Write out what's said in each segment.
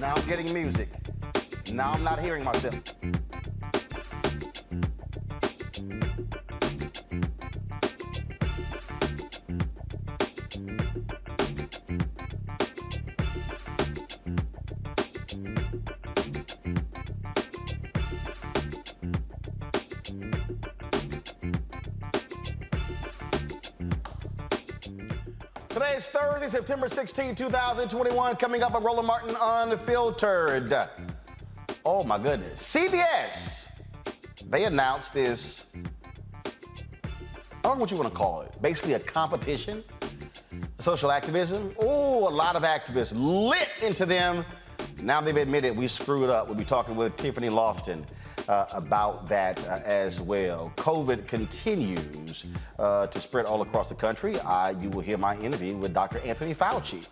Now I'm getting music. Now I'm not hearing myself. Today is Thursday, September 16, 2021. Coming up on Roland Martin Unfiltered. Oh my goodness. CBS, they announced this, I don't know what you want to call it, basically a competition, social activism. Oh, a lot of activists lit into them. Now they've admitted we screwed up. We'll be talking with Tiffany Lofton about that as well. COVID continues to spread all across the country. You will hear my interview with Dr. Anthony Fauci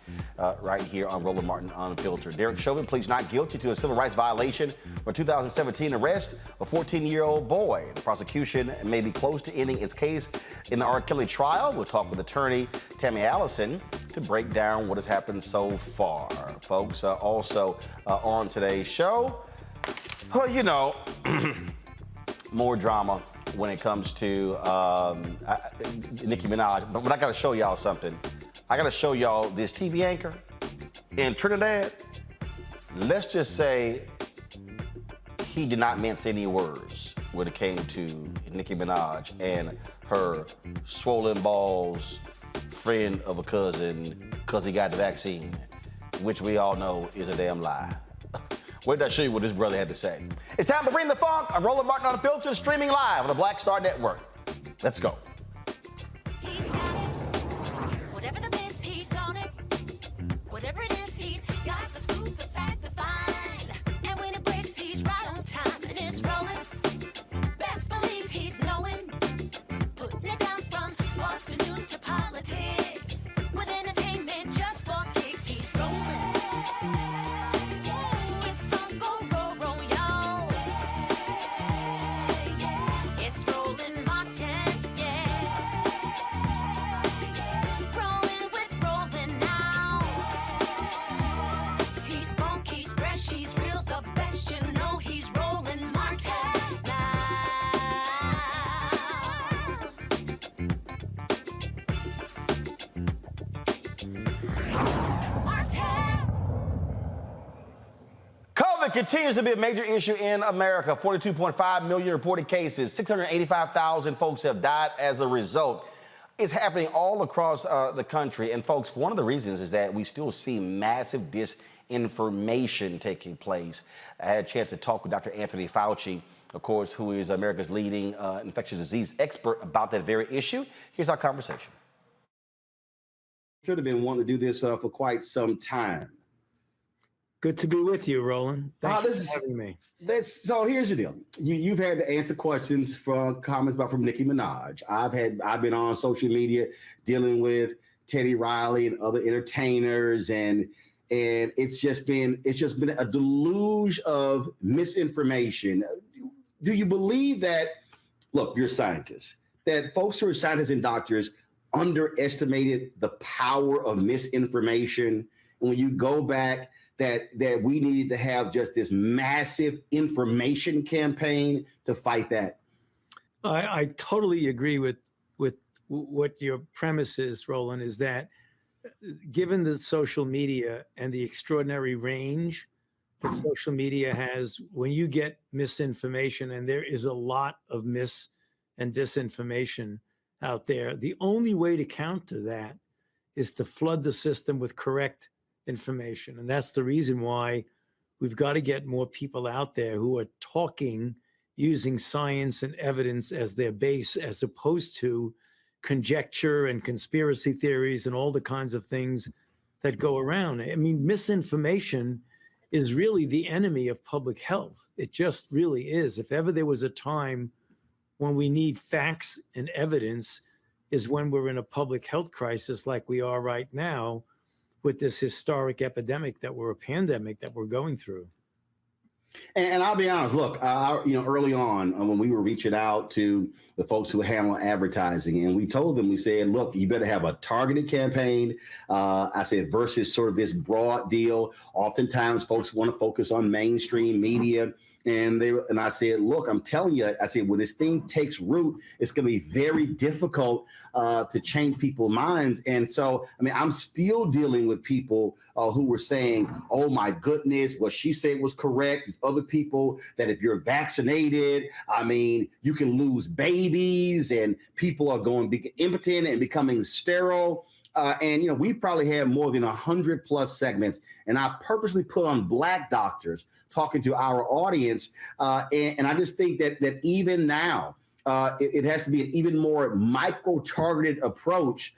right here on Roland Martin Unfiltered. Derek Chauvin pleads not guilty to a civil rights violation for 2017 arrest of a 14-year-old boy. The prosecution may be close to ending its case in the R. Kelly trial. We'll talk with attorney Tammy Allison to break down what has happened so far. Folks, also on today's show, well, you know, more drama when it comes to Nicki Minaj. But I got to show y'all something. I got to show y'all this TV anchor in Trinidad. Let's just say he did not mince any words when it came to Nicki Minaj and her swollen balls friend of a cousin because he got the vaccine, which we all know is a damn lie. Wait till I show you what this brother had to say. It's time to bring the funk. I'm Roland Martin Unfiltered, streaming live on the Black Star Network. Let's go. He's got it. Whatever the biz, he's on it. Whatever it is, he's got the scoop, the fact, the find. And when it breaks, he's right on time and it's rolling. Best believe he's knowing. Putting it down from sports to news to politics. With entertainment just for kicks, he's rolling. Continues to be a major issue in America. 42.5 million reported cases. 685,000 folks have died as a result. It's happening all across the country. And folks, one of the reasons is that we still see massive disinformation taking place. I had a chance to talk with Dr. Anthony Fauci, of course, who is America's leading infectious disease expert about that very issue. Here's our conversation. Should have been wanting to do this for quite some time. Good to be with you, Roland. Thank you for having me. So here's the deal. You've had to answer questions from comments from Nicki Minaj. I've been on social media dealing with Teddy Riley and other entertainers, and it's just been a deluge of misinformation. Do you believe that? Look, you're scientists. That folks who are scientists and doctors underestimated the power of misinformation. And when you go back, that we needed to have just this massive information campaign to fight that. I totally agree with what your premise is, Roland, is that given the social media and the extraordinary range that social media has, when you get misinformation, and there is a lot of mis and disinformation out there, the only way to counter that is to flood the system with correct information. And that's the reason why we've got to get more people out there who are talking using science and evidence as their base, as opposed to conjecture and conspiracy theories and all the kinds of things that go around. I mean, misinformation is really the enemy of public health. It just really is. If ever there was a time when we need facts and evidence, is when we're in a public health crisis like we are right now, with this historic epidemic a pandemic that we're going through. And I'll be honest, look, early on when we were reaching out to the folks who handle advertising, and we told them, we said, look, you better have a targeted campaign. I said, versus sort of this broad deal. Oftentimes folks want to focus on mainstream media. And I said, look, I'm telling you, I said, when this thing takes root, it's going to be very difficult to change people's minds. And so, I mean, I'm still dealing with people who were saying, oh, my goodness, what she said was correct. There's other people that if you're vaccinated, I mean, you can lose babies and people are going to be impotent and becoming sterile. And we probably have more than 100+ segments. And I purposely put on Black doctors talking to our audience. And I just think that even now, it has to be an even more micro-targeted approach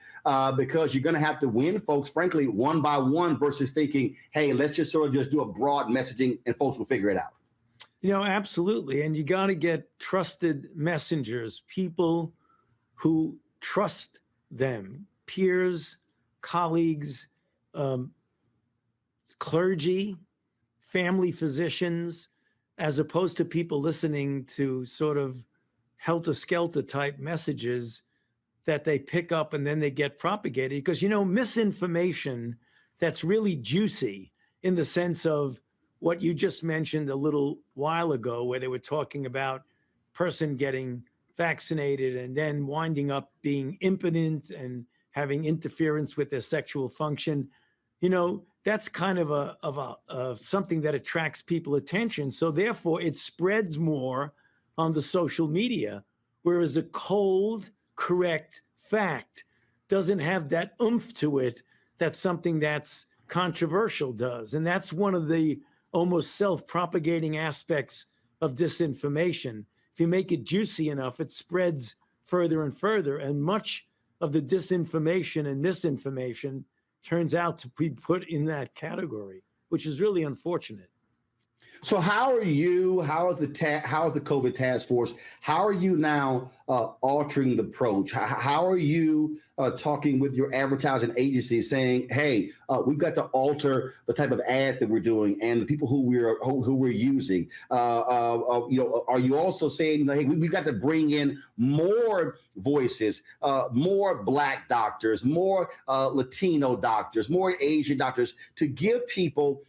because you're going to have to win folks, frankly, one by one versus thinking, hey, let's just sort of just do a broad messaging and folks will figure it out. Absolutely. And you got to get trusted messengers, people who trust them, peers, colleagues, clergy, family physicians, as opposed to people listening to sort of helter-skelter type messages that they pick up and then they get propagated. Because, misinformation that's really juicy in the sense of what you just mentioned a little while ago, where they were talking about person getting vaccinated and then winding up being impotent and having interference with their sexual function. That's kind of something that attracts people attention. So therefore it spreads more on the social media, whereas a cold, correct fact doesn't have that oomph to it that something that's controversial does. And that's one of the almost self-propagating aspects of disinformation. If you make it juicy enough, it spreads further and further. And much of the disinformation and misinformation turns out to be put in that category, which is really unfortunate. So how is the COVID task force, how are you now altering the approach? How are you talking with your advertising agency saying, hey, we've got to alter the type of ad that we're doing and the people who we're using? Are you also saying, hey, we've got to bring in more voices, more Black doctors, more Latino doctors, more Asian doctors to give people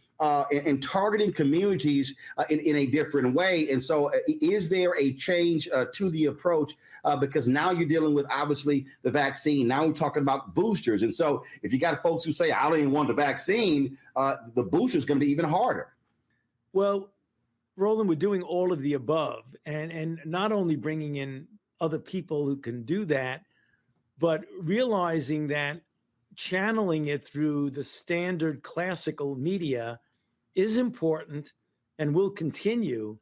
and targeting communities in a different way. And so is there a change to the approach? Because now you're dealing with, obviously, the vaccine. Now we're talking about boosters. And so if you got folks who say, I don't even want the vaccine, the booster is going to be even harder. Well, Roland, we're doing all of the above and not only bringing in other people who can do that, but realizing that channeling it through the standard classical media is important and will continue,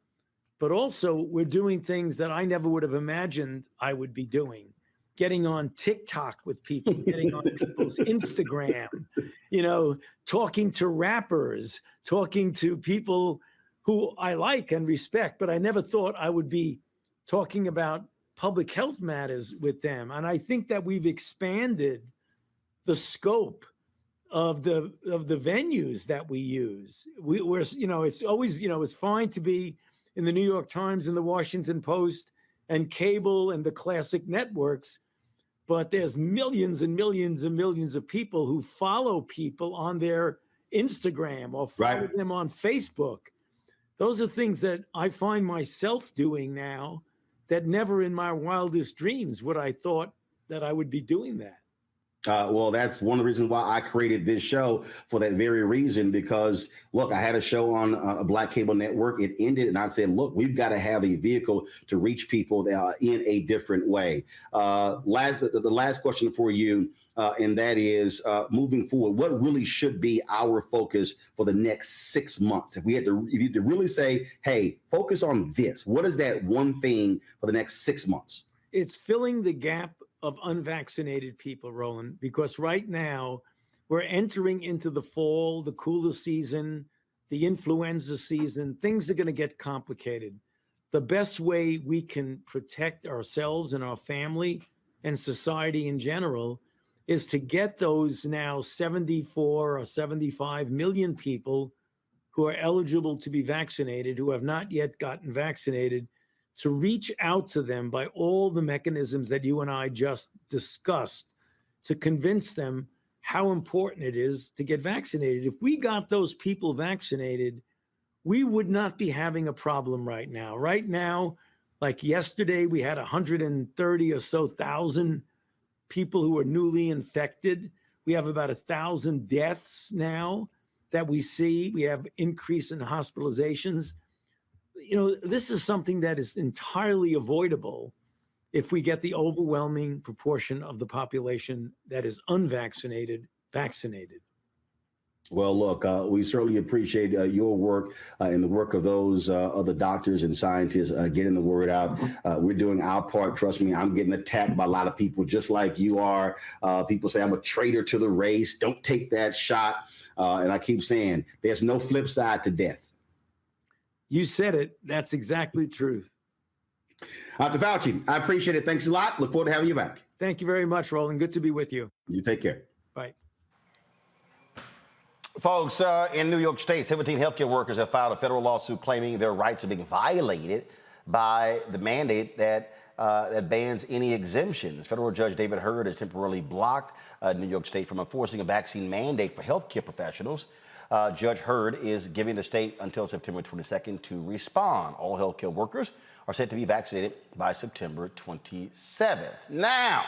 but also we're doing things that I never would have imagined I would be doing. Getting on TikTok with people, getting on people's Instagram, talking to rappers, talking to people who I like and respect, but I never thought I would be talking about public health matters with them. And I think that we've expanded the scope of the venues that we use. We're it's always, it's fine to be in the New York Times and the Washington Post and cable and the classic networks, but there's millions and millions and millions of people who follow people on their Instagram or follow them on Facebook. Those are things that I find myself doing now that never in my wildest dreams would I thought that I would be doing that. Well, that's one of the reasons why I created this show, for that very reason, because, look, I had a show on a Black cable network. It ended, and I said, look, we've got to have a vehicle to reach people in a different way. The last question for you, and that is, moving forward, what really should be our focus for the next 6 months? If you had to really say, hey, focus on this, what is that one thing for the next 6 months? It's filling the gap of unvaccinated people, Roland, because right now we're entering into the fall, the cooler season, the influenza season. Things are going to get complicated. The best way we can protect ourselves and our family and society in general is to get those now 74 or 75 million people who are eligible to be vaccinated, who have not yet gotten vaccinated, to reach out to them by all the mechanisms that you and I just discussed to convince them how important it is to get vaccinated. If we got those people vaccinated, we would not be having a problem right now. Right now, like yesterday, we had 130 or so thousand people who are newly infected. We have about 1,000 deaths now that we see. We have increase in hospitalizations. You know, this is something that is entirely avoidable if we get the overwhelming proportion of the population that is unvaccinated vaccinated. Well, look, we certainly appreciate your work and the work of those other doctors and scientists getting the word out. We're doing our part. Trust me, I'm getting attacked by a lot of people just like you are. People say I'm a traitor to the race. Don't take that shot. And I keep saying there's no flip side to death. You said it. That's exactly the truth. Dr. Fauci, I appreciate it. Thanks a lot. Look forward to having you back. Thank you very much, Roland. Good to be with you. You take care. Bye. Folks, in New York State, 17 healthcare workers have filed a federal lawsuit claiming their rights are being violated by the mandate that bans any exemptions. Federal Judge David Hurd has temporarily blocked New York State from enforcing a vaccine mandate for healthcare professionals. Judge Hurd is giving the state until September 22nd to respond. All healthcare workers are set to be vaccinated by September 27th. Now,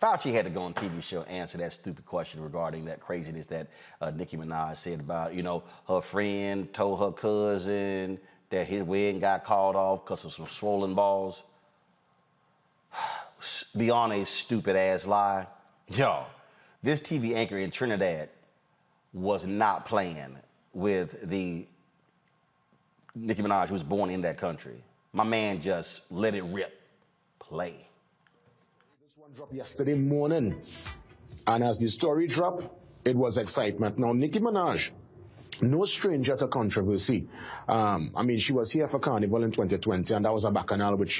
Fauci had to go on TV show and answer that stupid question regarding that craziness that Nicki Minaj said about, you know, her friend told her cousin that his wedding got called off because of some swollen balls. Beyond a stupid ass lie. Yo, this TV anchor in Trinidad was not playing with the Nicki Minaj who was born in that country. My man just let it rip. Play. Dropped yesterday morning, and as the story dropped, it was excitement. Now, Nicki Minaj, no stranger to controversy. I mean, she was here for Carnival in 2020, and that was a bacchanal with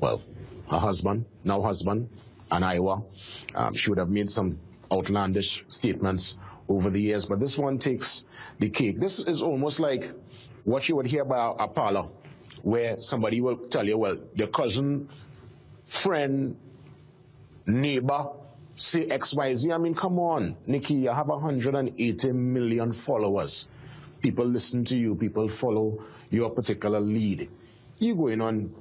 her husband, now husband, and Iowa. She would have made some outlandish statements over the years, but this one takes the cake. This is almost like what you would hear by a parlor, where somebody will tell you, well, your cousin, friend, neighbor say XYZ. I mean, come on, Nicki, you have 180 million followers. People listen to you, people follow your particular lead. You going on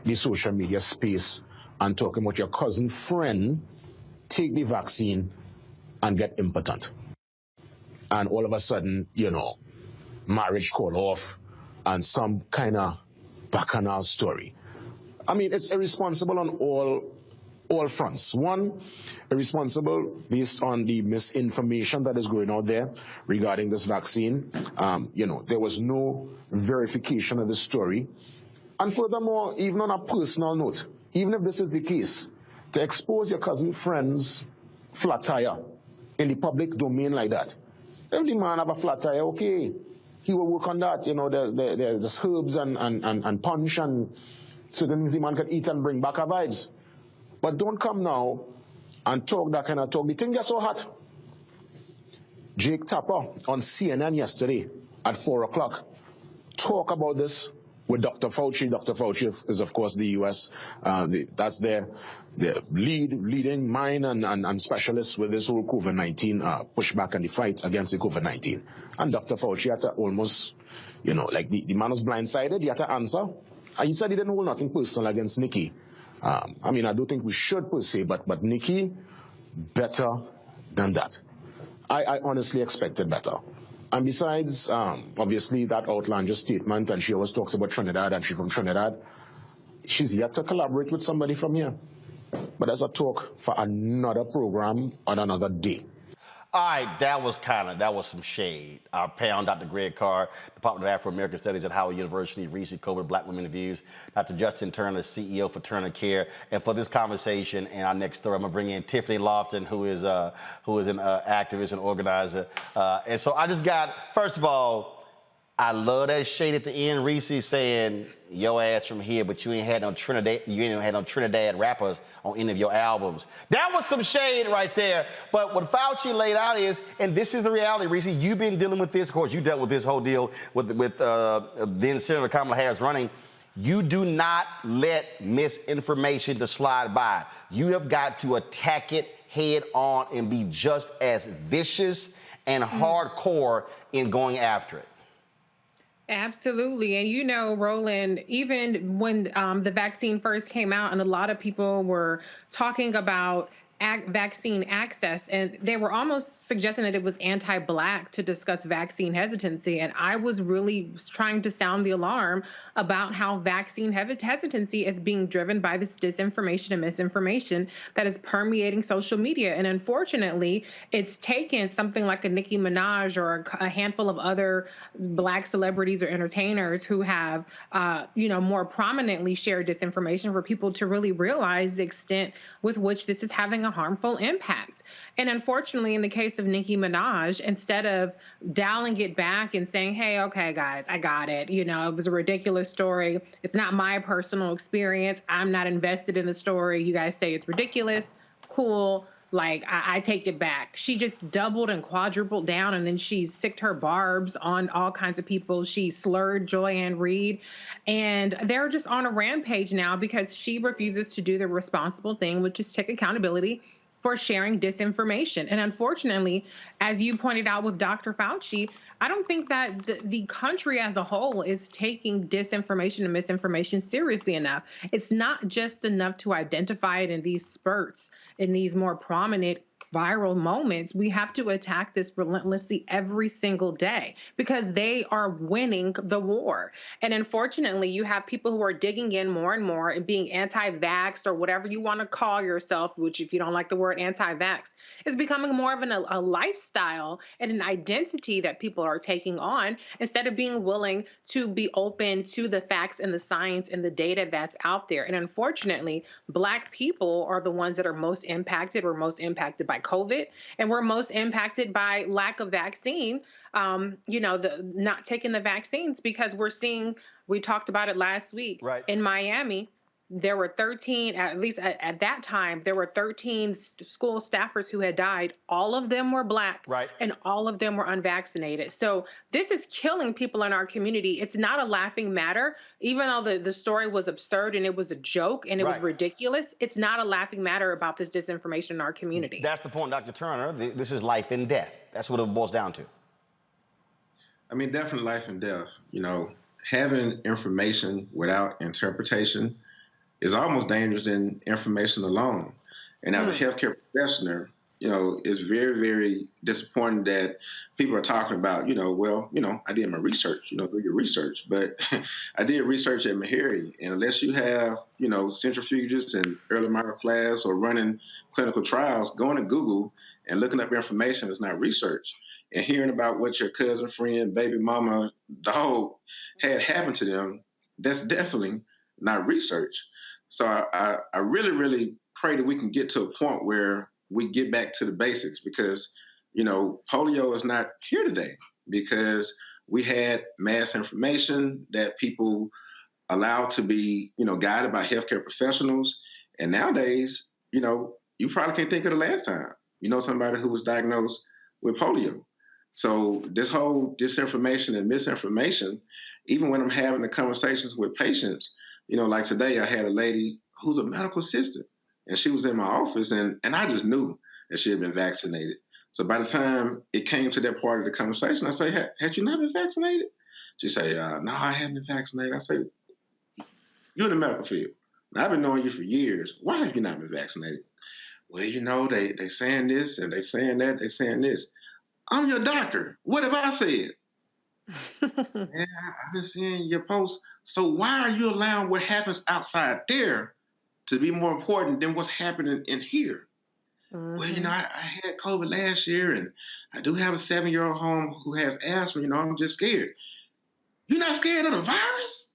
the social media space and talking about your cousin friend take the vaccine and get impotent. And all of a sudden, you know, marriage call off and some kind of bacchanal story. I mean, it's irresponsible on all fronts. One, irresponsible based on the misinformation that is going out there regarding this vaccine. You know, there was no verification of the story. And furthermore, even on a personal note, even if this is the case, to expose your cousin friend's flat tire in the public domain like that. If the man have a flat tire, okay, he will work on that. You know, there's herbs and punch and certain things the man can eat and bring back our vibes. But don't come now and talk that kind of talk. The thing gets so hot. Jake Tapper on CNN yesterday at 4 o'clock talk about this with Dr. Fauci. Dr. Fauci is, of course, the U.S. That's their leading mind and specialist with this whole COVID-19 pushback and the fight against the COVID-19. And Dr. Fauci had to almost, you know, like the man was blindsided. He had to answer. And he said he didn't hold nothing personal against Nicki. I mean, I don't think we should per se, but Nicki, better than that. I honestly expected better. And besides, obviously, that outlandish statement, and she always talks about Trinidad, and she's from Trinidad, she's yet to collaborate with somebody from here. But that's a talk for another program on another day. All right, that was some shade. Our pal, Dr. Greg Carr, Department of Afro-American Studies at Howard University, recently covered Black Women Views. Dr. Justin Turner, CEO for Turner Care. And for this conversation and our next story, I'm gonna bring in Tiffany Lofton, who is an activist and organizer. And so I just got, first of all, I love that shade at the end. Reese saying your ass from here, but you ain't had no Trinidad rappers on any of your albums. That was some shade right there. But what Fauci laid out is, and this is the reality, Reese. You've been dealing with this. Of course, you dealt with this whole deal with then Senator Kamala Harris running. You do not let misinformation to slide by. You have got to attack it head on and be just as vicious and hardcore in going after it. Absolutely. And you know, Roland, even when the vaccine first came out and a lot of people were talking about vaccine access, and they were almost suggesting that it was anti-Black to discuss vaccine hesitancy. And I was really trying to sound the alarm about how vaccine hesitancy is being driven by this disinformation and misinformation that is permeating social media. And unfortunately, it's taken something like a Nicki Minaj or a handful of other Black celebrities or entertainers who have, more prominently shared disinformation for people to really realize the extent with which this is having a harmful impact. And unfortunately, in the case of Nicki Minaj, instead of dialing it back and saying, hey, okay, guys, I got it. It was a ridiculous story. It's not my personal experience. I'm not invested in the story. You guys say it's ridiculous. Cool. Like, I take it back. She just doubled and quadrupled down, and then she sicked her barbs on all kinds of people. She slurred Joy-Ann Reid, and they're just on a rampage now because she refuses to do the responsible thing, which is take accountability for sharing disinformation. And unfortunately, as you pointed out with Dr. Fauci, I don't think that the country as a whole is taking disinformation and misinformation seriously enough. It's not just enough to identify it in these spurts, in these more prominent viral moments. We have to attack this relentlessly every single day because they are winning the war. And unfortunately, you have people who are digging in more and more and being anti-vax or whatever you want to call yourself, which if you don't like the word anti-vax, is becoming more of a lifestyle and an identity that people are taking on instead of being willing to be open to the facts and the science and the data that's out there. And unfortunately, Black people are the ones that are most impacted. We're most impacted by COVID, and we're most impacted by lack of vaccine, the not taking the vaccines, because we talked about it last week, right, in Miami. There were 13, at least at that time, there were 13 school staffers who had died. All of them were Black, right, and all of them were unvaccinated. So this is killing people in our community. It's not a laughing matter. Even though the story was absurd and it was a joke and it was ridiculous, it's not a laughing matter about this disinformation in our community. That's the point, Dr. Turner. This is life and death. That's what it boils down to. I mean, definitely life and death. Having information without interpretation is almost dangerous than information alone. And as a healthcare professional, it's very, very disappointing that people are talking about, I did my research, do your research. But I did research at Meharry, and unless you have, centrifuges and early modern flasks or running clinical trials, going to Google and looking up information is not research. And hearing about what your cousin, friend, baby mama, dog had happened to them, that's definitely not research. So I really, really pray that we can get to a point where we get back to the basics, because, polio is not here today because we had mass information that people allowed to be, guided by healthcare professionals. And nowadays, you probably can't think of the last time, somebody who was diagnosed with polio. So this whole disinformation and misinformation, even when I'm having the conversations with patients, like today I had a lady who's a medical assistant, and she was in my office, and I just knew that she had been vaccinated. So by the time it came to that part of the conversation, I say, had you not been vaccinated? She say, no, I haven't been vaccinated. I say, you're in the medical field. Now, I've been knowing you for years. Why have you not been vaccinated? Well, they saying this and they saying that, they saying this. I'm your doctor. What have I said? Yeah, I've been seeing your posts. So why are you allowing what happens outside there to be more important than what's happening in here? Mm-hmm. Well, I had COVID last year, and I do have a 7-year-old home who has asthma. I'm just scared. You're not scared of the virus?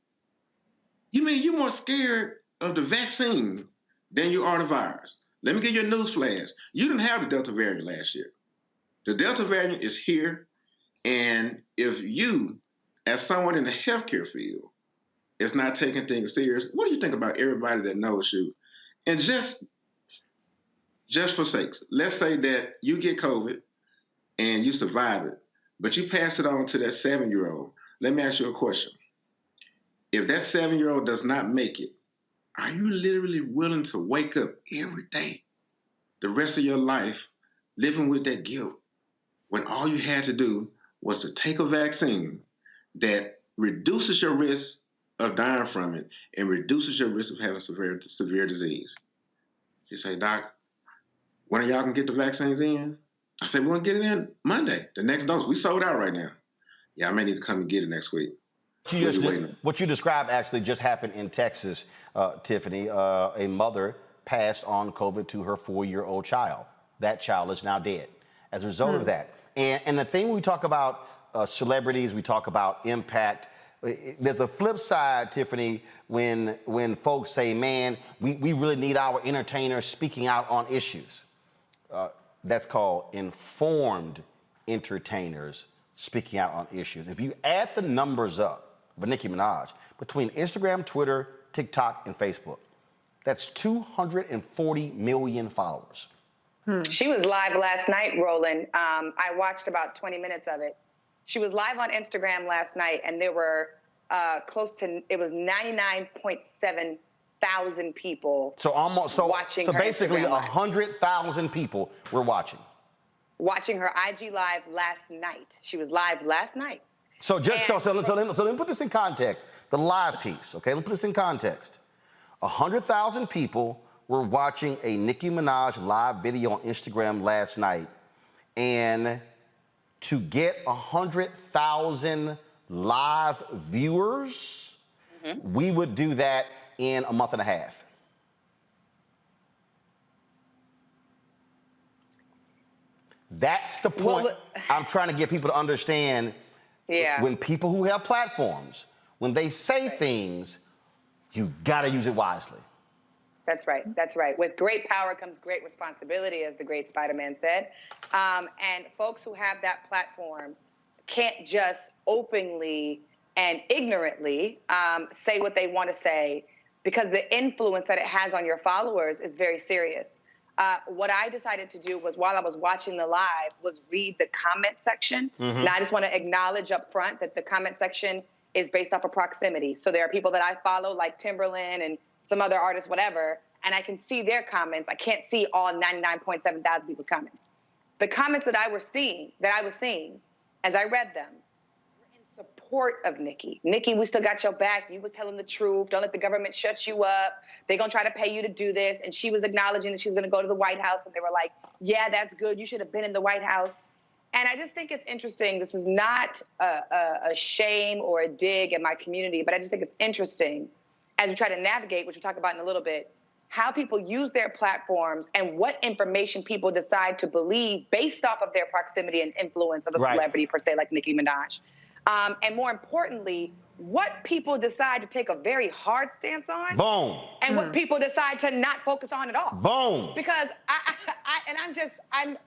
You mean you're more scared of the vaccine than you are the virus? Let me give you a news flash. You didn't have the Delta variant last year. The Delta variant is here. And if you as someone in the healthcare field, is not taking things serious, what do you think about everybody that knows you? And just for sakes, let's say that you get COVID and you survive it, but you pass it on to that 7-year-old. Let me ask you a question. If that 7-year-old does not make it, are you literally willing to wake up every day, the rest of your life, living with that guilt, when all you had to do was to take a vaccine that reduces your risk of dying from it and reduces your risk of having severe disease? You say, Doc, when are y'all gonna get the vaccines in? I said, we're gonna get it in Monday, the next dose. We sold out right now. Yeah, I may need to come and get it next week. What you described actually just happened in Texas, Tiffany. A mother passed on COVID to her 4-year-old child. That child is now dead as a result of that. And the thing we talk about celebrities, we talk about impact. There's a flip side, Tiffany, when folks say, man, we really need our entertainers speaking out on issues. That's called informed entertainers speaking out on issues. If you add the numbers up for Nicki Minaj between Instagram, Twitter, TikTok, and Facebook, that's 240 million followers. She was live last night, Roland. I watched about 20 minutes of it. She was live on Instagram last night, and there were it was 99.7 thousand people. Watching her basically Instagram live. 100,000 people were watching. Watching her IG live last night. She was live last night. So let me put this in context. The live piece, okay? Let me put this in context. 100,000 people were watching a Nicki Minaj live video on Instagram last night, and to get 100,000 live viewers, we would do that in a month and a half. That's the point I'm trying to get people to understand. Yeah. When people who have platforms, when they say things, you gotta use it wisely. That's right. That's right. With great power comes great responsibility, as the great Spider-Man said. And folks who have that platform can't just openly and ignorantly say what they want to say, because the influence that it has on your followers is very serious. What I decided to do was, while I was watching the live, was read the comment section. And I just want to acknowledge up front that the comment section is based off of proximity. So there are people that I follow, like Timberland and some other artists, whatever, and I can see their comments. I can't see all 99.7 thousand people's comments. The comments that I was seeing, as I read them, were in support of Nicki. Nicki, we still got your back. You was telling the truth. Don't let the government shut you up. They're going to try to pay you to do this. And she was acknowledging that she was going to go to the White House. And they were like, yeah, that's good. You should have been in the White House. And I just think it's interesting. This is not a shame or a dig at my community, but I just think it's interesting as we try to navigate, which we'll talk about in a little bit, how people use their platforms and what information people decide to believe based off of their proximity and influence of a celebrity, per se, like Nicki Minaj. And more importantly, what people decide to take a very hard stance on. Boom. And what people decide to not focus on at all. Boom. Because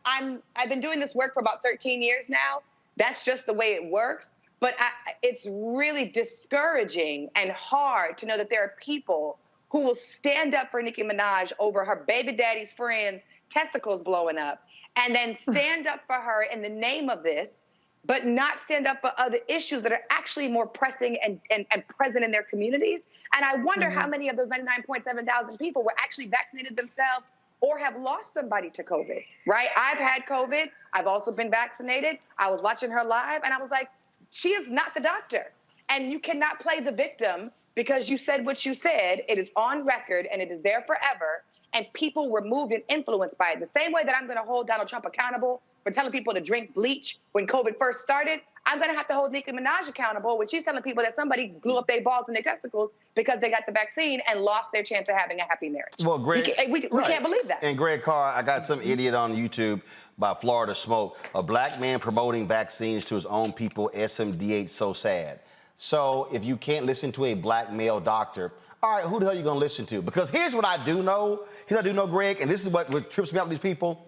I've been doing this work for about 13 years now. That's just the way it works. But it's really discouraging and hard to know that there are people who will stand up for Nicki Minaj over her baby daddy's friends' testicles blowing up, and then stand up for her in the name of this, but not stand up for other issues that are actually more pressing and present in their communities. And I wonder how many of those 99.7 thousand people were actually vaccinated themselves or have lost somebody to COVID, right? I've had COVID. I've also been vaccinated. I was watching her live, and I was like, she is not the doctor. And you cannot play the victim because you said what you said. It is on record, and it is there forever. And people were moved and influenced by it. The same way that I'm going to hold Donald Trump accountable for telling people to drink bleach when COVID first started, I'm going to have to hold Nicki Minaj accountable when she's telling people that somebody blew up their balls and their testicles because they got the vaccine and lost their chance of having a happy marriage. Well, Greg, we can't believe that. And Greg Carr, I got some idiot on YouTube by Florida Smoke. A black man promoting vaccines to his own people, SMDH, so sad. So if you can't listen to a black male doctor, all right, who the hell are you going to listen to? Because here's what I do know. Here's what I do know, Greg, and this is what trips me up with these people.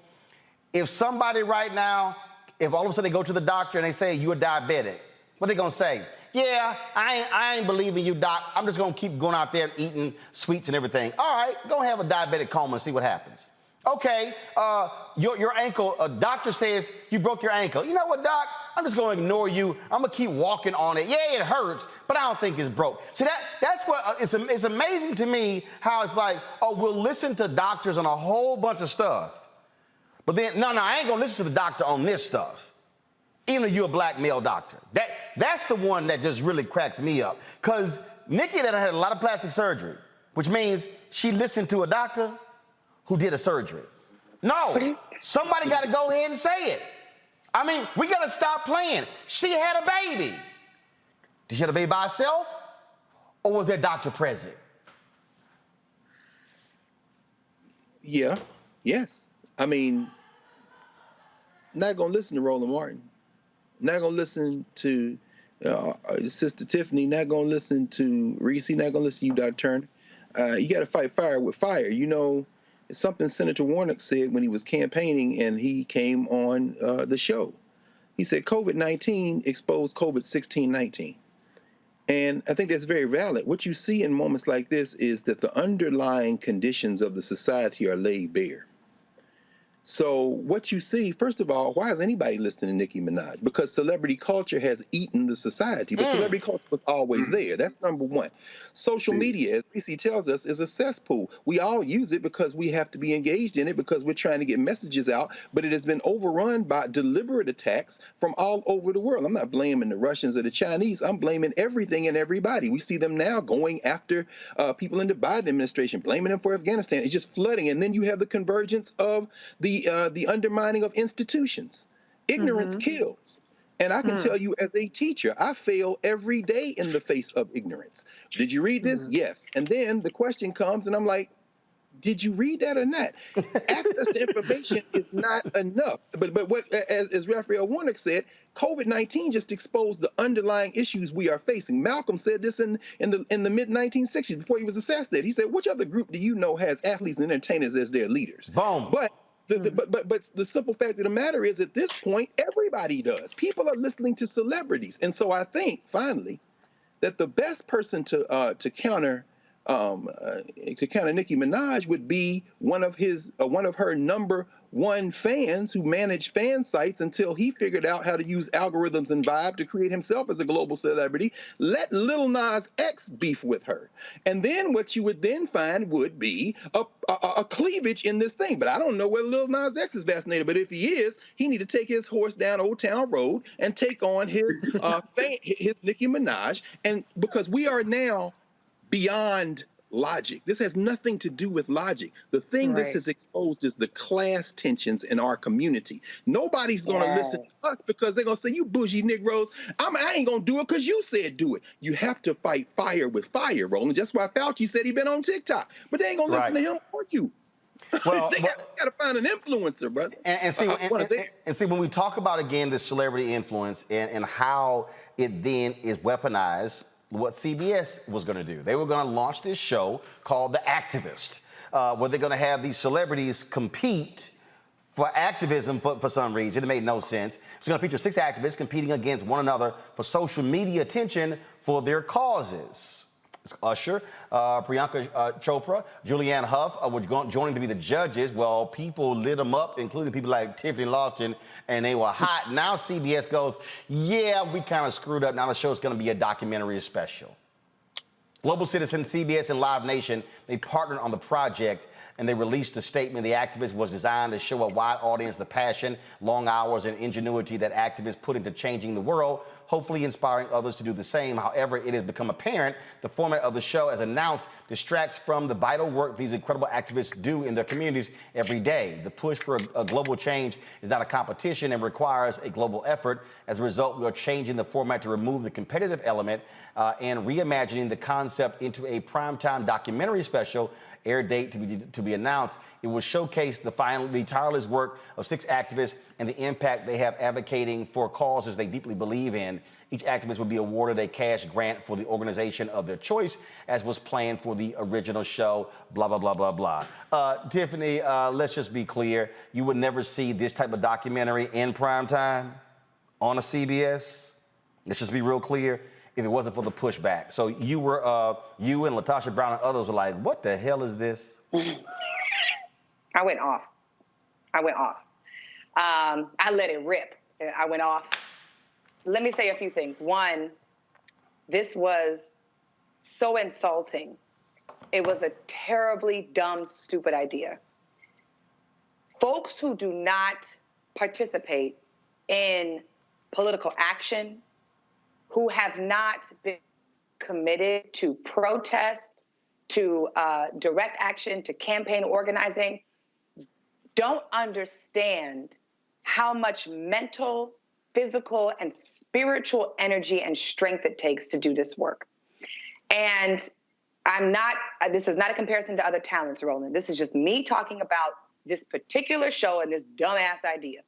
If somebody right now, if all of a sudden they go to the doctor and they say, you're diabetic, what are they going to say? yeah, I ain't believing you, doc. I'm just gonna keep going out there eating sweets and everything. All right, go have a diabetic coma and see what happens. Okay, your ankle, a doctor says you broke your ankle. You know what, doc? I'm just gonna ignore you. I'm gonna keep walking on it. Yeah, it hurts, but I don't think it's broke. See, that's what, it's amazing to me how it's like, oh, we'll listen to doctors on a whole bunch of stuff. But then, no, I ain't gonna listen to the doctor on this stuff. Even though you're a black male doctor. That's the one that just really cracks me up. Because Nikki that had a lot of plastic surgery, which means she listened to a doctor who did a surgery. No, somebody got to go ahead and say it. I mean, we got to stop playing. She had a baby. Did she have a baby by herself? Or was there a doctor present? Yeah, yes. I mean, not going to listen to Roland Martin. Not going to listen to Sister Tiffany. Not going to listen to Reese. Not going to listen to you, Dr. Turner. You got to fight fire with fire. You know, it's something Senator Warnock said when he was campaigning and he came on the show. He said COVID-19 exposed COVID-16-19. And I think that's very valid. What you see in moments like this is that the underlying conditions of the society are laid bare. So what you see, first of all, why is anybody listening to Nicki Minaj? Because celebrity culture has eaten the society, but celebrity culture was always there. That's number one. Social media, as Reese tells us, is a cesspool. We all use it because we have to be engaged in it because we're trying to get messages out, but it has been overrun by deliberate attacks from all over the world. I'm not blaming the Russians or the Chinese. I'm blaming everything and everybody. We see them now going after people in the Biden administration, blaming them for Afghanistan. It's just flooding. And then you have the convergence of the undermining of institutions. Ignorance kills. And I can tell you as a teacher, I fail every day in the face of ignorance. Did you read this? Yes. And then the question comes and I'm like, did you read that or not? Access to information is not enough. But what, as Raphael Warnock said, COVID-19 just exposed the underlying issues we are facing. Malcolm said this in the mid-1960s before he was assassinated. He said, which other group do you know has athletes and entertainers as their leaders? Boom. But the simple fact of the matter is, at this point, everybody does. People are listening to celebrities, and so I think finally that the best person to counter Nicki Minaj would be one of her number one fans who managed fan sites until he figured out how to use algorithms and Vibe to create himself as a global celebrity. Let Lil Nas X beef with her. And then what you would then find would be a cleavage in this thing. But I don't know whether Lil Nas X is vaccinated. But if he is, he need to take his horse down Old Town Road and take on his his Nicki Minaj. And because we are now beyond logic. This has nothing to do with logic. The thing this has exposed is the class tensions in our community. Nobody's going to listen to us because they're going to say, you bougie Negroes, I ain't going to do it because you said do it. You have to fight fire with fire, Roland. That's why Fauci said he been on TikTok. But they ain't going to listen to him or you. Well, they got to find an influencer, brother. And see, when we talk about, again, this celebrity influence and how it then is weaponized, what CBS was going to do. They were going to launch this show called The Activist, where they're going to have these celebrities compete for activism for some reason. It made no sense. It's going to feature 6 activists competing against one another for social media attention for their causes. Usher, Priyanka Chopra, Julianne Hough were joining to be the judges. Well, people lit them up, including people like Tiffany Lofton, and they were hot. Now CBS goes, yeah, we kind of screwed up. Now the show's going to be a documentary special. Global Citizen, CBS, and Live Nation, they partnered on the project, and they released a statement. The activist was designed to show a wide audience the passion, long hours, and ingenuity that activists put into changing the world, hopefully inspiring others to do the same. However, it has become apparent the format of the show, as announced, distracts from the vital work these incredible activists do in their communities every day. The push for a global change is not a competition and requires a global effort. As a result, we are changing the format to remove the competitive element and reimagining the concept into a primetime documentary special. Air date to be announced. It will showcase the tireless work of 6 activists and the impact they have advocating for causes they deeply believe in. Each activist will be awarded a cash grant for the organization of their choice, as was planned for the original show, blah, blah, blah, blah, blah. Tiffany, let's just be clear. You would never see this type of documentary in primetime on a CBS. Let's just be real clear. if it wasn't for the pushback. So you were, you and Latasha Brown and others were like, what the hell is this? I went off. I let it rip. I went off. Let me say a few things. One, this was so insulting. It was a terribly dumb, stupid idea. Folks who do not participate in political action, who have not been committed to protest, to direct action, to campaign organizing, don't understand how much mental, physical, and spiritual energy and strength it takes to do this work. And this is not a comparison to other talents, Roland. This is just me talking about this particular show and this dumbass idea.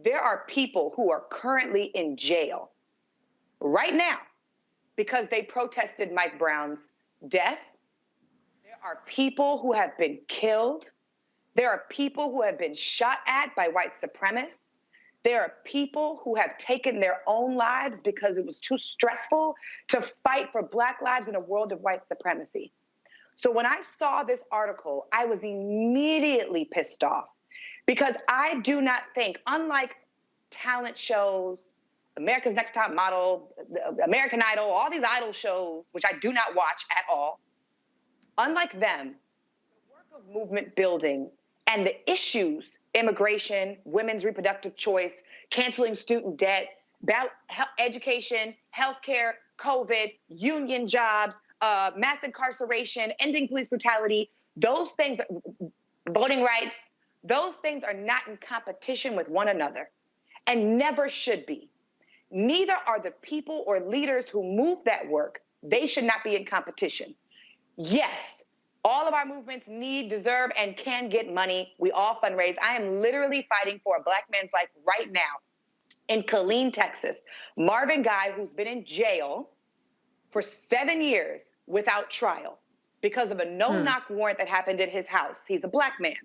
There are people who are currently in jail right now because they protested Mike Brown's death. There are people who have been killed. There are people who have been shot at by white supremacists. There are people who have taken their own lives because it was too stressful to fight for Black lives in a world of white supremacy. So when I saw this article, I was immediately pissed off because I do not think, unlike talent shows, America's Next Top Model, American Idol, all these idol shows, which I do not watch at all, unlike them, the work of movement building and the issues, immigration, women's reproductive choice, canceling student debt, education, healthcare, COVID, union jobs, mass incarceration, ending police brutality, those things, voting rights, those things are not in competition with one another and never should be. Neither are the people or leaders who move that work. They should not be in competition. Yes, all of our movements need, deserve, and can get money. We all fundraise. I am literally fighting for a Black man's life right now in Killeen, Texas. Marvin Guy, who's been in jail for 7 years without trial because of a no-knock warrant that happened at his house. He's a Black man.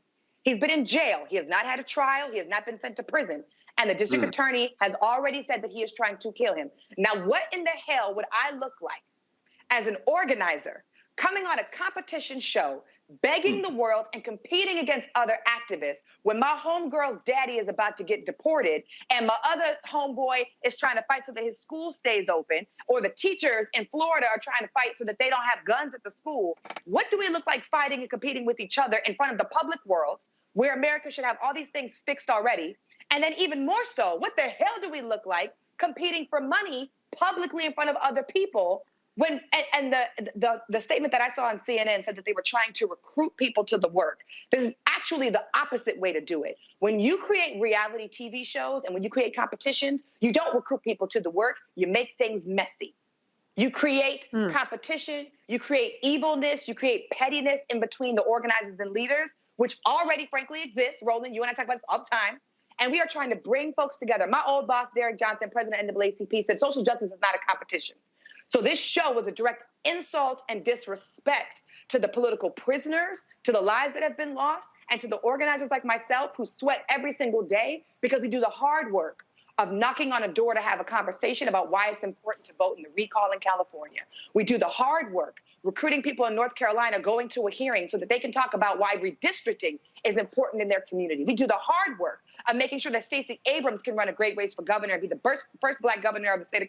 He's been in jail. He has not had a trial. He has not been sent to prison. And the district attorney has already said that he is trying to kill him. Now, what in the hell would I look like as an organizer coming on a competition show, begging the world and competing against other activists when my homegirl's daddy is about to get deported and my other homeboy is trying to fight so that his school stays open, or the teachers in Florida are trying to fight so that they don't have guns at the school? What do we look like fighting and competing with each other in front of the public world where America should have all these things fixed already? And then even more so, what the hell do we look like competing for money publicly in front of other people? When the statement that I saw on CNN said that they were trying to recruit people to the work. This is actually the opposite way to do it. When you create reality TV shows and when you create competitions, you don't recruit people to the work. You make things messy. You create competition, you create evilness, you create pettiness in between the organizers and leaders, which already frankly exists. Roland, you and I talk about this all the time. And we are trying to bring folks together. My old boss, Derek Johnson, president of NAACP, said social justice is not a competition. So this show was a direct insult and disrespect to the political prisoners, to the lives that have been lost, and to the organizers like myself who sweat every single day because we do the hard work of knocking on a door to have a conversation about why it's important to vote in the recall in California. We do the hard work recruiting people in North Carolina, going to a hearing so that they can talk about why redistricting is important in their community. We do the hard work of making sure that Stacey Abrams can run a great race for governor and be the first Black governor of the state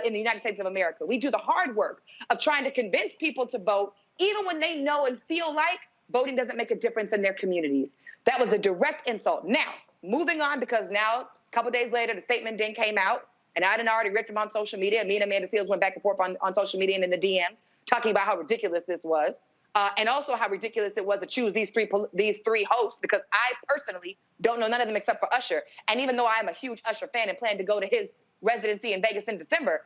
in the United States of America. We do the hard work of trying to convince people to vote, even when they know and feel like voting doesn't make a difference in their communities. That was a direct insult. Now, moving on, because now, a couple days later, the statement then came out, and I had already ripped him on social media. Me and Amanda Seals went back and forth on social media and in the DMs, talking about how ridiculous this was. And also how ridiculous it was to choose these three hosts, because I personally don't know none of them except for Usher. And even though I am a huge Usher fan and plan to go to his residency in Vegas in December,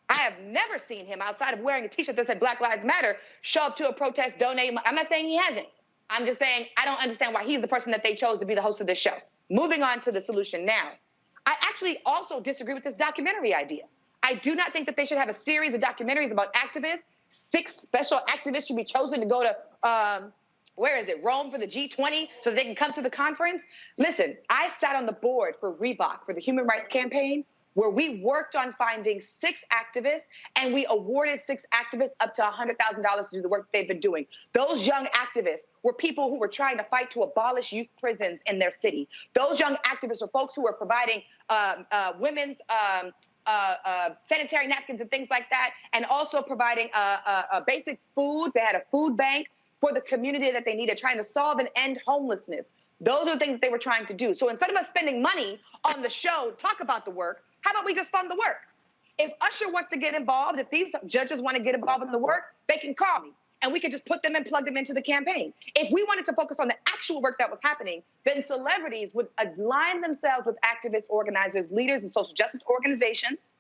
I have never seen him, outside of wearing a T-shirt that said Black Lives Matter, show up to a protest, donate. I'm not saying he hasn't. I'm just saying I don't understand why he's the person that they chose to be the host of this show. Moving on to the solution now. I actually also disagree with this documentary idea. I do not think that they should have a series of documentaries about activists. 6 special activists should be chosen to go to, Rome for the G20 so that they can come to the conference. Listen, I sat on the board for Reebok, for the Human Rights Campaign, where we worked on finding 6 activists, and we awarded 6 activists up to $100,000 to do the work that they've been doing. Those young activists were people who were trying to fight to abolish youth prisons in their city. Those young activists were folks who were providing women's sanitary napkins and things like that, and also providing basic food. They had a food bank for the community that they needed, trying to solve and end homelessness. Those are the things that they were trying to do. So instead of us spending money on the show to talk about the work, how about we just fund the work? If Usher wants to get involved, if these judges want to get involved in the work, they can call me, and we can just put them and plug them into the campaign. If we wanted to focus on the actual work that was happening, then celebrities would align themselves with activists, organizers, leaders, and social justice organizations,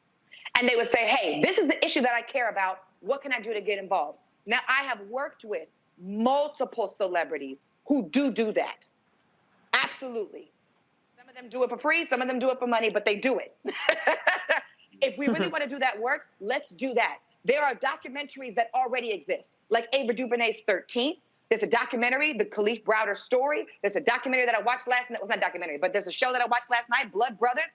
and they would say, hey, this is the issue that I care about. What can I do to get involved? Now, I have worked with multiple celebrities who do that. Absolutely. Some of them do it for free, some of them do it for money, but they do it. If we really want to do that work, let's do that. There are documentaries that already exist, like Ava DuVernay's 13th. There's a documentary, The Khalif Browder Story. There's a documentary that I watched last night. It was not a documentary, but there's a show that I watched last night, Blood Brothers.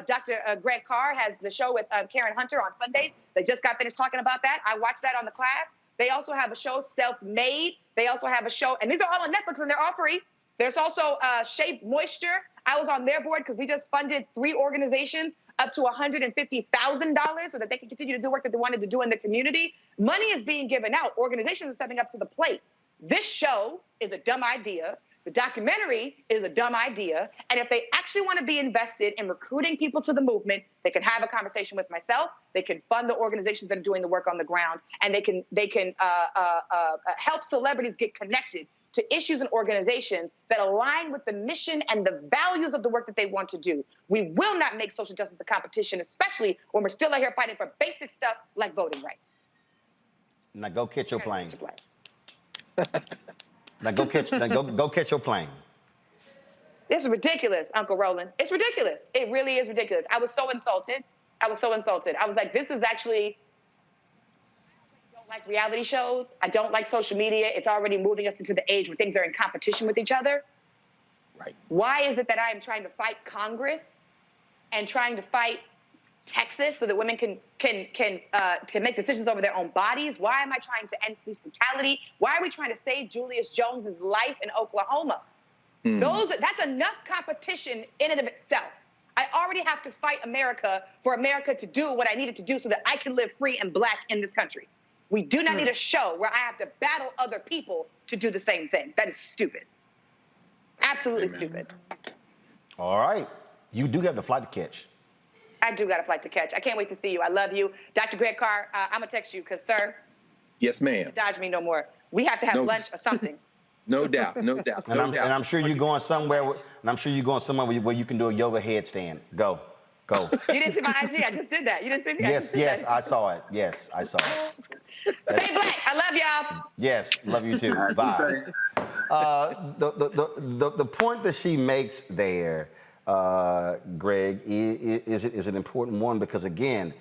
Dr. Greg Carr has the show with Karen Hunter on Sundays. They just got finished talking about that. I watched that on the class. They also have a show, Self-Made. They also have a show, and these are all on Netflix, and they're all free. There's also Shape Moisture. I was on their board because we just funded 3 organizations up to $150,000 so that they can continue to do work that they wanted to do in the community. Money is being given out. Organizations are stepping up to the plate. This show is a dumb idea. The documentary is a dumb idea. And if they actually want to be invested in recruiting people to the movement, they can have a conversation with myself. They can fund the organizations that are doing the work on the ground, and they can help celebrities get connected to issues and organizations that align with the mission and the values of the work that they want to do. We will not make social justice a competition, especially when we're still out here fighting for basic stuff like voting rights. Now go catch your plane. Now go catch your plane. This is ridiculous, Uncle Roland. It's ridiculous. It really is ridiculous. I was so insulted. I was like, this is actually, I don't like reality shows. I don't like social media. It's already moving us into the age where things are in competition with each other. Right. Why is it that I am trying to fight Congress and trying to fight Texas so that women can make decisions over their own bodies? Why am I trying to end police brutality? Why are we trying to save Julius Jones's life in Oklahoma? That's enough competition in and of itself. I already have to fight America for America to do what I needed to do so that I can live free and black in this country. We do not need a show where I have to battle other people to do the same thing. That is stupid. Absolutely stupid. All right. You do have the flight to catch. I do got a flight to catch. I can't wait to see you. I love you. Dr. Greg Carr, I'm going to text you because, sir. Yes, ma'am. Dodge me no more. We have to have lunch or something. No doubt. And I'm sure you're going somewhere. Where you can do a yoga headstand. Go. You didn't see my IG? I just did that. You didn't see me? Yes, I saw it. Yes, I saw it. Stay black. I love y'all. Yes, love you too. Bye. The point that she makes there, Greg, is an important one because, again,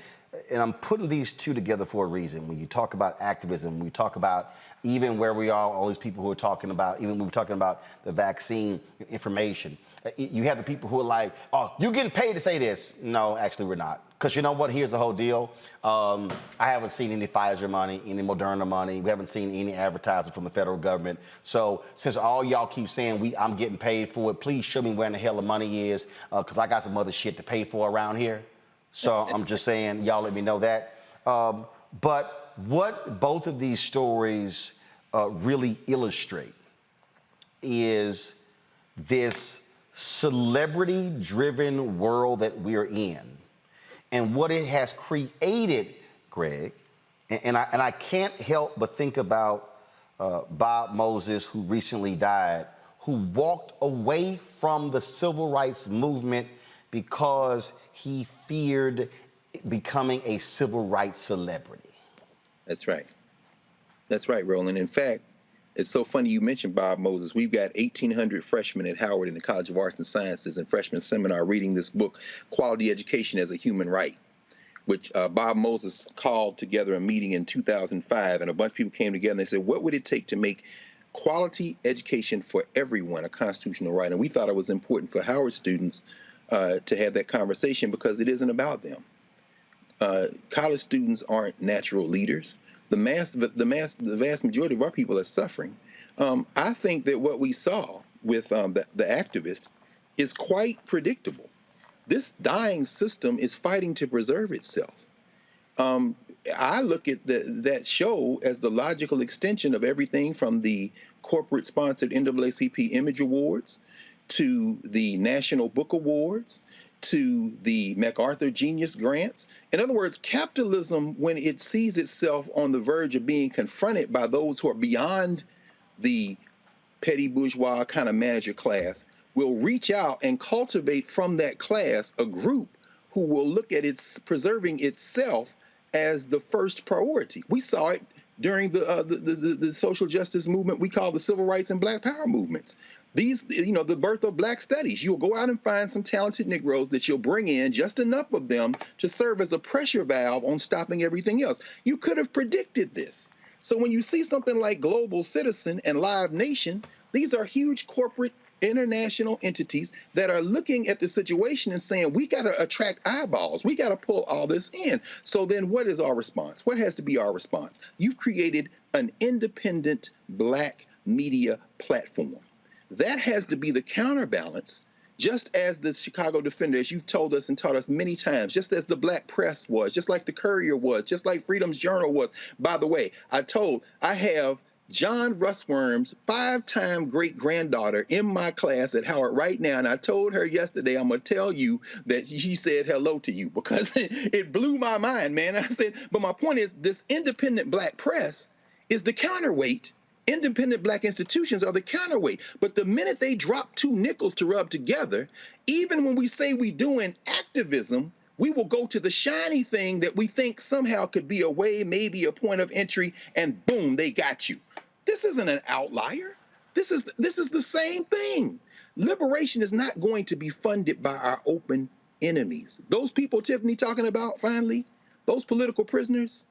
and I'm putting these two together for a reason. When you talk about activism, we talk about even where we are, all these people who are talking about, even when we're talking about the vaccine information, you have the people who are like, oh, you're getting paid to say this. No, actually, we're not. Because you know what? Here's the whole deal. I haven't seen any Pfizer money, any Moderna money. We haven't seen any advertising from the federal government. So since all y'all keep saying I'm getting paid for it, please show me where in the hell the money is, because I got some other shit to pay for around here. So I'm just saying, y'all let me know that. But what both of these stories really illustrate is this celebrity-driven world that we're in, and what it has created, Greg. And I can't help but think about Bob Moses, who recently died, who walked away from the civil rights movement because he feared becoming a civil rights celebrity. That's right. That's right, Roland. In fact, it's so funny you mentioned Bob Moses. We've got 1,800 freshmen at Howard in the College of Arts and Sciences and freshman seminar reading this book, Quality Education as a Human Right, which Bob Moses called together a meeting in 2005, and a bunch of people came together and they said, what would it take to make quality education for everyone a constitutional right? And we thought it was important for Howard students to have that conversation because it isn't about them. College students aren't natural leaders. The vast majority of our people are suffering. I think that what we saw with the activist is quite predictable. This dying system is fighting to preserve itself. I look at that show as the logical extension of everything from the corporate-sponsored NAACP Image Awards to the National Book Awards to the MacArthur Genius Grants. In other words, capitalism, when it sees itself on the verge of being confronted by those who are beyond the petty bourgeois kind of manager class, will reach out and cultivate from that class a group who will look at its preserving itself as the first priority. We saw it during the social justice movement we call the civil rights and Black Power movements. These, the birth of Black studies. You'll go out and find some talented Negroes that you'll bring in, just enough of them to serve as a pressure valve on stopping everything else. You could have predicted this. So when you see something like Global Citizen and Live Nation, these are huge corporate international entities that are looking at the situation and saying, we got to attract eyeballs. We got to pull all this in. So then what is our response? What has to be our response? You've created an independent Black media platform. That has to be the counterbalance, just as the Chicago Defender, as you've told us and taught us many times, just as the Black press was, just like the Courier was, just like Freedom's Journal was. By the way, I have John Russworm's 5-time great-granddaughter in my class at Howard right now, and I told her yesterday, I'm going to tell you that she said hello to you because it blew my mind, man. I said, but my point is this independent Black press is the counterweight. Independent Black institutions are the counterweight. But the minute they drop 2 nickels to rub together, even when we say we doing activism, we will go to the shiny thing that we think somehow could be a way, maybe a point of entry, and boom, they got you. This isn't an outlier. This is the same thing. Liberation is not going to be funded by our open enemies. Those people Tiffany talking about, finally, those political prisoners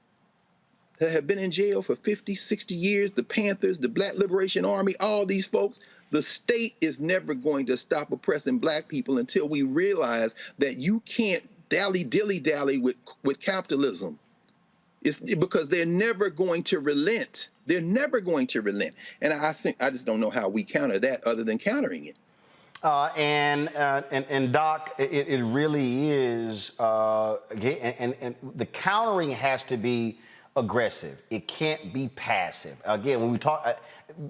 that have been in jail for 50, 60 years, the Panthers, the Black Liberation Army, all these folks, the state is never going to stop oppressing Black people until we realize that you can't dilly-dally with capitalism. It's because they're never going to relent. They're never going to relent. And I just don't know how we counter that other than countering it. And Doc, it really is, and the countering has to be aggressive. It can't be passive. Again, when we talk,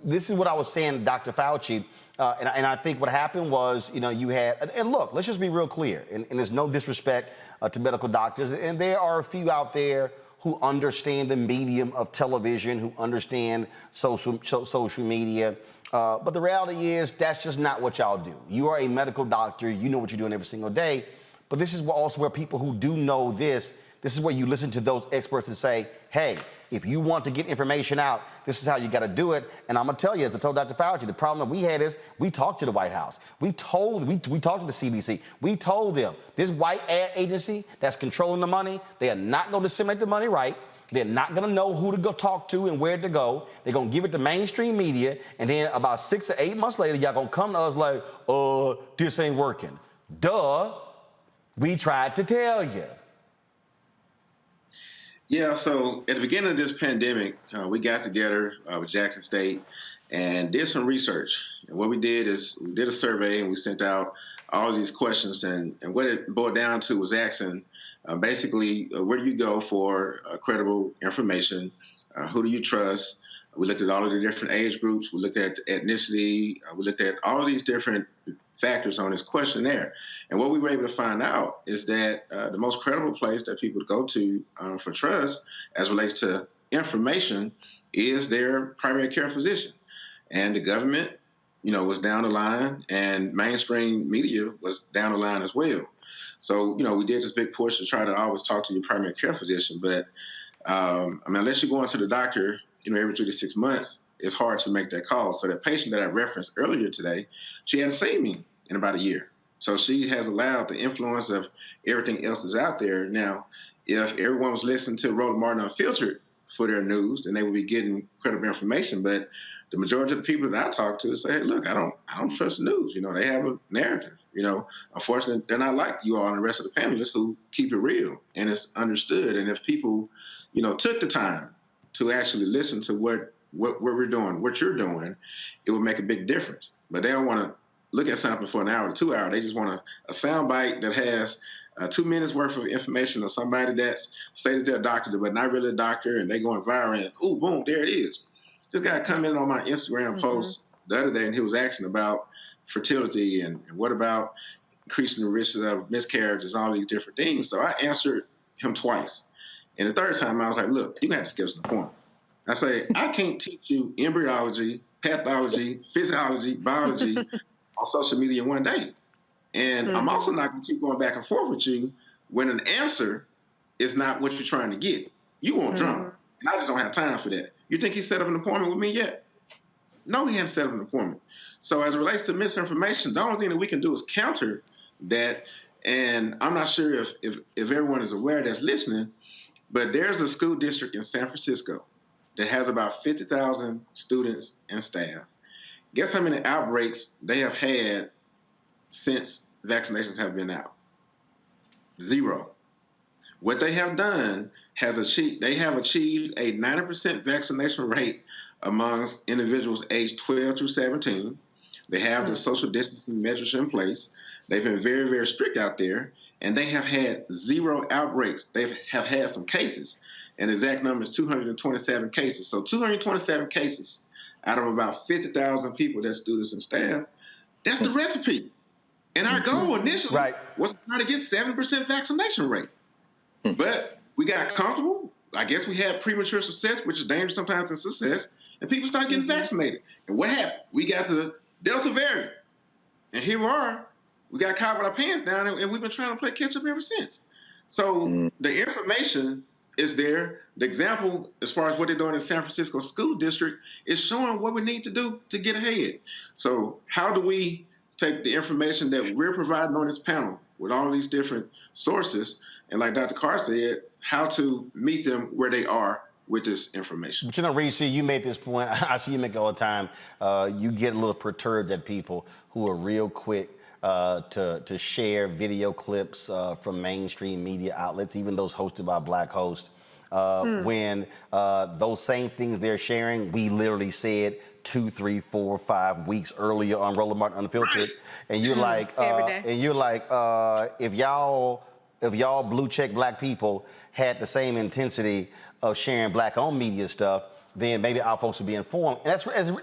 this is what I was saying to Dr. Fauci, and I think what happened was, you had, and look, let's just be real clear, and there's no disrespect to medical doctors, and there are a few out there who understand the medium of television, who understand social media, but the reality is that's just not what y'all do. You are a medical doctor, you know what you're doing every single day, but this is also where people who do know this is where you listen to those experts and say, hey, if you want to get information out, this is how you got to do it. And I'm going to tell you, as I told Dr. Fauci, the problem that we had is we talked to the White House. We talked to the CDC. We told them this white ad agency that's controlling the money, they are not going to disseminate the money right. They're not going to know who to go talk to and where to go. They're going to give it to mainstream media. And then about 6 or 8 months later, y'all going to come to us like, this ain't working. Duh, we tried to tell you. Yeah, so at the beginning of this pandemic, we got together with Jackson State and did some research. And what we did is we did a survey and we sent out all of these questions. And what it boiled down to was asking basically, where do you go for credible information? Who do you trust? We looked at all of the different age groups. We looked at ethnicity. We looked at all of these different factors on this questionnaire. And what we were able to find out is that the most credible place that people go to for trust as relates to information is their primary care physician. And the government, was down the line, and mainstream media was down the line as well. So, we did this big push to try to always talk to your primary care physician. But, unless you're going to the doctor, every 3 to 6 months, it's hard to make that call. So that patient that I referenced earlier today, she hadn't seen me in about a year. So she has allowed the influence of everything else that's out there. Now, if everyone was listening to Roland Martin Unfiltered for their news, then they would be getting credible information. But the majority of the people that I talk to say, hey, look, I don't trust the news. You know, they have a narrative. You know, unfortunately, they're not like you all and the rest of the panelists who keep it real and it's understood. And if people, you know, took the time to actually listen to what we're doing, what you're doing, it would make a big difference. But they don't want to look at something for an hour or 2 hours. They just want a sound bite that has 2 minutes worth of information of somebody that's stated they're a doctor, but not really a doctor, and they going viral, and ooh, boom, there it is. This guy commented on my Instagram post the other day, and he was asking about fertility and what about increasing the risk of miscarriages, all these different things. So I answered him twice. And the third time I was like, look, you have to schedule an appointment. I say, I can't teach you embryology, pathology, physiology, biology on social media in one day. And I'm also not going to keep going back and forth with you when an answer is not what you're trying to get. You want drama. And I just don't have time for that. You think he set up an appointment with me yet? No, he hasn't set up an appointment. So as it relates to misinformation, the only thing that we can do is counter that. And I'm not sure if everyone is aware that's listening, but there's a school district in San Francisco that has about 50,000 students and staff. Guess how many outbreaks they have had since vaccinations have been out? 0. What they have done they have achieved a 90% vaccination rate amongst individuals aged 12 through 17. They have the social distancing measures in place. They've been very, very strict out there, and they have had 0 outbreaks. They have had some cases, and the exact number is 227 cases. So 227 cases out of about 50,000 people, that's students and staff. That's the recipe. And our goal initially was to try to get 7% vaccination rate. But we got comfortable. I guess we had premature success, which is dangerous sometimes in success, and people start getting vaccinated. And what happened? We got the Delta variant. And here we are. We got caught with our pants down, and we've been trying to play catch up ever since. So the information is there. The example, as far as what they're doing in San Francisco School District, is showing what we need to do to get ahead. So how do we take the information that we're providing on this panel with all these different sources, and like Dr. Carr said, how to meet them where they are with this information? But you know, Reese, you made this point. I see you make it all the time. You get a little perturbed at people who are real quick to share video clips from mainstream media outlets, even those hosted by Black hosts, when those same things they're sharing, we literally said 2, 3, 4, 5 weeks earlier on Roland Martin Unfiltered, and you're like, if y'all blue check Black people had the same intensity of sharing Black-owned media stuff, then maybe our folks would be informed. And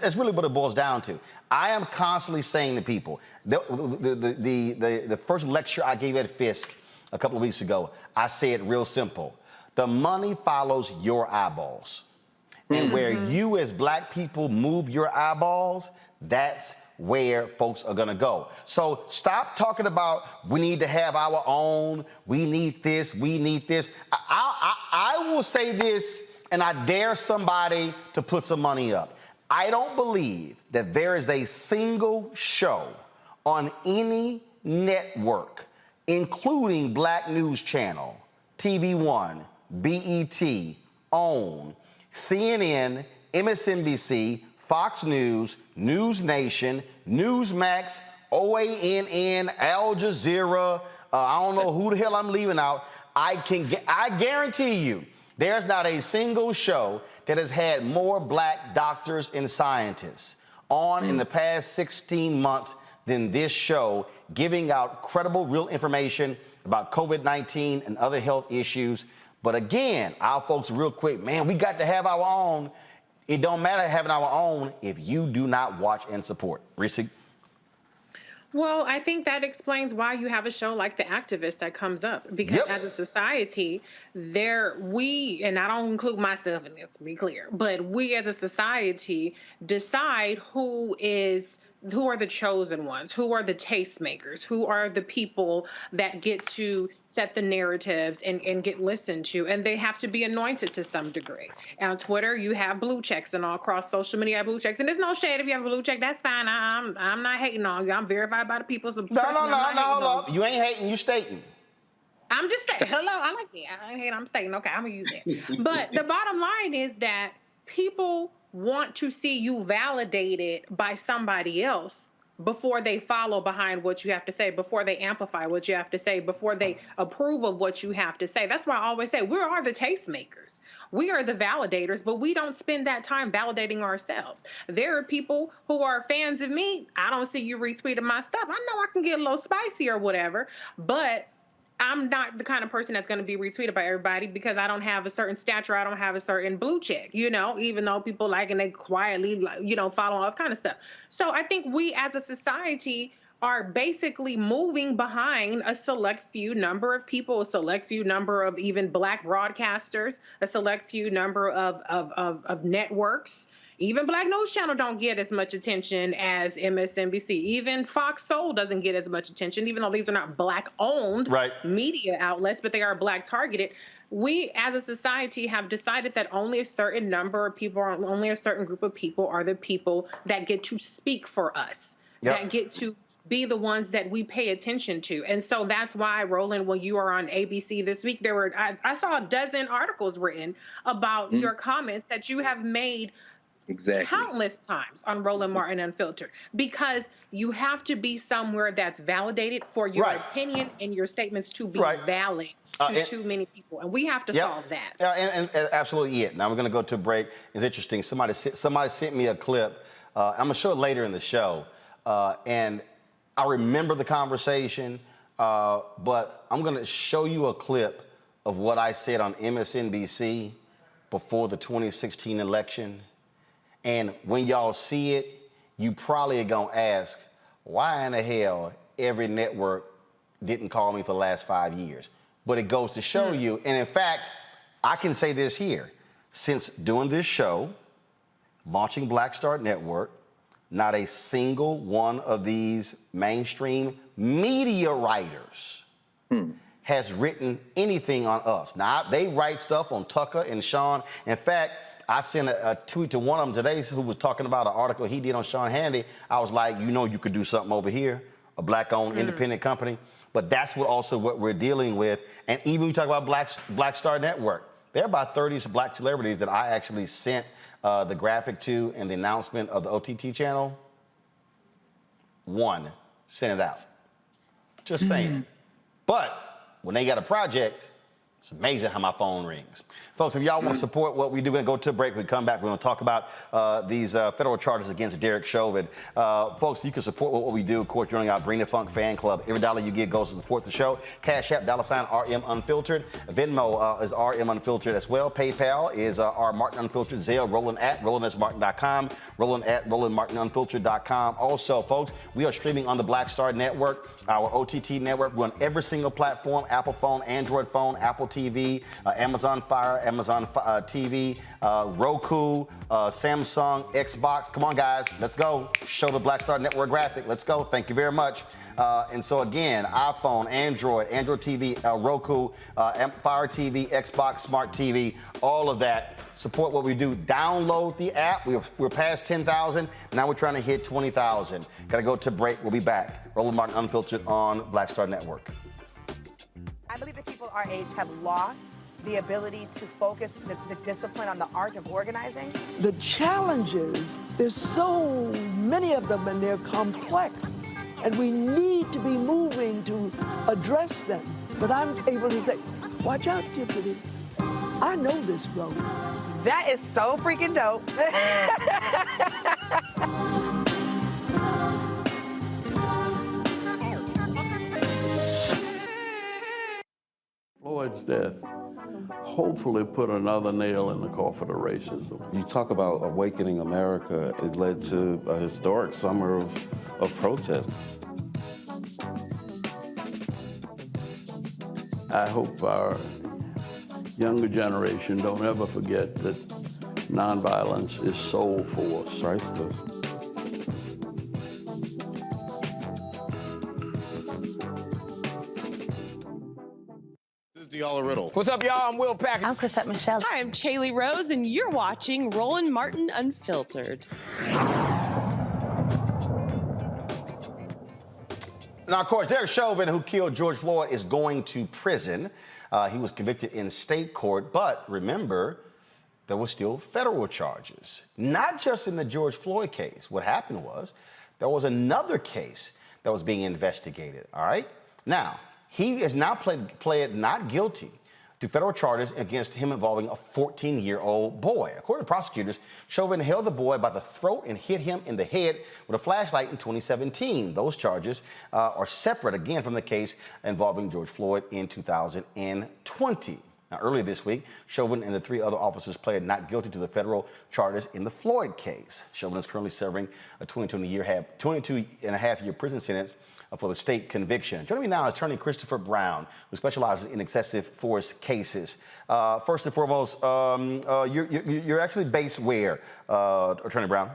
that's really what it boils down to. I am constantly saying to people, the first lecture I gave at Fisk a couple of weeks ago, I said real simple: the money follows your eyeballs. And where you as Black people move your eyeballs, that's where folks are gonna go. So stop talking about we need to have our own, we need this, we need this. I will say this, and I dare somebody to put some money up. I don't believe that there is a single show on any network, including Black News Channel, TV One, BET, OWN, CNN, MSNBC, Fox News, News Nation, Newsmax, OANN, Al Jazeera, I don't know who the hell I'm leaving out. I guarantee you, there's not a single show that has had more Black doctors and scientists on in the past 16 months than this show, giving out credible, real information about COVID-19 and other health issues. But again, our folks real quick, man, we got to have our own. It don't matter having our own if you do not watch and support. Reese? Well, I think that explains why you have a show like The Activist that comes up. Because as a society, we, and I don't include myself in this, to be clear, but we as a society decide who are the chosen ones, who are the tastemakers, who are the people that get to set the narratives and get listened to, and they have to be anointed to some degree. On Twitter, you have blue checks, and all across social media, you have blue checks. And there's no shade if you have a blue check, that's fine. I'm not hating on you. I'm verified by the people. So no, hold up. You ain't hating, you stating. I'm just saying, hello, I ain't hating, I'm stating, okay, I'm gonna use it. But the bottom line is that people want to see you validated by somebody else before they follow behind what you have to say, before they amplify what you have to say, before they approve of what you have to say. That's why I always say we are the tastemakers. We are the validators, but we don't spend that time validating ourselves. There are people who are fans of me. I don't see you retweeting my stuff. I know I can get a little spicy or whatever, but I'm not the kind of person that's going to be retweeted by everybody because I don't have a certain stature. I don't have a certain blue check, even though people like and they quietly, follow all kind of stuff. So I think we as a society are basically moving behind a select few number of people, a select few number of even Black broadcasters, a select few number of networks. Even Black News Channel don't get as much attention as MSNBC. Even Fox Soul doesn't get as much attention, even though these are not Black-owned media outlets, but they are Black-targeted. We, as a society, have decided that only a certain number of people, only a certain group of people are the people that get to speak for us, that get to be the ones that we pay attention to. And so that's why, Roland, when you are on ABC this week, I saw a dozen articles written about your comments that you have made countless times on Roland Martin Unfiltered, because you have to be somewhere that's validated for your opinion and your statements to be valid to too many people. And we have to solve that. And absolutely it. Now we're going to go to a break. It's interesting. Somebody sent me a clip. I'm going to show it later in the show. And I remember the conversation, but I'm going to show you a clip of what I said on MSNBC before the 2016 election. And when y'all see it, you probably are going to ask, why in the hell every network didn't call me for the last 5 years? But it goes to show you, and in fact, I can say this here. Since doing this show, launching Black Star Network, not a single one of these mainstream media writers has written anything on us. Now, they write stuff on Tucker and Sean. In fact, I sent a tweet to one of them today who was talking about an article he did on Sean Hannity. I was like, you could do something over here, a Black-owned independent company. But that's what we're dealing with. And even we talk about Black Star Network, there are about 30 Black celebrities that I actually sent the graphic to and the announcement of the OTT channel. One sent it out. Just saying. But when they got a project, it's amazing how my phone rings. Folks, if y'all want to support what we do, we're going to go to a break. When we come back, we're going to talk about these federal charges against Derek Chauvin. Folks, you can support what we do. Of course, joining our Bring the Funk fan club. Every dollar you get goes to support the show. Cash App, $RM Unfiltered. Venmo is RM Unfiltered as well. PayPal is R Martin Unfiltered. Zelle, Roland at RolandSMartin.com. Roland at RolandMartinUnfiltered.com. Also, folks, we are streaming on the Black Star Network, our OTT network. We're on every single platform: Apple phone, Android phone, Apple TV, Amazon Fire, Amazon TV, Roku, Samsung, Xbox. Come on, guys, let's go. Show the Black Star Network graphic. Let's go. Thank you very much. And so again, iPhone, Android TV, Roku, Fire TV, Xbox, Smart TV, all of that. Support what we do. Download the app. We're past 10,000. Now we're trying to hit 20,000. Got to go to break. We'll be back. Roland Martin Unfiltered on Black Star Network. I believe that people our age have lost the ability to focus the discipline on the art of organizing. The challenges, there's so many of them and they're complex. And we need to be moving to address them. But I'm able to say, watch out, Tiffany. I know this road. That is so freaking dope. Floyd's death hopefully put another nail in the coffin of racism. You talk about awakening America. It led to a historic summer of protest. I hope our younger generation don't ever forget that nonviolence is soul force. Priceless. Riddle. What's up, y'all? I'm Will Packer. I'm Chrisette Michelle. Hi, I'm Chaley Rose, and you're watching Roland Martin Unfiltered. Now, of course, Derek Chauvin, who killed George Floyd, is going to prison. He was convicted in state court, but remember, there were still federal charges, not just in the George Floyd case. What happened was there was another case that was being investigated, all right? Now, he has now pled not guilty to federal charges against him involving a 14-year-old boy. According to prosecutors, Chauvin held the boy by the throat and hit him in the head with a flashlight in 2017. Those charges are separate, again, from the case involving George Floyd in 2020. Now, earlier this week, Chauvin and the 3 other officers pled not guilty to the federal charges in the Floyd case. Chauvin is currently serving a 22-and-a-half-year prison sentence for the state conviction. Joining me now is attorney Christopher Brown, who specializes in excessive force cases. First and foremost, you're actually based where, Attorney Brown?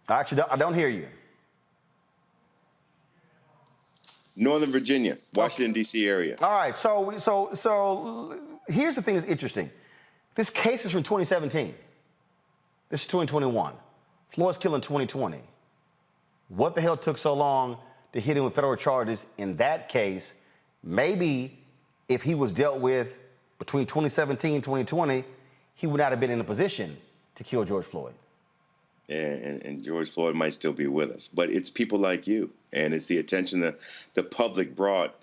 I don't hear you. Northern Virginia, Washington, D.C. area. All right, so here's the thing that's interesting. This case is from 2017. This is 2021. Floyd's killed in 2020. What the hell took so long to hit him with federal charges in that case? Maybe if he was dealt with between 2017 and 2020, he would not have been in a position to kill George Floyd. And George Floyd might still be with us. But it's people like you, and it's the attention that the public brought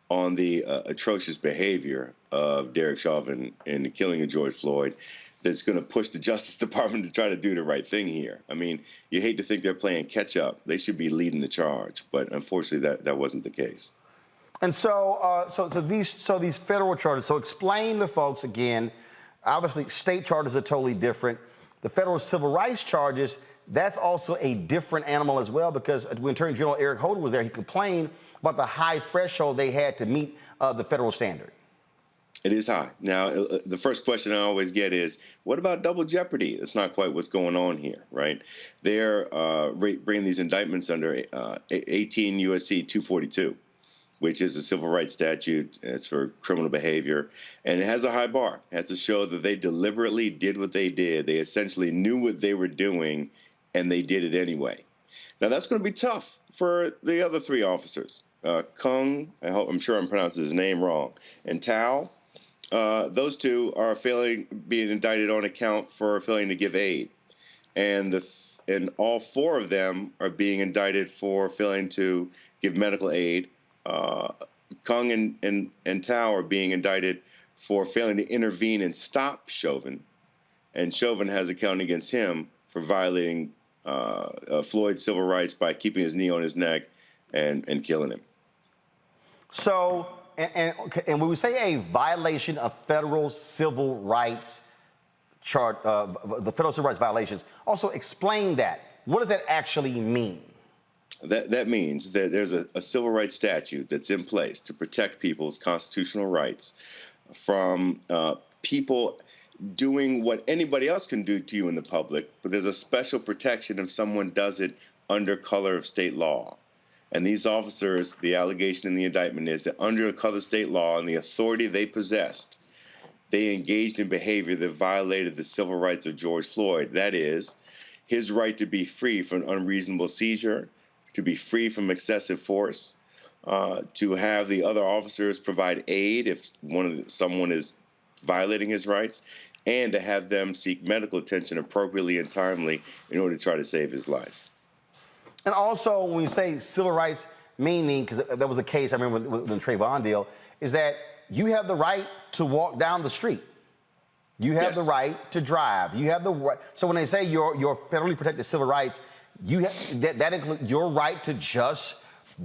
on the atrocious behavior of Derek Chauvin in the killing of George Floyd that's going to push the Justice Department to try to do the right thing here. I mean, you hate to think they're playing catch up. They should be leading the charge, but unfortunately that wasn't the case. And so these federal charges, so explain to folks again, obviously state charges are totally different. The federal civil rights charges, that's also a different animal as well, because when Attorney General Eric Holder was there, he complained about the high threshold they had to meet the federal standard. It is high. Now, the first question I always get is, what about double jeopardy? That's not quite what's going on here, right? They're bringing these indictments under 18 U.S.C. 242, which is a civil rights statute. It's for criminal behavior, and it has a high bar. It has to show that they deliberately did what they did. They essentially knew what they were doing, and they did it anyway. Now, that's going to be tough for the other 3 officers. Kung, I'm sure I'm pronouncing his name wrong, and Tao. Those 2 are being indicted on account for failing to give aid, and all 4 of them are being indicted for failing to give medical aid. Kung and Tao are being indicted for failing to intervene and stop Chauvin, and Chauvin has a count against him for violating Floyd's civil rights by keeping his knee on his neck and killing him. So, and when we say a violation of federal civil rights the federal civil rights violations, also explain that. What does that actually mean? That means that there's a civil rights statute that's in place to protect people's constitutional rights from people doing what anybody else can do to you in the public, but there's a special protection if someone does it under color of state law. And these officers, the allegation in the indictment is that under color of state law and the authority they possessed, they engaged in behavior that violated the civil rights of George Floyd. That is, his right to be free from unreasonable seizure, to be free from excessive force, to have the other officers provide aid if someone is violating his rights, and to have them seek medical attention appropriately and timely in order to try to save his life. And also, when you say civil rights, meaning, because that was the case, I remember with the Chauvin deal, is that you have the right to walk down the street. You have the right to drive. You have the right. So when they say your federally protected civil rights, you have, that includes your right to just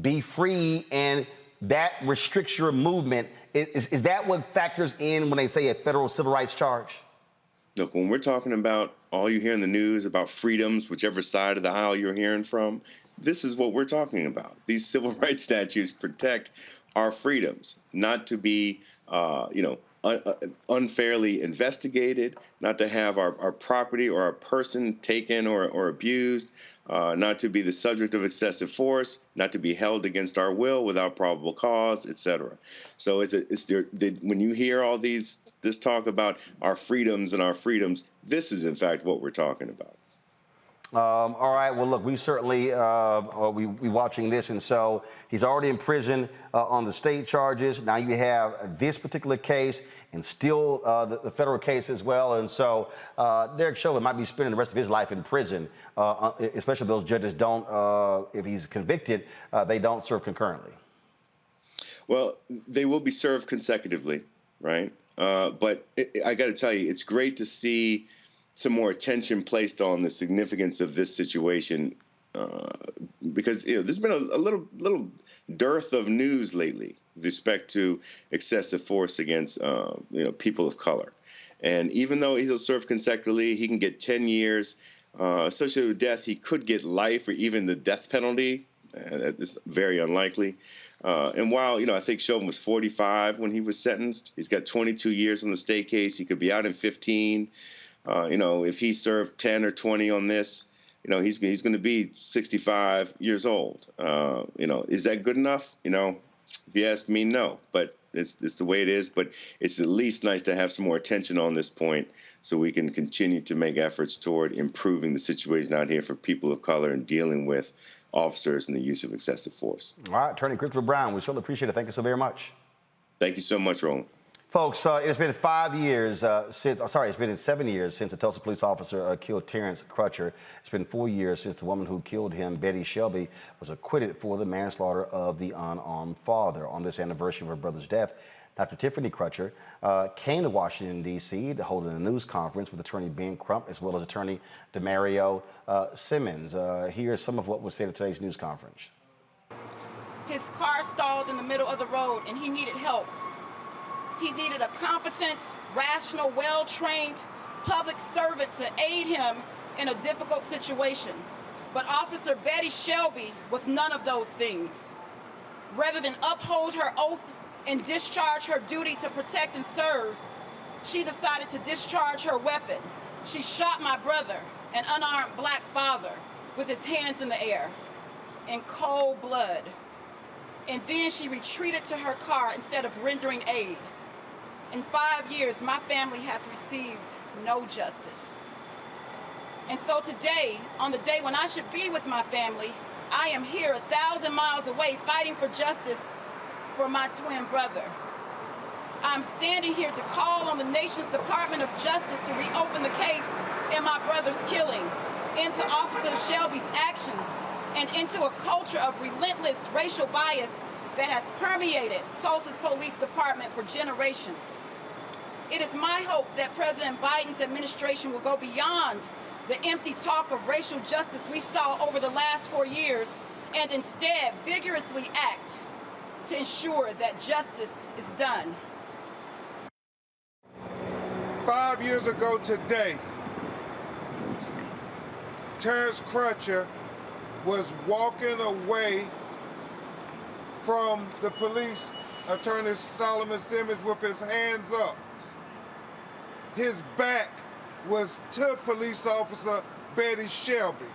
be free, and that restricts your movement. Is that what factors in when they say a federal civil rights charge? Look, when we're talking about all you hear in the news about freedoms, whichever side of the aisle you're hearing from, this is what we're talking about. These civil rights statutes protect our freedoms, not to be, unfairly investigated, not to have our property or our person taken or abused, not to be the subject of excessive force, not to be held against our will without probable cause, etc. So when you hear all this talk about our freedoms, this is in fact what we're talking about. All right. Well, look, we certainly we watching this, and so he's already in prison on the state charges. Now you have this particular case, and still the federal case as well. And so Derek Chauvin might be spending the rest of his life in prison, especially if those judges don't. If he's convicted, they don't serve concurrently. Well, they will be served consecutively, right? But I got to tell you, it's great to see some more attention placed on the significance of this situation, because there's been a little dearth of news lately with respect to excessive force against people of color. And even though he'll serve consecutively, he can get 10 years associated with death. He could get life or even the death penalty. That is very unlikely. And while I think Chauvin was 45 when he was sentenced, he's got 22 years on the state case. He could be out in 15. If he served 10 or 20 on this, he's going to be 65 years old. Is that good enough? If you ask me, no. But it's the way it is. But it's at least nice to have some more attention on this point so we can continue to make efforts toward improving the situation out here for people of color and dealing with officers and the use of excessive force. All right, Attorney Christopher Brown, we certainly appreciate it. Thank you so very much. Thank you so much, Roland. Folks, it's been 5 years it's been 7 years since a Tulsa police officer killed Terrence Crutcher. It's been 4 years since the woman who killed him, Betty Shelby, was acquitted for the manslaughter of the unarmed father. On this anniversary of her brother's death, Dr. Tiffany Crutcher came to Washington, D.C. to hold a news conference with attorney Ben Crump as well as attorney DeMario Simmons. Here's some of what was said at today's news conference. His car stalled in the middle of the road and he needed help. He needed a competent, rational, well-trained public servant to aid him in a difficult situation. But Officer Betty Shelby was none of those things. Rather than uphold her oath and discharge her duty to protect and serve, she decided to discharge her weapon. She shot my brother, an unarmed black father, with his hands in the air, in cold blood. And then she retreated to her car instead of rendering aid. In 5 years, my family has received no justice. And so today, on the day when I should be with my family, I am here 1,000 miles away fighting for justice for my twin brother. I'm standing here to call on the nation's Department of Justice to reopen the case in my brother's killing, into Officer Shelby's actions, and into a culture of relentless racial bias that has permeated Tulsa's police department for generations. It is my hope that President Biden's administration will go beyond the empty talk of racial justice we saw over the last 4 years and instead vigorously act to ensure that justice is done. 5 years ago today, Terrence Crutcher was walking away from the police, Attorney Solomon Simmons, with his hands up. His back was to police officer Betty Shelby.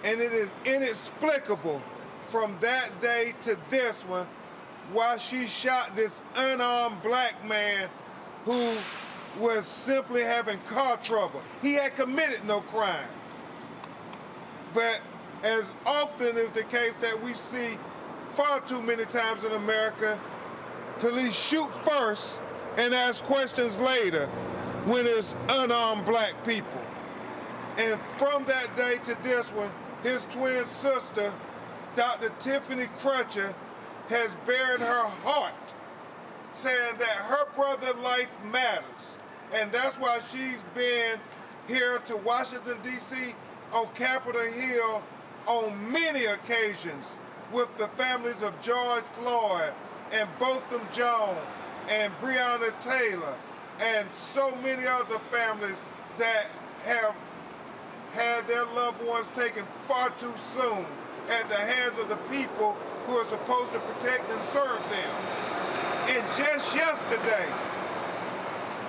And it is inexplicable from that day to this one why she shot this unarmed black man who was simply having car trouble. He had committed no crime. But as often is the case that we see far too many times in America, police shoot first and ask questions later when it's unarmed black people. And from that day to this one, his twin sister, Dr. Tiffany Crutcher, has bared her heart, saying that her brother's life matters. And that's why she's been here to Washington, D.C. on Capitol Hill on many occasions with the families of George Floyd and Botham Jones and Breonna Taylor and so many other families that have had their loved ones taken far too soon at the hands of the people who are supposed to protect and serve them. And just yesterday,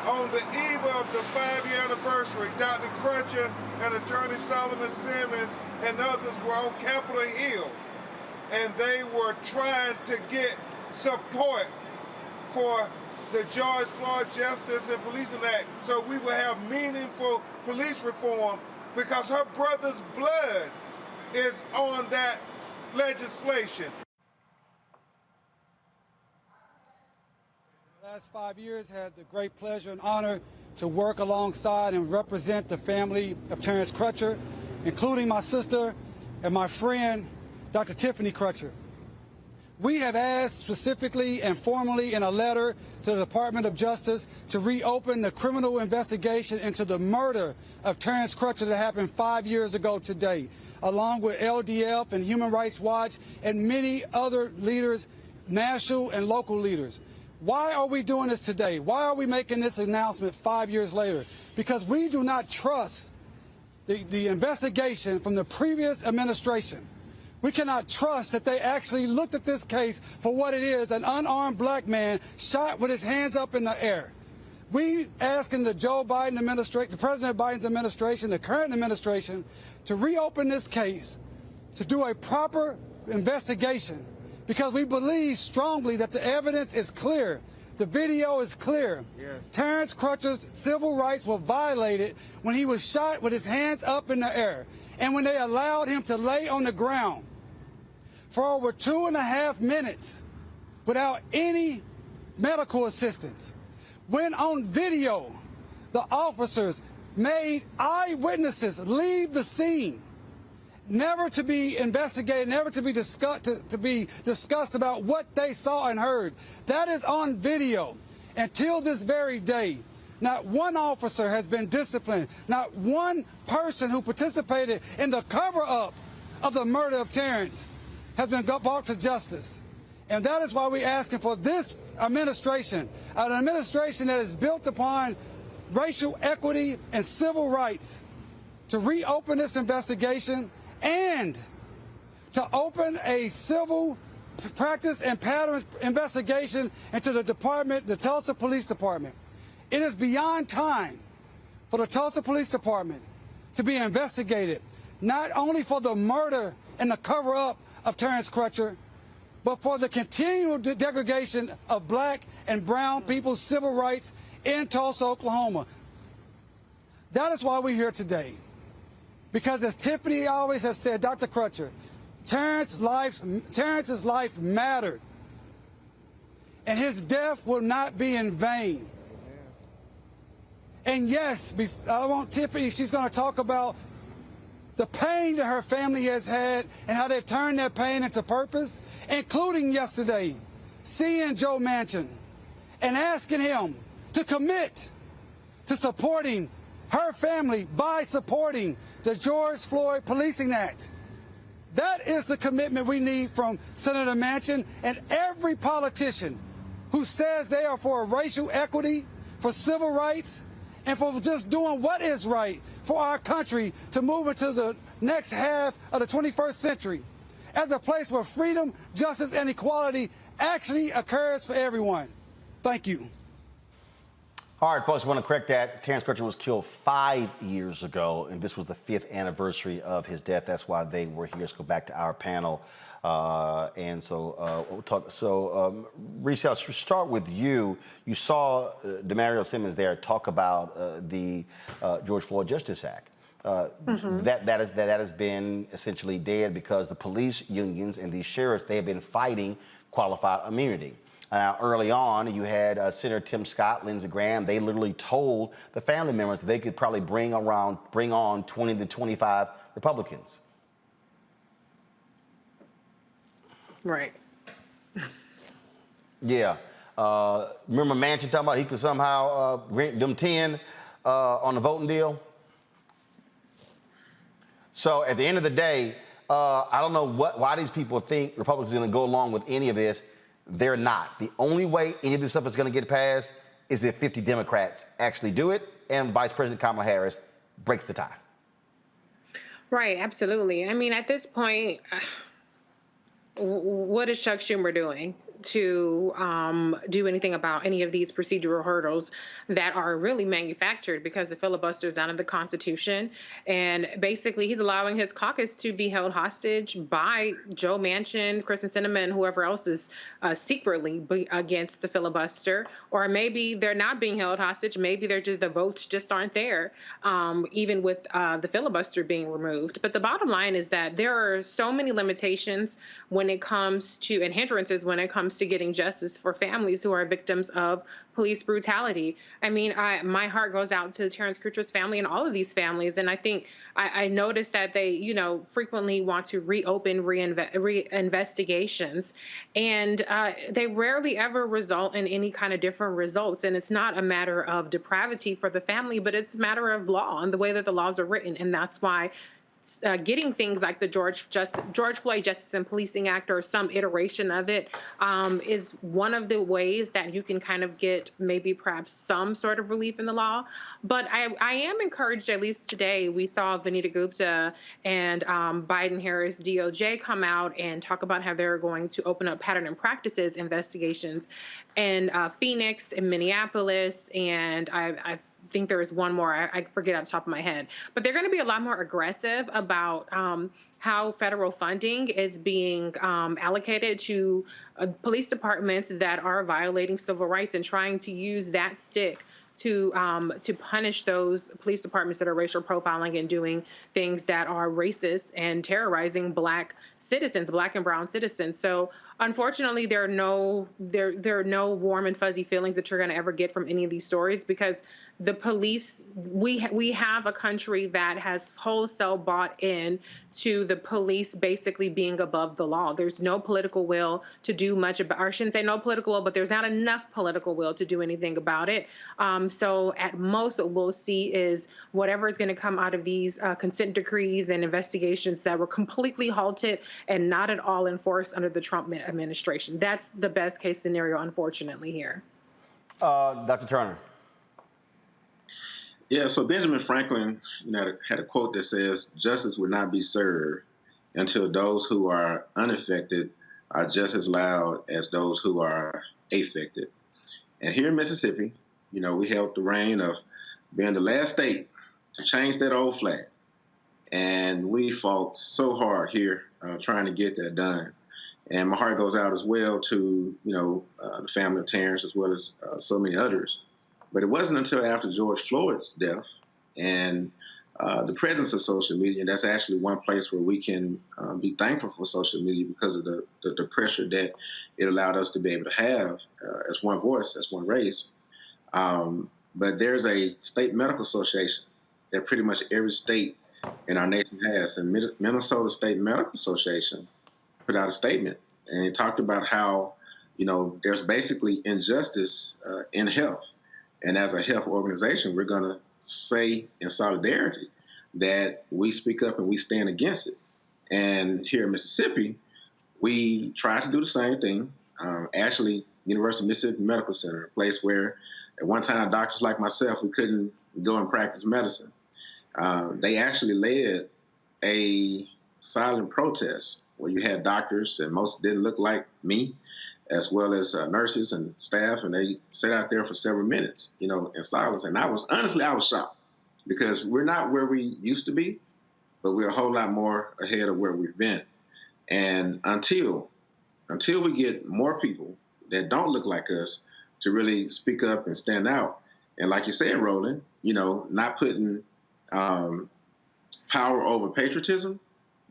on the eve of the 5-year anniversary, Dr. Crutcher and Attorney Solomon Simmons and others were on Capitol Hill, and they were trying to get support for the George Floyd Justice and Policing Act so we will have meaningful police reform because her brother's blood is on that legislation. The last 5 years, had the great pleasure and honor to work alongside and represent the family of Terrence Crutcher, including my sister and my friend, Dr. Tiffany Crutcher. We have asked specifically and formally in a letter to the Department of Justice to reopen the criminal investigation into the murder of Terrence Crutcher that happened 5 years ago today, along with LDF and Human Rights Watch and many other leaders, national and local leaders. Why are we doing this today? Why are we making this announcement 5 years later? Because we do not trust the investigation from the previous administration. We cannot trust that they actually looked at this case for what it is, an unarmed black man shot with his hands up in the air. We asking the Joe Biden administration, the President Biden's administration, the current administration, to reopen this case, to do a proper investigation, because we believe strongly that the evidence is clear. The video is clear. Yes. Terrence Crutcher's civil rights were violated when he was shot with his hands up in the air, and when they allowed him to lay on the ground for over 2.5 minutes without any medical assistance. When on video, the officers made eyewitnesses leave the scene, never to be investigated, never to be discussed about what they saw and heard. That is on video. Until this very day, not one officer has been disciplined. Not one person who participated in the cover-up of the murder of Terrence has been brought to justice. And that is why we're asking for this administration, an administration that is built upon racial equity and civil rights, to reopen this investigation and to open a civil practice and patterns investigation into the Tulsa Police Department. It is beyond time for the Tulsa Police Department to be investigated, not only for the murder and the cover-up of Terrence Crutcher, but for the continual degradation of black and brown people's civil rights in Tulsa, Oklahoma. That is why we're here today. Because as Tiffany always has said, Dr. Crutcher, Terrence's life mattered. And his death will not be in vain. And yes, I want Tiffany, she's going to talk about the pain that her family has had and how they've turned their pain into purpose, including yesterday, seeing Joe Manchin and asking him to commit to supporting her family by supporting the George Floyd Policing Act. That is the commitment we need from Senator Manchin and every politician who says they are for racial equity, for civil rights, and for just doing what is right for our country to move into the next half of the 21st century as a place where freedom, justice, and equality actually occurs for everyone. Thank you. All right, folks, I want to correct that. Terrence Crutcher was killed 5 years ago, and this was the 5th anniversary of his death. That's why they were here. Let's go back to our panel. We'll talk. So, Reese, I'll start with you. You saw Demario Simmons there talk about the George Floyd Justice Act. That has been essentially dead because the police unions and these sheriffs, they have been fighting qualified immunity. Now, early on, you had Senator Tim Scott, Lindsey Graham. They literally told the family members that they could probably bring on 20 to 25 Republicans. Right. Yeah. Remember Manchin talking about he could somehow grant them 10 on the voting deal? So at the end of the day, I don't know why these people think Republicans are going to go along with any of this. They're not. The only way any of this stuff is going to get passed is if 50 Democrats actually do it and Vice President Kamala Harris breaks the tie. Right, absolutely. I mean, at this point, what is Chuck Schumer doing? to do anything about any of these procedural hurdles that are really manufactured because the filibuster is out of the Constitution. And basically, he's allowing his caucus to be held hostage by Joe Manchin, Kristen Sinema, and whoever else is secretly against the filibuster. Or maybe they're not being held hostage. Maybe they're just, the votes just aren't there, even with the filibuster being removed. But the bottom line is that there are so many limitations when it comes to, and hindrances when it comes to getting justice for families who are victims of police brutality. I mean, my heart goes out to Terrence Crutcher's family and all of these families. And I think I noticed that they, you know, frequently want to reopen investigations, and they rarely ever result in any kind of different results. And it's not a matter of depravity for the family, but it's a matter of law and the way that the laws are written. And that's why getting things like the George Floyd Justice and Policing Act or some iteration of it is one of the ways that you can kind of get maybe perhaps some sort of relief in the law. But I am encouraged, at least today, we saw Vanita Gupta and Biden-Harris DOJ come out and talk about how they're going to open up pattern and practices investigations in Phoenix and Minneapolis, and I think there is one more, I forget off the top of my head, but they're going to be a lot more aggressive about how federal funding is being allocated to police departments that are violating civil rights, and trying to use that stick to punish those police departments that are racial profiling and doing things that are racist and terrorizing Black citizens, Black and brown citizens. So unfortunately, there are no warm and fuzzy feelings that you're going to ever get from any of these stories, because the police, we have a country that has wholesale bought in to the police basically being above the law. There's no political will to do much about, or I shouldn't say no political will, but there's not enough political will to do anything about it. So at most what we'll see is whatever is going to come out of these consent decrees and investigations that were completely halted and not at all enforced under the Trump administration. That's the best case scenario, unfortunately, here. Dr. Turner. Yeah, so Benjamin Franklin, had a quote that says, "Justice will not be served until those who are unaffected are just as loud as those who are affected." And here in Mississippi, we held the reign of being the last state to change that old flag. And we fought so hard here trying to get that done. And my heart goes out as well to, the family of Terrence, as well as so many others. But it wasn't until after George Floyd's death and the presence of social media, and that's actually one place where we can be thankful for social media because of the pressure that it allowed us to be able to have as one voice, as one race. But there's a state medical association that pretty much every state in our nation has. And Minnesota State Medical Association put out a statement, and it talked about how, there's basically injustice in health. And as a health organization, we're going to say in solidarity that we speak up and we stand against it. And here in Mississippi, we try to do the same thing. Actually, University of Mississippi Medical Center, a place where at one time doctors like myself, we couldn't go and practice medicine. They actually led a silent protest where you had doctors, and most didn't look like me, as well as nurses and staff, and they sat out there for several minutes, in silence. And I was shocked, because we're not where we used to be, but we're a whole lot more ahead of where we've been. And until we get more people that don't look like us to really speak up and stand out, and like you said, Roland, not putting power over patriotism,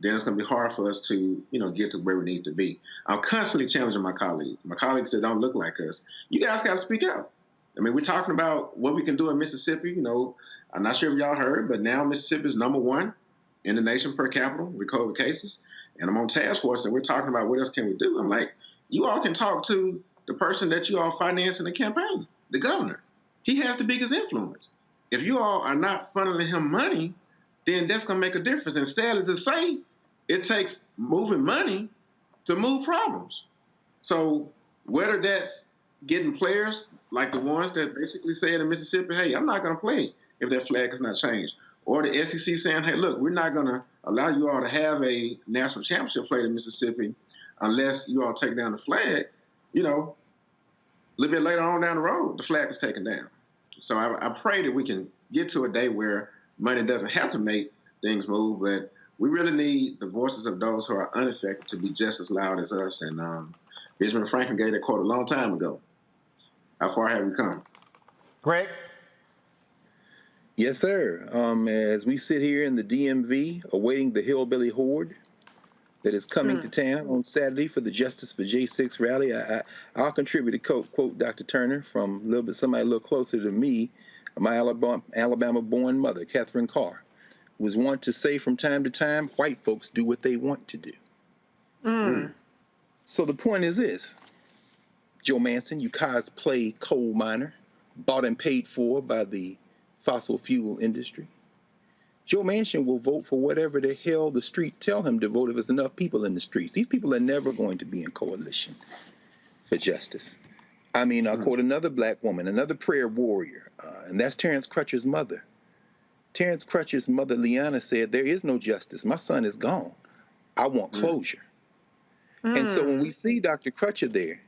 then it's going to be hard for us to, get to where we need to be. I'm constantly challenging my colleagues that don't look like us. You guys got to speak out. I mean, we're talking about what we can do in Mississippi. I'm not sure if y'all heard, but now Mississippi is #1 in the nation per capita with COVID cases. And I'm on task force, and we're talking about what else can we do. I'm like, you all can talk to the person that you all finance in the campaign, the governor. He has the biggest influence. If you all are not funneling him money, then that's going to make a difference. And sadly to say, it takes moving money to move problems. So whether that's getting players like the ones that basically said in Mississippi, hey, I'm not going to play if that flag is not changed, or the SEC saying, hey, look, we're not going to allow you all to have a national championship played in Mississippi unless you all take down the flag, you know, a little bit later on down the road, the flag was taken down. So I pray that we can get to a day where money doesn't have to make things move, but we really need the voices of those who are unaffected to be just as loud as us. And Benjamin Franklin gave that quote a long time ago. How far have we come? Greg? Yes, sir. As we sit here in the DMV awaiting the hillbilly horde that is coming to town on Saturday for the Justice for J6 rally, I'll contribute a quote Dr. Turner from somebody a little closer to me, my Alabama-born mother, Catherine Carr, was wont to say from time to time, white folks do what they want to do. So the point is this: Joe Manchin, you cosplay coal miner, bought and paid for by the fossil fuel industry. Joe Manchin will vote for whatever the hell the streets tell him to vote if there's enough people in the streets. These people are never going to be in coalition for justice. I mean, I'll quote another black woman, another prayer warrior, and that's Terrence Crutcher's mother. Terrence Crutcher's mother, Leanna, said, "There is no justice. My son is gone. I want closure." And so when we see Dr. Crutcher there,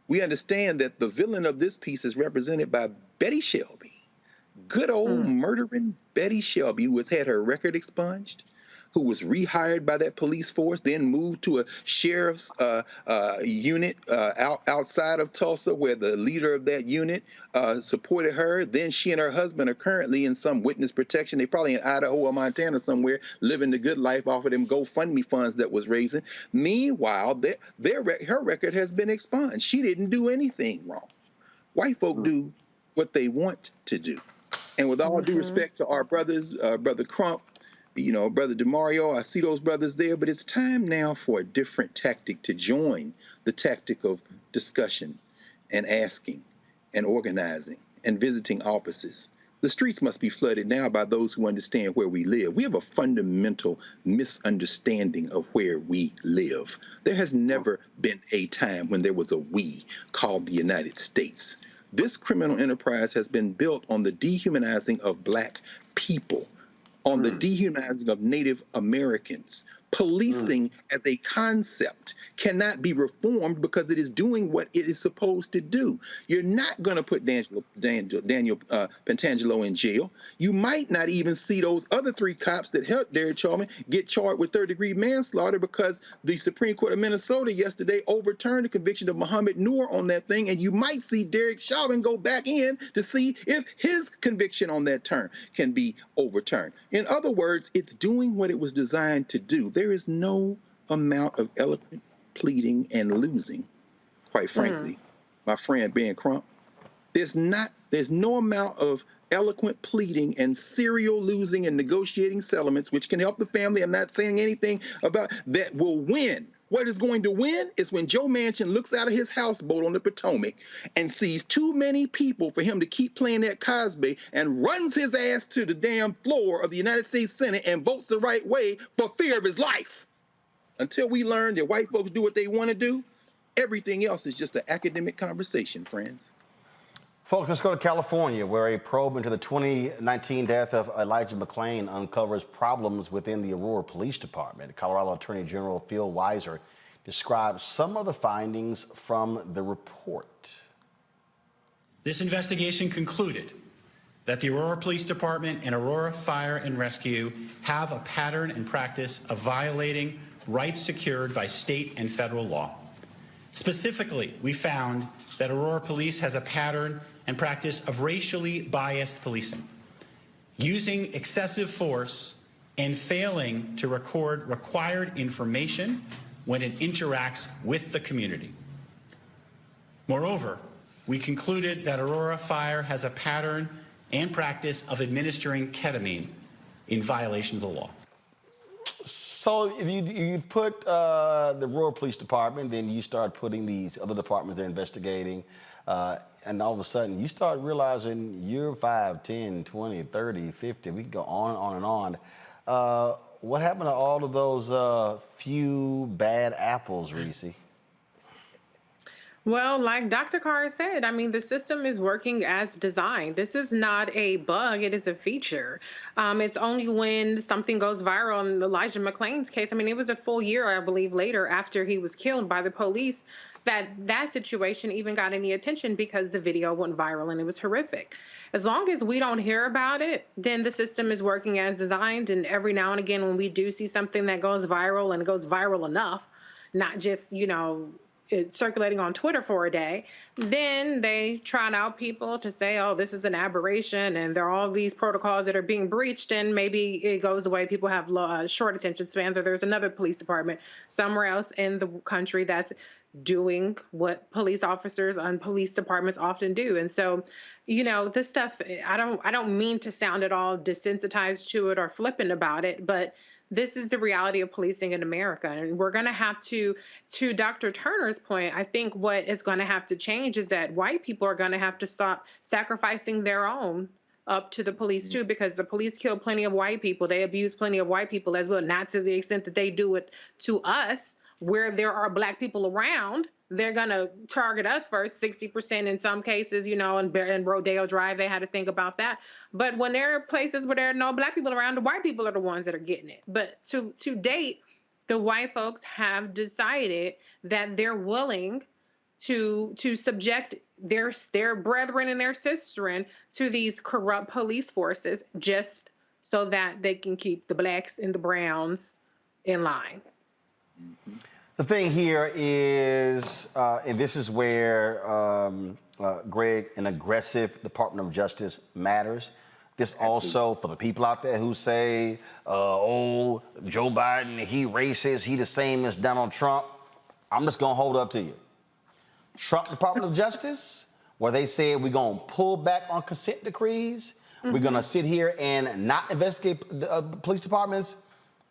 we understand that the villain of this piece is represented by Betty Shelby. Good old murdering Betty Shelby, who has had her record expunged, who was rehired by that police force, then moved to a sheriff's unit outside of Tulsa, where the leader of that unit supported her. Then she and her husband are currently in some witness protection. They're probably in Idaho or Montana somewhere, living the good life off of them GoFundMe funds that was raising. Meanwhile, her record has been expunged. She didn't do anything wrong. White folk do what they want to do. And with all due respect to our brothers, Brother Crump, you know, Brother DeMario, I see those brothers there, but it's time now for a different tactic to join the tactic of discussion and asking and organizing and visiting offices. The streets must be flooded now by those who understand where we live. We have a fundamental misunderstanding of where we live. There has never been a time when there was a we called the United States. This criminal enterprise has been built on the dehumanizing of black people, on the dehumanizing of Native Americans. Policing as a concept cannot be reformed because it is doing what it is supposed to do. You're not going to put Daniel Pentangelo in jail. You might not even see those other 3 cops that helped Derek Chauvin get charged with third-degree manslaughter because the Supreme Court of Minnesota yesterday overturned the conviction of Muhammad Noor on that thing, and you might see Derek Chauvin go back in to see if his conviction on that term can be overturned. In other words, it's doing what it was designed to do. There is no amount of eloquent pleading and losing, quite frankly, my friend Ben Crump. There's no amount of eloquent pleading and serial losing and negotiating settlements, which can help the family. I'm not saying anything about that will win. What is going to win is when Joe Manchin looks out of his houseboat on the Potomac and sees too many people for him to keep playing that Cosby and runs his ass to the damn floor of the United States Senate and votes the right way for fear of his life. Until we learn that white folks do what they want to do, everything else is just an academic conversation, friends. Folks, let's go to California, where a probe into the 2019 death of Elijah McClain uncovers problems within the Aurora Police Department. Colorado Attorney General Phil Weiser describes some of the findings from the report. This investigation concluded that the Aurora Police Department and Aurora Fire and Rescue have a pattern and practice of violating rights secured by state and federal law. Specifically, we found that Aurora Police has a pattern and practice of racially biased policing, using excessive force and failing to record required information when it interacts with the community. Moreover, we concluded that Aurora Fire has a pattern and practice of administering ketamine in violation of the law. So if you put the Rural Police Department, then you start putting these other departments they're investigating, and all of a sudden you start realizing you're 5, 10, 20, 30, 50, we can go on and on. What happened to all of those few bad apples, Reese? Well, like Dr. Carr said, I mean, the system is working as designed. This is not a bug, it is a feature. It's only when something goes viral in Elijah McClain's case. I mean, it was a full year, I believe, later after he was killed by the police that situation even got any attention because the video went viral and it was horrific. As long as we don't hear about it, then the system is working as designed. And every now and again, when we do see something that goes viral and it goes viral enough, not just, it's circulating on Twitter for a day, then they trot out people to say, oh, this is an aberration and there are all these protocols that are being breached, and maybe it goes away. People have short attention spans, or there's another police department somewhere else in the country that's doing what police officers and police departments often do. And so, this stuff, I don't mean to sound at all desensitized to it or flippant about it, but this is the reality of policing in America. And we're going to have to Dr. Turner's point, I think what is going to have to change is that white people are going to have to stop sacrificing their own up to the police too, because the police kill plenty of white people. They abuse plenty of white people as well, not to the extent that they do it to us. Where there are black people around, they're going to target us first, 60% in some cases, in Rodeo Drive, they had to think about that. But when there are places where there are no black people around, the white people are the ones that are getting it. But to date, the white folks have decided that they're willing to subject their brethren and their sisterin to these corrupt police forces just so that they can keep the blacks and the browns in line. The thing here is, and this is where, Greg, an aggressive Department of Justice matters. This also, for the people out there who say, oh, Joe Biden, he racist, he the same as Donald Trump. I'm just going to hold up to you. Trump Department of Justice, where they said we're going to pull back on consent decrees. Mm-hmm. We're going to sit here and not investigate police departments.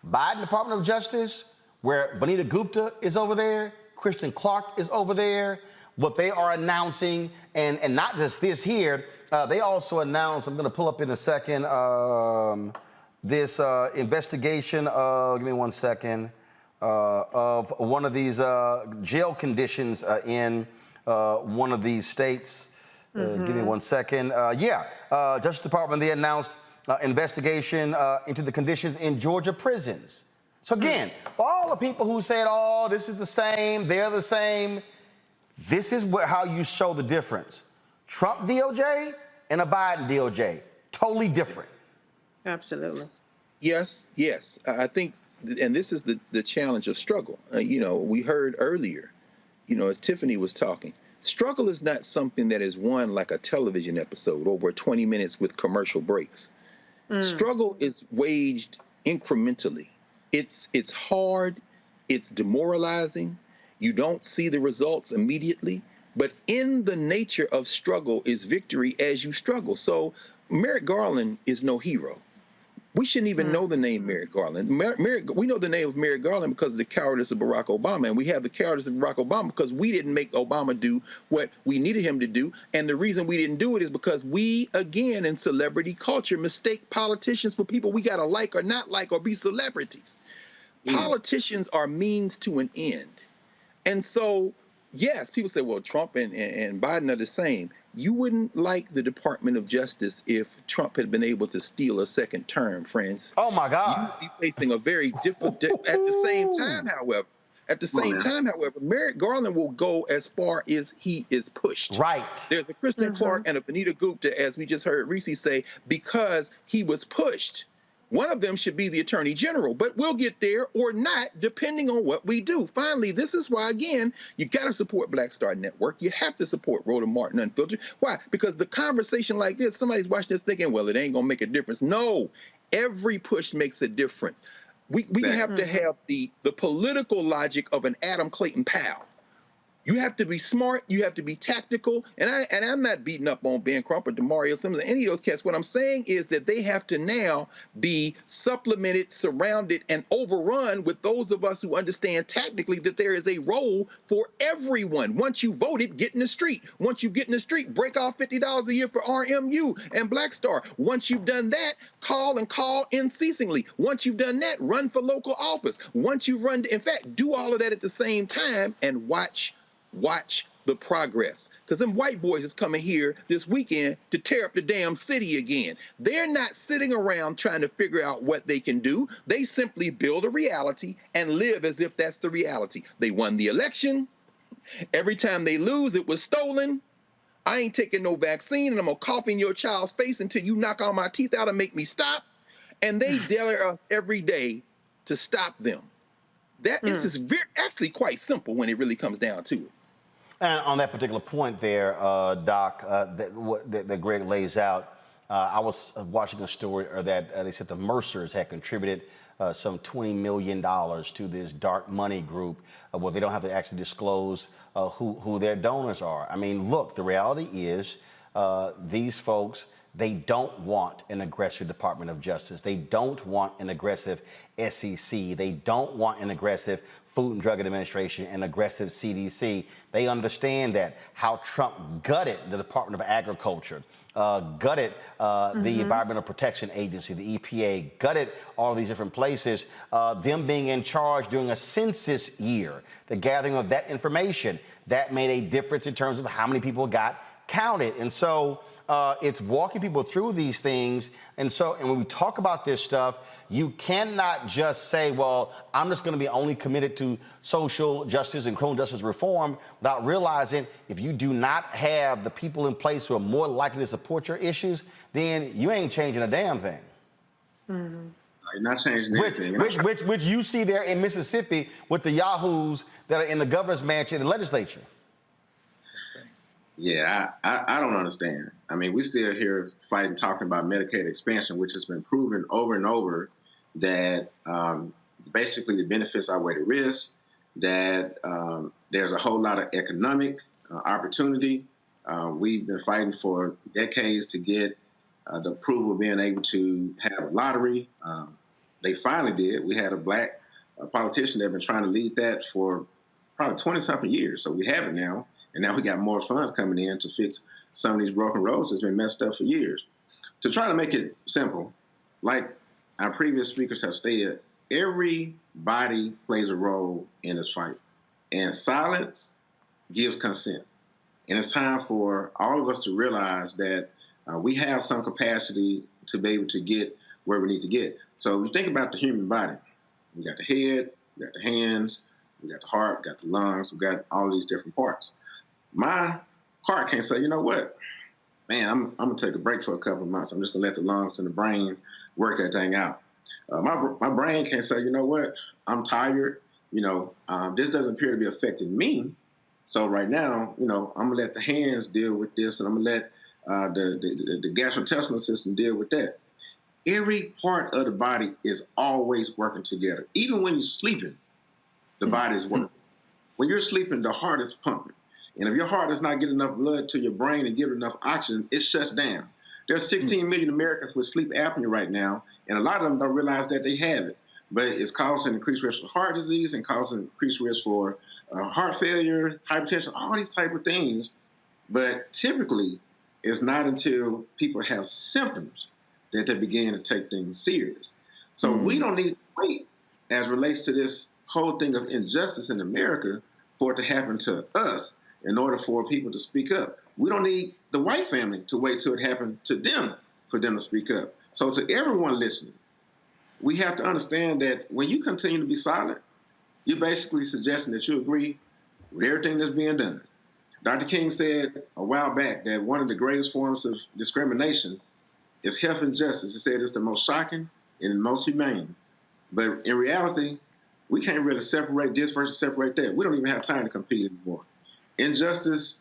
Biden Department of Justice, where Vanita Gupta is over there, Christian Clark is over there. What they are announcing, and not just this here, they also announced, I'm going to pull up in a second, this investigation, give me 1 second, of one of these jail conditions in one of these states. Give me 1 second. Justice Department, they announced investigation into the conditions in Georgia prisons. So again, for all the people who said, oh, this is the same, they're the same, this is how you show the difference. Trump DOJ and a Biden DOJ, totally different. Absolutely. Yes. I think, and this is the challenge of struggle. We heard earlier, as Tiffany was talking, struggle is not something that is won like a television episode over 20 minutes with commercial breaks. Struggle is waged incrementally. It's hard, it's demoralizing, you don't see the results immediately, but in the nature of struggle is victory as you struggle. So Merrick Garland is no hero. We shouldn't even know the name Merrick Garland. We know the name of Merrick Garland because of the cowardice of Barack Obama, and we have the cowardice of Barack Obama because we didn't make Obama do what we needed him to do, and the reason we didn't do it is because we, again, in celebrity culture, mistake politicians for people we gotta like or not like or be celebrities. Politicians are means to an end. And so, yes, people say, well, Trump and Biden are the same. You wouldn't like the Department of Justice if Trump had been able to steal a second term, friends. Oh, my God. You'd be facing a very different, at the same time, however, Merrick Garland will go as far as he is pushed. Right. There's a Kristen Clark and a Vanita Gupta, as we just heard Reese say, because he was pushed. One of them should be the Attorney General, but we'll get there or not, depending on what we do. Finally, this is why, again, you got to support Black Star Network. You have to support Roland Martin Unfiltered. Why? Because the conversation like this, somebody's watching this thinking, well, it ain't going to make a difference. No, every push makes a difference. We have to have the political logic of an Adam Clayton Powell. You have to be smart. You have to be tactical. And I'm not beating up on Ben Crump or DeMario Simmons or any of those cats. What I'm saying is that they have to now be supplemented, surrounded, and overrun with those of us who understand tactically that there is a role for everyone. Once you voted, get in the street. Once you get in the street, break off $50 a year for RMU and Black Star. Once you've done that, call unceasingly. Once you've done that, run for local office. Once you've run, in fact, do all of that at the same time and watch the progress. Because them white boys is coming here this weekend to tear up the damn city again. They're not sitting around trying to figure out what they can do. They simply build a reality and live as if that's the reality. They won the election. Every time they lose, it was stolen. I ain't taking no vaccine, and I'm going to cough in your child's face until you knock all my teeth out and make me stop. And they dare us every day to stop them. That is actually quite simple when it really comes down to it. And on that particular point there, Doc, that Greg lays out, I was watching a story that they said the Mercers had contributed some $20 million to this dark money group. Well, they don't have to actually disclose who their donors are. I mean, look, the reality is these folks, they don't want an aggressive Department of Justice. They don't want an aggressive SEC. They don't want an aggressive Food and Drug Administration, an aggressive CDC. They understand that how Trump gutted the Department of Agriculture, gutted the Environmental Protection Agency, the EPA, gutted all of these different places, them being in charge during a census year, the gathering of that information, that made a difference in terms of how many people got counted. And so it's walking people through these things. And when we talk about this stuff, you cannot just say, well, I'm just going to be only committed to social justice and criminal justice reform without realizing if you do not have the people in place who are more likely to support your issues, then you ain't changing a damn thing. You're not changing anything. Which you see there in Mississippi with the yahoos that are in the governor's mansion in the legislature. Yeah, I don't understand. I mean, we still here fighting, talking about Medicaid expansion, which has been proven over and over that basically the benefits outweigh the risk, that there's a whole lot of economic opportunity. We've been fighting for decades to get the approval of being able to have a lottery. They finally did. We had a black politician that had been trying to lead that for probably 20-something years. So we have it now. And now we got more funds coming in to fix some of these broken roads that's been messed up for years. To try to make it simple, like our previous speakers have stated, everybody plays a role in this fight. And silence gives consent. And it's time for all of us to realize that we have some capacity to be able to get where we need to get. So if you think about the human body, we got the head, we got the hands, we got the heart, we got the lungs, we got all these different parts. My heart can't say, you know what, man, I'm going to take a break for a couple of months. I'm just going to let the lungs and the brain work that thing out. My brain can't say, you know what, I'm tired. This doesn't appear to be affecting me. So right now, I'm going to let the hands deal with this, and I'm going to let the gastrointestinal system deal with that. Every part of the body is always working together. Even when you're sleeping, the body is working. When you're sleeping, the heart is pumping. And if your heart does not get enough blood to your brain and give it enough oxygen, it shuts down. There's 16 million Americans with sleep apnea right now, and a lot of them don't realize that they have it. But it's causing increased risk for heart disease and causing increased risk for heart failure, hypertension, all these type of things. But typically, it's not until people have symptoms that they begin to take things serious. So we don't need to wait as it relates to this whole thing of injustice in America for it to happen to us. In order for people to speak up. We don't need the white family to wait till it happened to them for them to speak up. So to everyone listening, we have to understand that when you continue to be silent, you're basically suggesting that you agree with everything that's being done. Dr. King said a while back that one of the greatest forms of discrimination is health injustice. He said it's the most shocking and the most humane. But in reality, we can't really separate this versus separate that. We don't even have time to compete anymore. Injustice,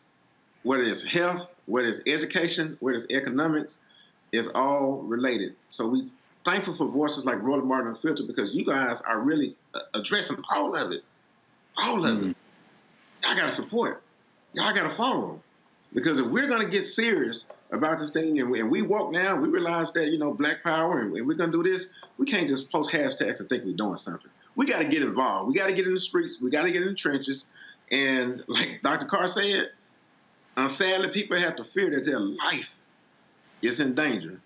whether it's health, whether it's education, whether it's economics, is all related. So we thankful for voices like Roland Martin Unfiltered because you guys are really addressing all of it. All of it. Y'all got to support. Y'all got to follow. Because if we're going to get serious about this thing and we walk now, we realize that, Black Power and we're going to do this, we can't just post hashtags and think we're doing something. We got to get involved. We got to get in the streets. We got to get in the trenches. And like Dr. Carr said, sadly, people have to fear that their life is in danger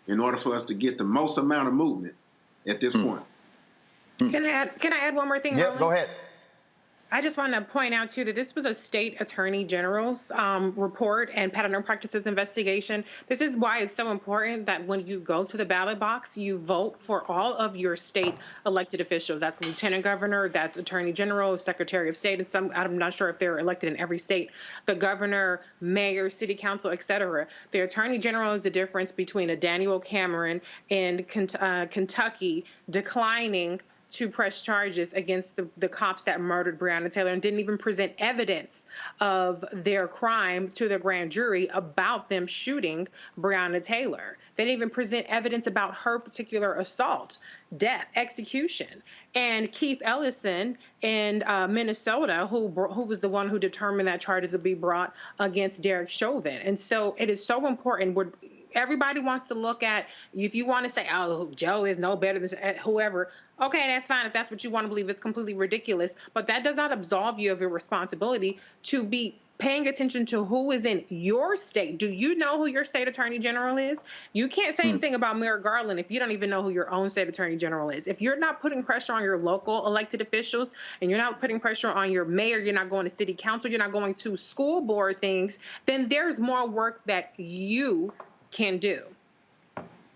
in order for us to get the most amount of movement at this point. Can I add one more thing? Yeah, Roland? go ahead. I just want to point out, too, that this was a state attorney general's report and pattern and practices investigation. This is why it's so important that when you go to the ballot box, you vote for all of your state elected officials. That's lieutenant governor, that's attorney general, secretary of state, and some, I'm not sure if they're elected in every state, the governor, mayor, city council, et cetera. The attorney general is the difference between a Daniel Cameron in Kentucky declining to press charges against the cops that murdered Breonna Taylor and didn't even present evidence of their crime to the grand jury about them shooting Breonna Taylor. They didn't even present evidence about her particular assault, death, execution. And Keith Ellison in Minnesota, who was the one who determined that charges would be brought against Derek Chauvin. And so it is so important. Everybody wants to look at, if you want to say, oh, Joe is no better than whoever, okay, that's fine. If that's what you want to believe, it's completely ridiculous. But that does not absolve you of your responsibility to be paying attention to who is in your state. Do you know who your state attorney general is? You can't say anything about Merrick Garland if you don't even know who your own state attorney general is. If you're not putting pressure on your local elected officials and you're not putting pressure on your mayor, you're not going to city council, you're not going to school board things, then there's more work that you can do.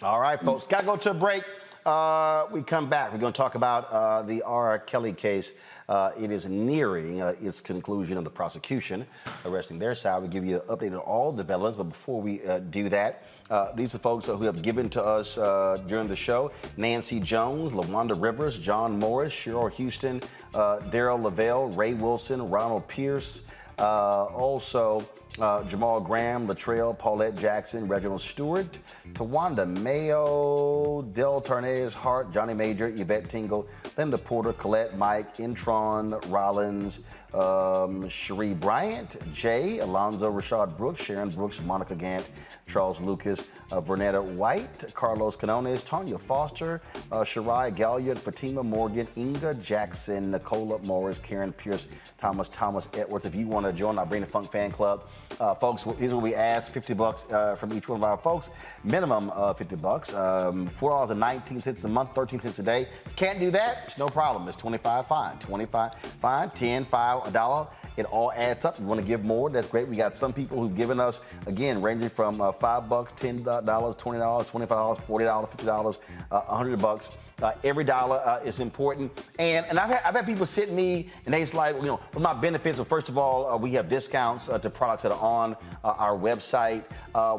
All right, folks, got to go to a break. We come back. We're going to talk about the R. Kelly case. It is nearing its conclusion of the prosecution, arresting their side. We'll give you an update on all developments. But before we do that, these are folks who have given to us during the show: Nancy Jones, LaWanda Rivers, John Morris, Cheryl Houston, Daryl Lavelle, Ray Wilson, Ronald Pierce, also Jamal Graham, Latrell, Paulette Jackson, Reginald Stewart, Tawanda Mayo, Del Tarnez Hart, Johnny Major, Yvette Tingle, Linda Porter, Colette, Mike, Intron Rollins, Cherie Bryant, Jay, Alonzo Rashad Brooks, Sharon Brooks, Monica Gant, Charles Lucas, Vernetta White, Carlos Canones, Tanya Foster, Shirai Galliard, Fatima Morgan, Inga Jackson, Nicola Morris, Karen Pierce, Thomas Edwards. If you want to join our Bring the Funk fan club, folks, here's what we ask: $50 from each one of our folks, minimum $50, $4.19 a month, 13 cents a day. Can't do that? It's no problem. It's $25 fine, $25 fine, $10, $5, $1. It all adds up. You want to give more? That's great. We got some people who've given us, again, ranging from $5, $10, $20, $25, $40, $50, $100. Every dollar is important. And I've had people sit me and they's like, you know, what my benefits? Well, first of all, we have discounts to products that are on our website.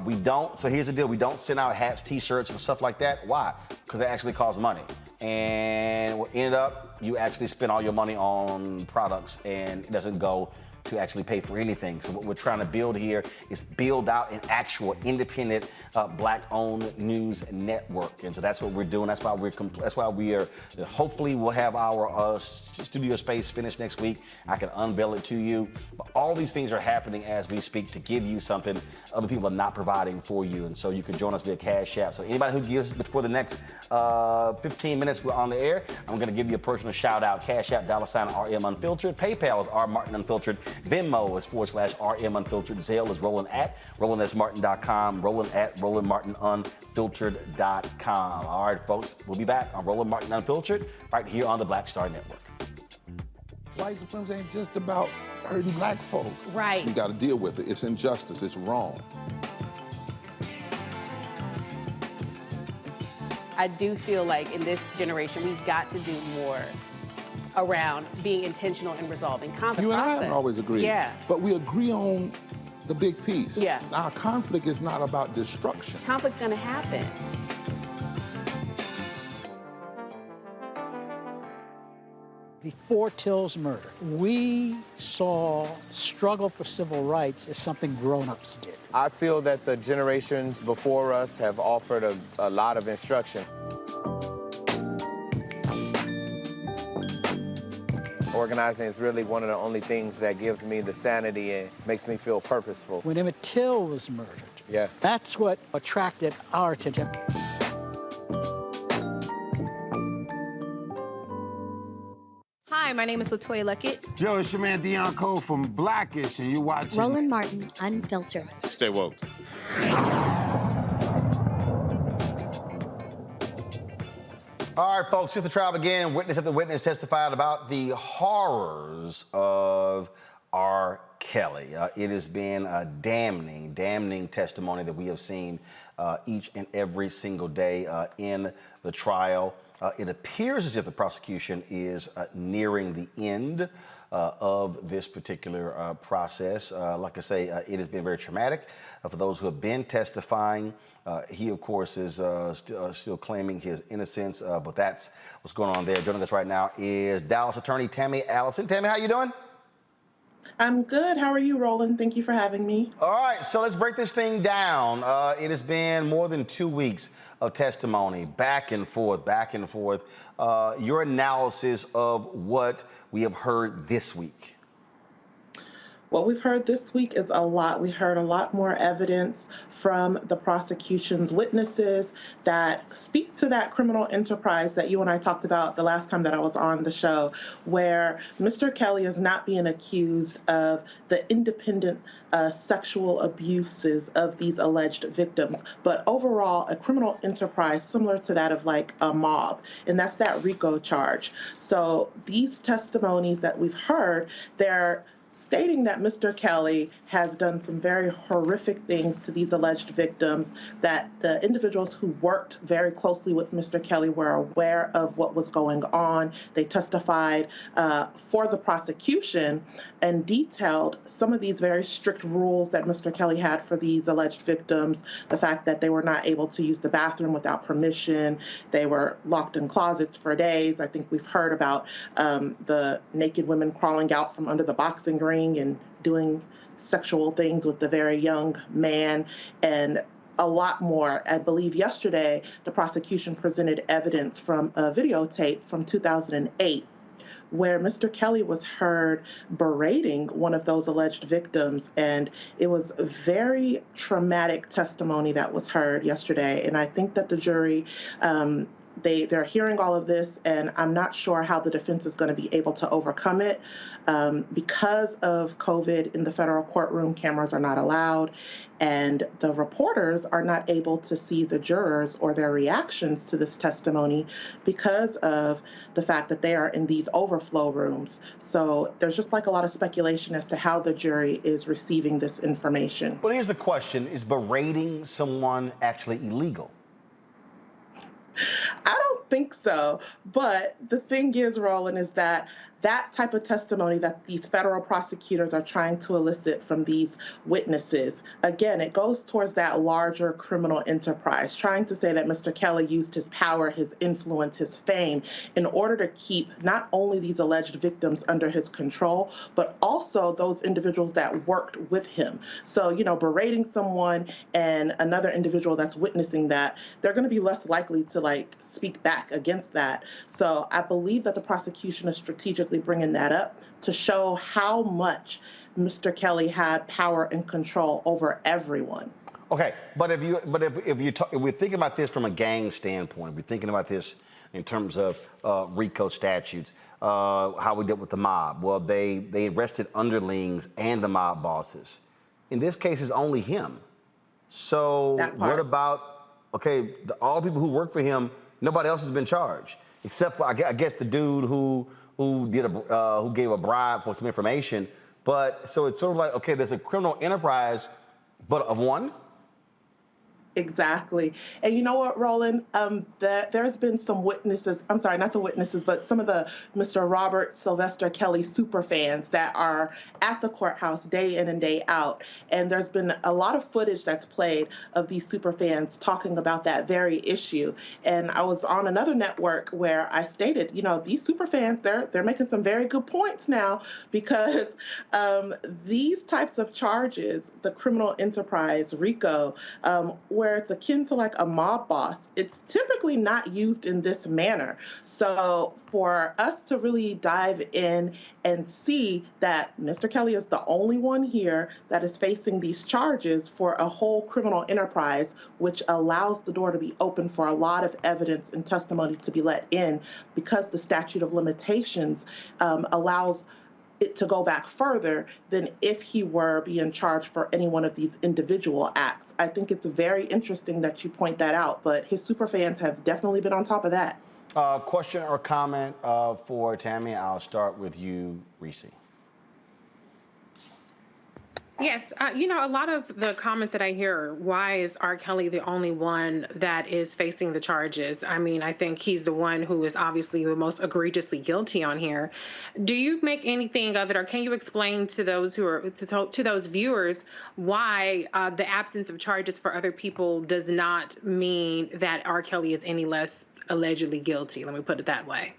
We don't. So here's the deal. We don't send out hats, T-shirts, and stuff like that. Why? Because they actually cost money. And what ended up, you actually spend all your money on products and it doesn't go to actually pay for anything. So what we're trying to build here is build out an actual independent black-owned news network, and so that's what we're doing. That's why we are. Hopefully, we'll have our studio space finished next week. I can unveil it to you. But all these things are happening as we speak to give you something other people are not providing for you, and so you can join us via Cash App. So anybody who gives before the next 15 minutes we're on the air, I'm going to give you a personal shout out. Cash App $RM Unfiltered. PayPal is R Martin Unfiltered. Venmo is /RM Unfiltered. Zelle is Roland at RolandSMartin.com. Roland at RolandMartinUnfiltered.com. All right, folks, we'll be back on Roland Martin Unfiltered right here on the Black Star Network. White supremacy ain't just about hurting black folk. Right. We got to deal with it. It's injustice. It's wrong. I do feel like in this generation, we've got to do more around being intentional in resolving conflict. You and I haven't always agreed. Yeah. But we agree on the big piece. Yeah. Our conflict is not about destruction. Conflict's going to happen. Before Till's murder, we saw struggle for civil rights as something grown-ups did. I feel that the generations before us have offered a lot of instruction. Organizing is really one of the only things that gives me the sanity and makes me feel purposeful. When Emmett Till was murdered, that's what attracted our attention. Hi, my name is LaToya Luckett. Yo, it's your man Deion Cole from Blackish, and you're watching Roland Martin Unfiltered. Stay woke. All right, folks, since the trial began, witness after witness testified about the horrors of R. Kelly. It has been a damning testimony that we have seen each and every single day in the trial. It appears as if the prosecution is nearing the end of this particular process. Like I say, it has been very traumatic for those who have been testifying. He, of course, is still claiming his innocence, but that's what's going on there. Joining us right now is Dallas attorney Tammy Allison. Tammy, how you doing? I'm good. How are you, Roland? Thank you for having me. All right, so let's break this thing down. It has been more than 2 weeks of testimony, back and forth. Your analysis of what we have heard this week. What we've heard this week is a lot. We heard a lot more evidence from the prosecution's witnesses that speak to that criminal enterprise that you and I talked about the last time that I was on the show, where Mr. Kelly is not being accused of the independent sexual abuses of these alleged victims, but overall a criminal enterprise similar to that of like a mob, and that's that RICO charge. So these testimonies that we've heard, they're stating that Mr. Kelly has done some very horrific things to these alleged victims, that the individuals who worked very closely with Mr. Kelly were aware of what was going on. They testified for the prosecution and detailed some of these very strict rules that Mr. Kelly had for these alleged victims, the fact that they were not able to use the bathroom without permission. They were locked in closets for days. I think we've heard about the naked women crawling out from under the boxing ring and doing sexual things with the very young man, and a lot more. I believe yesterday the prosecution presented evidence from a videotape from 2008 where Mr. Kelly was heard berating one of those alleged victims, and it was a very traumatic testimony that was heard yesterday. And I think that the jury, they're hearing all of this, and I'm not sure how the defense is going to be able to overcome it. Because of COVID in the federal courtroom, cameras are not allowed, and the reporters are not able to see the jurors or their reactions to this testimony because of the fact that they are in these overflow rooms. So there's just like a lot of speculation as to how the jury is receiving this information. But here's the question, is berating someone actually illegal? I don't think so. But the thing is, Roland, is that that type of testimony that these federal prosecutors are trying to elicit from these witnesses, again, it goes towards that larger criminal enterprise, trying to say that Mr. Kelly used his power, his influence, his fame in order to keep not only these alleged victims under his control, but also those individuals that worked with him. So, you know, berating someone and another individual that's witnessing that, they're going to be less likely to like speak back against that. So I believe that the prosecution is strategically bringing that up to show how much Mr. Kelly had power and control over everyone. Okay, but if we're thinking about this from a gang standpoint, we're thinking about this in terms of RICO statutes, how we dealt with the mob. Well, they arrested underlings and the mob bosses. In this case, it's only him. So what about, okay, all the people who work for him, nobody else has been charged, except for, I guess, the dude who gave a bribe for some information. But so it's sort of like, okay, there's a criminal enterprise, but of one? Exactly. And you know what, Roland? There's been some witnesses, I'm sorry, not the witnesses, but some of the Mr. Robert Sylvester Kelly super fans that are at the courthouse day in and day out. And there's been a lot of footage that's played of these super fans talking about that very issue. And I was on another network where I stated, you know, these super fans, they're making some very good points now, because these types of charges, the criminal enterprise, RICO, where it's akin to like a mob boss, it's typically not used in this manner. So for us to really dive in and see that Mr. Kelly is the only one here that is facing these charges for a whole criminal enterprise, which allows the door to be open for a lot of evidence and testimony to be let in, because the statute of limitations allows it to go back further than if he were being charged for any one of these individual acts. I think it's very interesting that you point that out, but his super fans have definitely been on top of that. Question or comment for Tammy? I'll start with you, Reese. Yes, a lot of the comments that I hear, why is R. Kelly the only one that is facing the charges? I mean, I think he's the one who is obviously the most egregiously guilty on here. Do you make anything of it, or can you explain to those who are to those viewers why the absence of charges for other people does not mean that R. Kelly is any less allegedly guilty? Let me put it that way.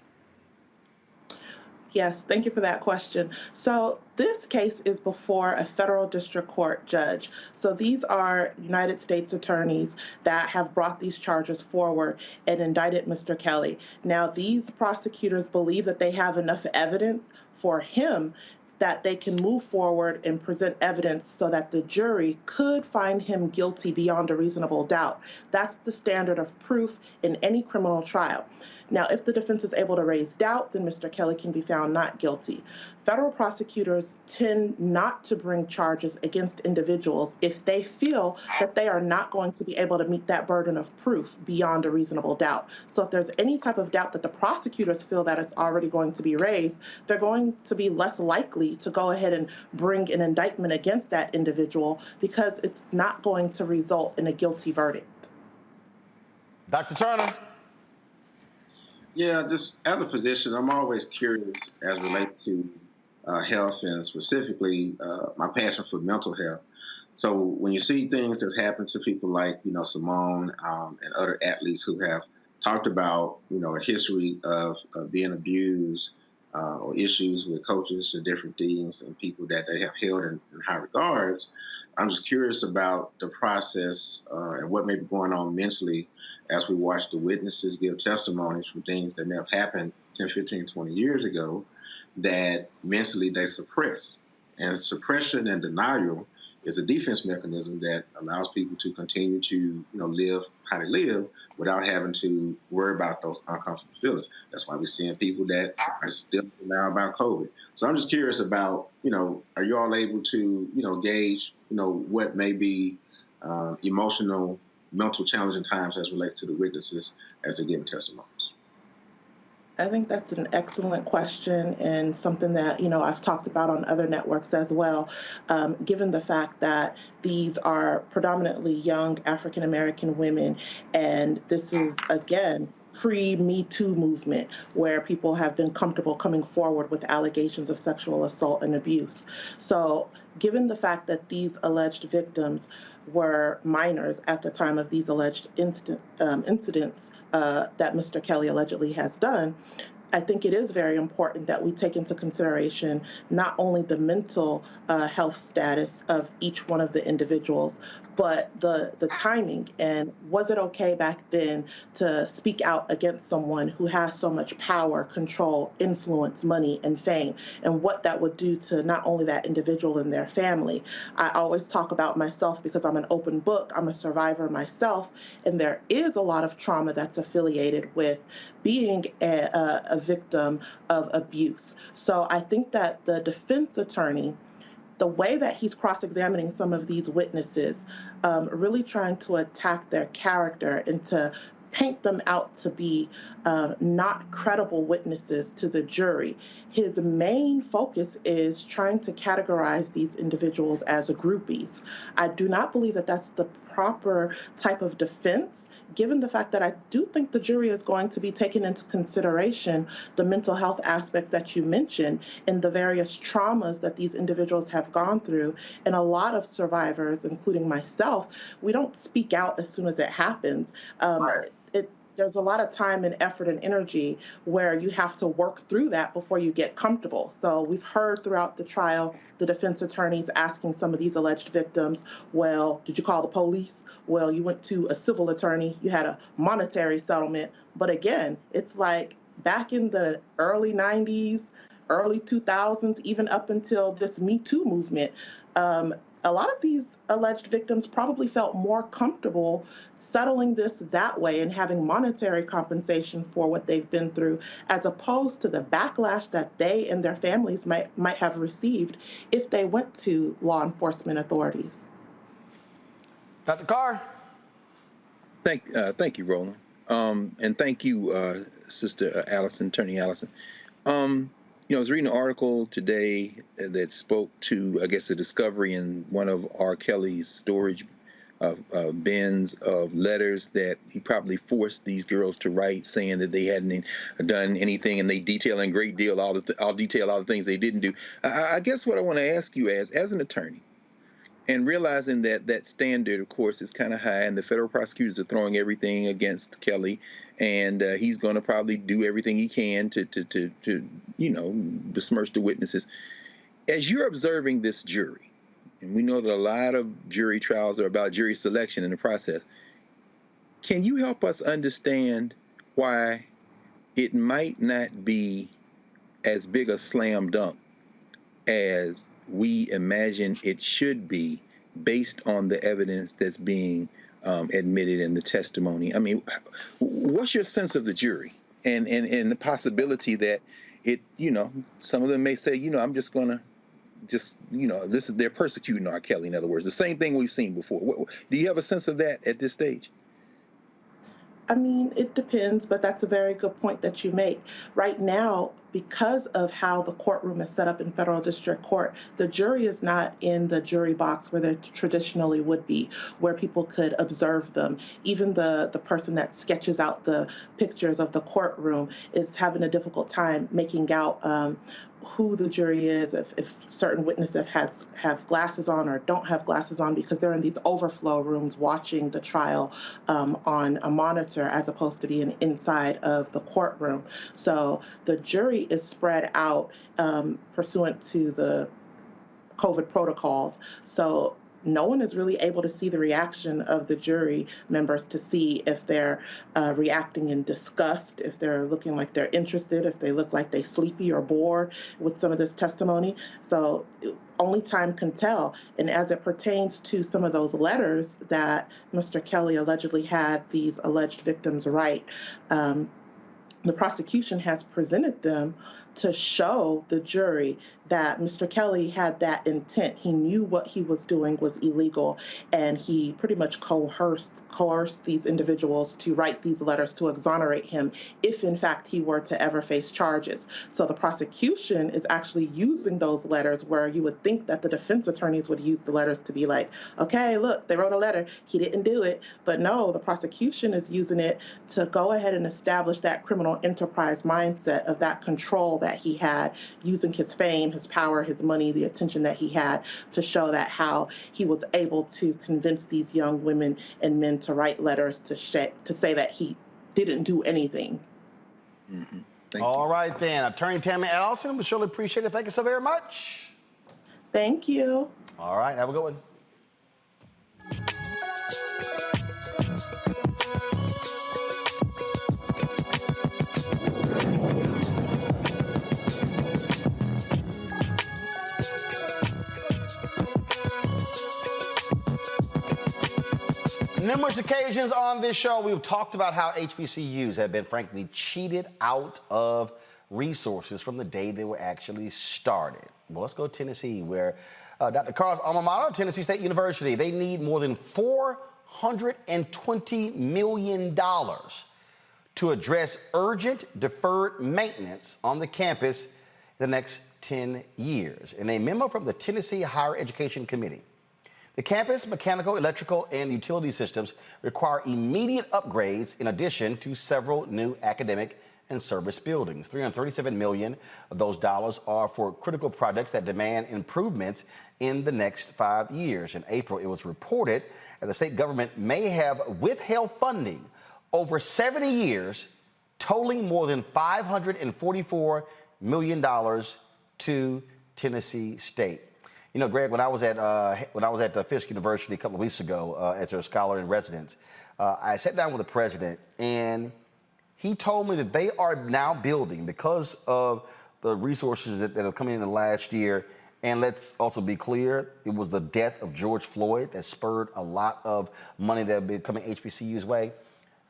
Yes, thank you for that question. So this case is before a federal district court judge. So these are United States attorneys that have brought these charges forward and indicted Mr. Kelly. Now, these prosecutors believe that they have enough evidence for him that they can move forward and present evidence so that the jury could find him guilty beyond a reasonable doubt. That's the standard of proof in any criminal trial. Now, if the defense is able to raise doubt, then Mr. Kelly can be found not guilty. Federal prosecutors tend not to bring charges against individuals if they feel that they are not going to be able to meet that burden of proof beyond a reasonable doubt. So if there's any type of doubt that the prosecutors feel that it's already going to be raised, they're going to be less likely to go ahead and bring an indictment against that individual because it's not going to result in a guilty verdict. Dr. Turner? Yeah, just as a physician, I'm always curious as it relates to health and specifically my passion for mental health. So when you see things that's happened to people like, Simone and other athletes who have talked about, a history of being abused or issues with coaches or different things and people that they have held in high regards, I'm just curious about the process and what may be going on mentally as we watch the witnesses give testimonies from things that may have happened 10, 15, 20 years ago that mentally they suppress. And suppression and denial is a defense mechanism that allows people to continue to, live how they live without having to worry about those uncomfortable feelings. That's why we're seeing people that are still now about COVID. So I'm just curious about, are you all able to, gauge, what may be emotional, mental challenging times as relates to the witnesses as they're giving testimonies? I think that's an excellent question and something that, I've talked about on other networks as well, given the fact that these are predominantly young African-American women. And this is, again, pre-Me Too movement, where people have been comfortable coming forward with allegations of sexual assault and abuse. So given the fact that these alleged victims were minors at the time of these alleged incidents that Mr. Kelly allegedly has done, I think it is very important that we take into consideration not only the mental health status of each one of the individuals, but the timing. And was it okay back then to speak out against someone who has so much power, control, influence, money, and fame, and what that would do to not only that individual and their family? I always talk about myself because I'm an open book. I'm a survivor myself, and there is a lot of trauma that's affiliated with being a victim of abuse. So I think that the defense attorney, the way that he's cross-examining some of these witnesses, really trying to attack their character and to paint them out to be not credible witnesses to the jury. His main focus is trying to categorize these individuals as groupies. I do not believe that that's the proper type of defense, given the fact that I do think the jury is going to be taking into consideration the mental health aspects that you mentioned and the various traumas that these individuals have gone through. And a lot of survivors, including myself, we don't speak out as soon as it happens. There's a lot of time and effort and energy where you have to work through that before you get comfortable. So we've heard throughout the trial the defense attorneys asking some of these alleged victims, well, did you call the police? Well, you went to a civil attorney, you had a monetary settlement. But again, it's like back in the early 90s, early 2000s, even up until this Me Too movement, a lot of these alleged victims probably felt more comfortable settling this that way and having monetary compensation for what they've been through, as opposed to the backlash that they and their families might have received if they went to law enforcement authorities. Dr. Carr? Thank you, Roland. And thank you, Sister Allison, Attorney Allison. I was reading an article today that spoke to, I guess, a discovery in one of R. Kelly's storage bins of letters that he probably forced these girls to write, saying that they hadn't done anything, and they detail in great deal I'll detail all the things they didn't do. I guess what I want to ask you as an attorney, and realizing that that standard, of course, is kind of high, and the federal prosecutors are throwing everything against Kelly, and he's going to probably do everything he can to besmirch the witnesses. As you're observing this jury, and we know that a lot of jury trials are about jury selection in the process, can you help us understand why it might not be as big a slam dunk as we imagine it should be based on the evidence that's being admitted in the testimony? I mean, what's your sense of the jury and the possibility that it, some of them may say, I'm just going to they're persecuting R. Kelly, in other words, the same thing we've seen before. Do you have a sense of that at this stage? I mean, it depends, but that's a very good point that you make. Right now, because of how the courtroom is set up in federal district court, the jury is not in the jury box where they traditionally would be, where people could observe them. Even the person that sketches out the pictures of the courtroom is having a difficult time making out who the jury is, if certain witnesses have glasses on or don't have glasses on, because they're in these overflow rooms watching the trial on a monitor as opposed to being inside of the courtroom. So the jury is spread out pursuant to the COVID protocols. So no one is really able to see the reaction of the jury members to see if they're reacting in disgust, if they're looking like they're interested, if they look like they're sleepy or bored with some of this testimony. So only time can tell. And as it pertains to some of those letters that Mr. Kelly allegedly had these alleged victims write, the prosecution has presented them to show the jury that Mr. Kelly had that intent. He knew what he was doing was illegal, and he pretty much coerced these individuals to write these letters to exonerate him if, in fact, he were to ever face charges. So the prosecution is actually using those letters, where you would think that the defense attorneys would use the letters to be like, okay, look, they wrote a letter, he didn't do it. But no, the prosecution is using it to go ahead and establish that criminal enterprise mindset of that control that he had, using his fame, his power, his money, the attention that he had, to show that how he was able to convince these young women and men to write letters to say that he didn't do anything. Mm-hmm. All right, then. Attorney Tammy Allison, we surely appreciate it. Thank you so very much. Thank you. All right, have a good one. Numerous occasions on this show, we've talked about how HBCUs have been, frankly, cheated out of resources from the day they were actually started. Well, let's go to Tennessee, where Dr. Carr's alma mater, Tennessee State University, they need more than $420 million to address urgent deferred maintenance on the campus the next 10 years. In a memo from the Tennessee Higher Education Committee, the campus mechanical, electrical, and utility systems require immediate upgrades in addition to several new academic and service buildings. $337 million of those dollars are for critical projects that demand improvements in the next 5 years. In April, it was reported that the state government may have withheld funding over 70 years, totaling more than $544 million to Tennessee State. You know, Greg, when I was at Fisk University a couple of weeks ago as a scholar in residence, I sat down with the president, and he told me that they are now building, because of the resources that have come in the last year, and let's also be clear, it was the death of George Floyd that spurred a lot of money that would be coming HBCU's way.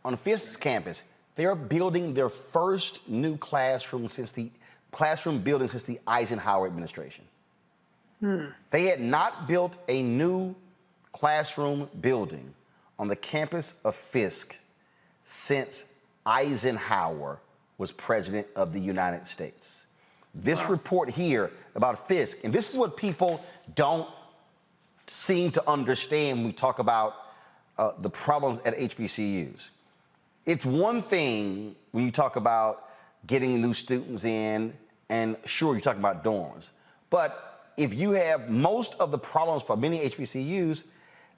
On Fisk's campus, they are building their first new classroom building since the Eisenhower administration. They had not built a new classroom building on the campus of Fisk since Eisenhower was president of the United States. This report here about Fisk, and this is what people don't seem to understand when we talk about the problems at HBCUs. It's one thing when you talk about getting new students in, and sure, you're talking about dorms. But if you have most of the problems for many HBCUs,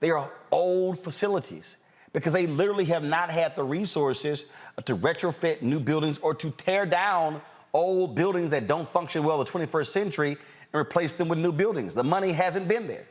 they are old facilities because they literally have not had the resources to retrofit new buildings or to tear down old buildings that don't function well in the 21st century and replace them with new buildings. The money hasn't been there.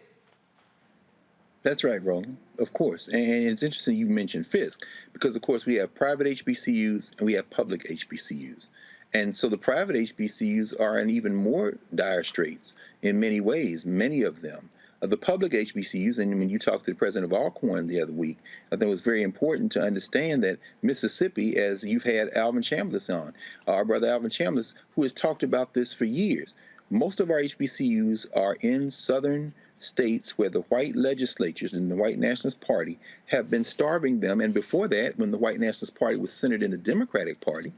That's right, Roland, of course. And it's interesting you mentioned Fisk because, of course, we have private HBCUs and we have public HBCUs. And so the private HBCUs are in even more dire straits in many ways, many of them. The public HBCUs, and when you talked to the president of Alcorn the other week, I think it was very important to understand that Mississippi, as you've had Alvin Chambliss on, our brother Alvin Chambliss, who has talked about this for years. Most of our HBCUs are in southern states where the white legislatures and the white Nationalist Party have been starving them. And before that, when the white Nationalist Party was centered in the Democratic Party,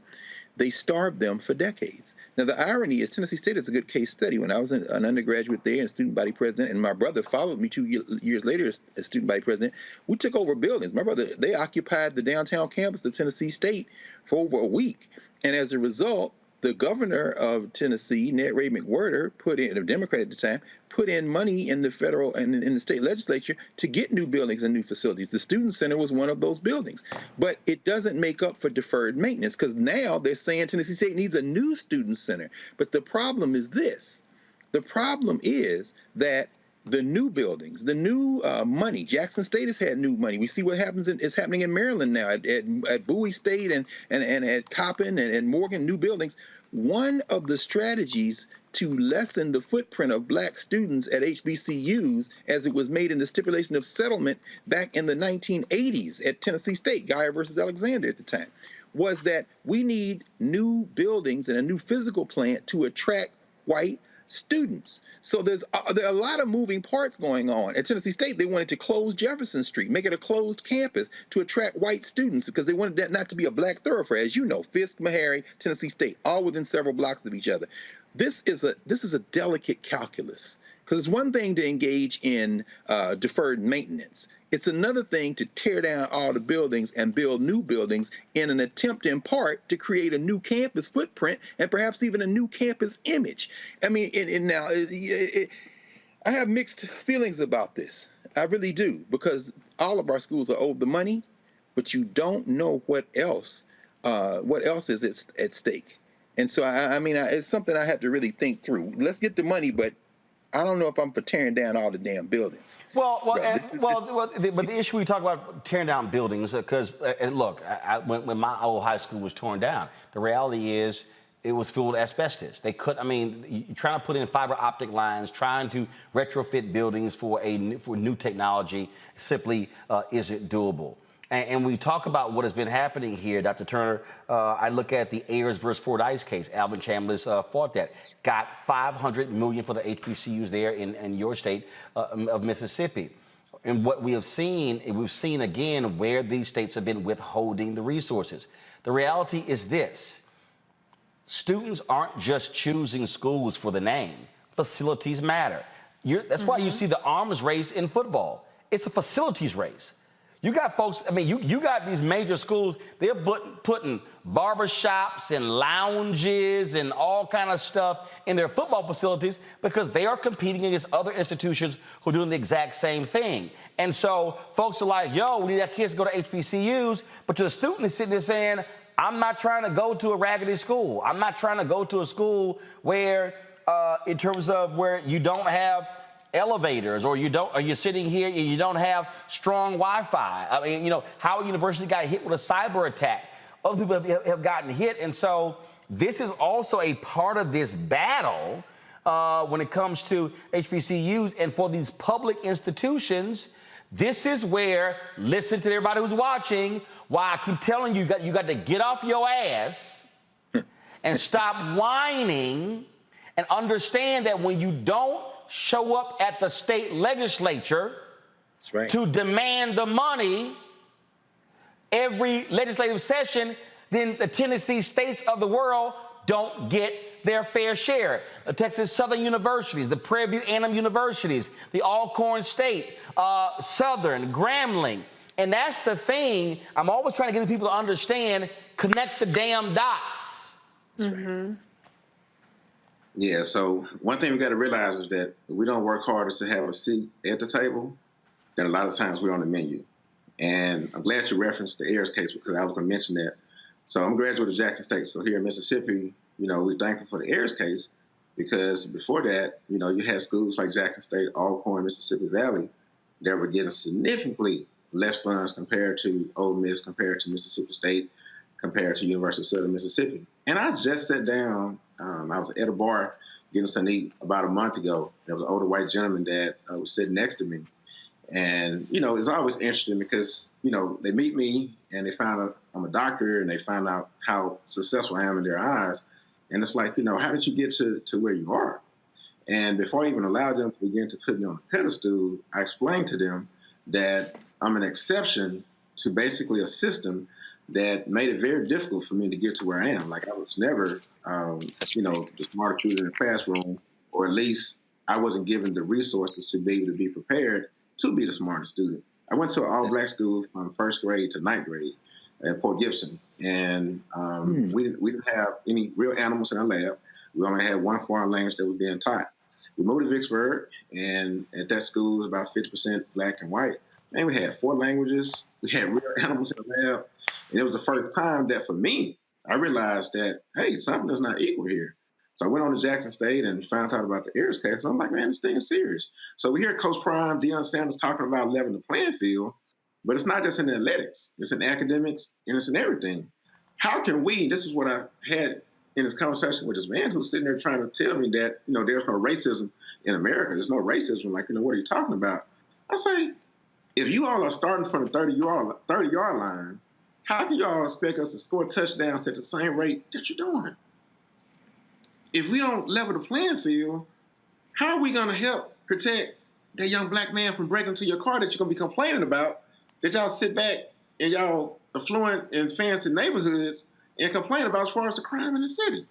they starved them for decades. Now, the irony is Tennessee State is a good case study. When I was an undergraduate there and student body president, and my brother followed me 2 years later as student body president, we took over buildings. My brother, they occupied the downtown campus of Tennessee State for over a week. And as a result, the governor of Tennessee, Ned Ray McWhirter, put in, a Democrat at the time, put in money in the federal and in the state legislature to get new buildings and new facilities. The Student Center was one of those buildings. But it doesn't make up for deferred maintenance because now they're saying Tennessee State needs a new Student Center. But the problem is this. The problem is that the new buildings, the new money, Jackson State has had new money. We see what happens is happening in Maryland now at Bowie State and at Coppin and Morgan, new buildings. One of the strategies to lessen the footprint of black students at HBCUs, as it was made in the stipulation of settlement back in the 1980s at Tennessee State, Geyer versus Alexander at the time, was that we need new buildings and a new physical plant to attract white students. So there are a lot of moving parts going on. At Tennessee State, they wanted to close Jefferson Street, make it a closed campus to attract white students because they wanted that not to be a black thoroughfare. As you know, Fisk, Meharry, Tennessee State, all within several blocks of each other. This is a delicate calculus because it's one thing to engage in deferred maintenance. It's another thing to tear down all the buildings and build new buildings in an attempt, in part, to create a new campus footprint and perhaps even a new campus image. I mean, I have mixed feelings about this. I really do, because all of our schools are owed the money, but you don't know what else is at stake. And so, I mean, it's something I have to really think through. Let's get the money, but I don't know if I'm for tearing down all the damn buildings. But the issue we talk about tearing down buildings, because, and look, when my old high school was torn down, the reality is it was filled with asbestos. They could, I mean, you're trying to put in fiber optic lines, trying to retrofit buildings for new technology simply isn't doable. And we talk about what has been happening here, Dr. Turner. I look at the Ayers versus Fordyce case. Alvin Chambliss fought that. Got $500 million for the HBCUs there in your state of Mississippi. And what we've seen again where these states have been withholding the resources. The reality is this. Students aren't just choosing schools for the name. Facilities matter. That's why you see the arms race in football. It's a facilities race. You got folks, I mean, you got these major schools, they're putting barbershops and lounges and all kind of stuff in their football facilities because they are competing against other institutions who are doing the exact same thing. And so folks are like, yo, we need our kids to go to HBCUs, but the student is sitting there saying, I'm not trying to go to a raggedy school. I'm not trying to go to a school where, in terms of where you don't have elevators, or you're sitting here and you don't have strong Wi-Fi. I mean, you know, Howard University got hit with a cyber attack. Other people have gotten hit. And so this is also a part of this battle when it comes to HBCUs and for these public institutions. This is where, listen to everybody who's watching, why I keep telling you, you got to get off your ass and stop whining and understand that when you don't show up at the state legislature to demand the money every legislative session, then the Tennessee states of the world don't get their fair share. The Texas Southern Universities, the Prairie View A&M Universities, the Alcorn State, Southern, Grambling. And that's the thing I'm always trying to get the people to understand, connect the damn dots. Mm-hmm. Yeah, so one thing we got to realize is that if we don't work harder to have a seat at the table, then a lot of times we're on the menu. And I'm glad you referenced the Ayers case because I was going to mention that. So I'm a graduate of Jackson State. So here in Mississippi, you know, we're thankful for the Ayers case because before that, you know, you had schools like Jackson State, Alcorn, Mississippi Valley that were getting significantly less funds compared to Ole Miss, compared to Mississippi State, compared to University of Southern Mississippi. And I just sat down, I was at a bar getting something to eat about a month ago. There was an older white gentleman that was sitting next to me. And, you know, it's always interesting because, you know, they meet me and they find out I'm a doctor and they find out how successful I am in their eyes. And it's like, you know, how did you get to where you are? And before I even allowed them to begin to put me on a pedestal, I explained to them that I'm an exception to basically a system that made it very difficult for me to get to where I am. Like I was never, you know, the smartest student in the classroom, or at least I wasn't given the resources to be able to be prepared to be the smartest student. I went to an all-black school from 1st grade to 9th grade at Port Gibson. And we didn't have any real animals in our lab. We only had one foreign language that was being taught. We moved to Vicksburg, and at that school, it was about 50% black and white. And we had 4 languages. We had real animals in the lab. And it was the first time that, for me, I realized that, hey, something is not equal here. So I went on to Jackson State and found out about the Ayers case. I'm like, man, this thing is serious. So we hear Coach Prime, Deion Sanders talking about leveling the playing field, but it's not just in athletics. It's in academics, and it's in everything. How can we, this is what I had in this conversation with this man who's sitting there trying to tell me that, you know, there's no racism in America. There's no racism. Like, you know, what are you talking about? I say, if you all are starting from the 30-yard line, how can you all expect us to score touchdowns at the same rate that you're doing? If we don't level the playing field, how are we going to help protect that young black man from breaking into your car that you're going to be complaining about, that y'all sit back in y'all affluent and fancy neighborhoods and complain about as far as the crime in the city?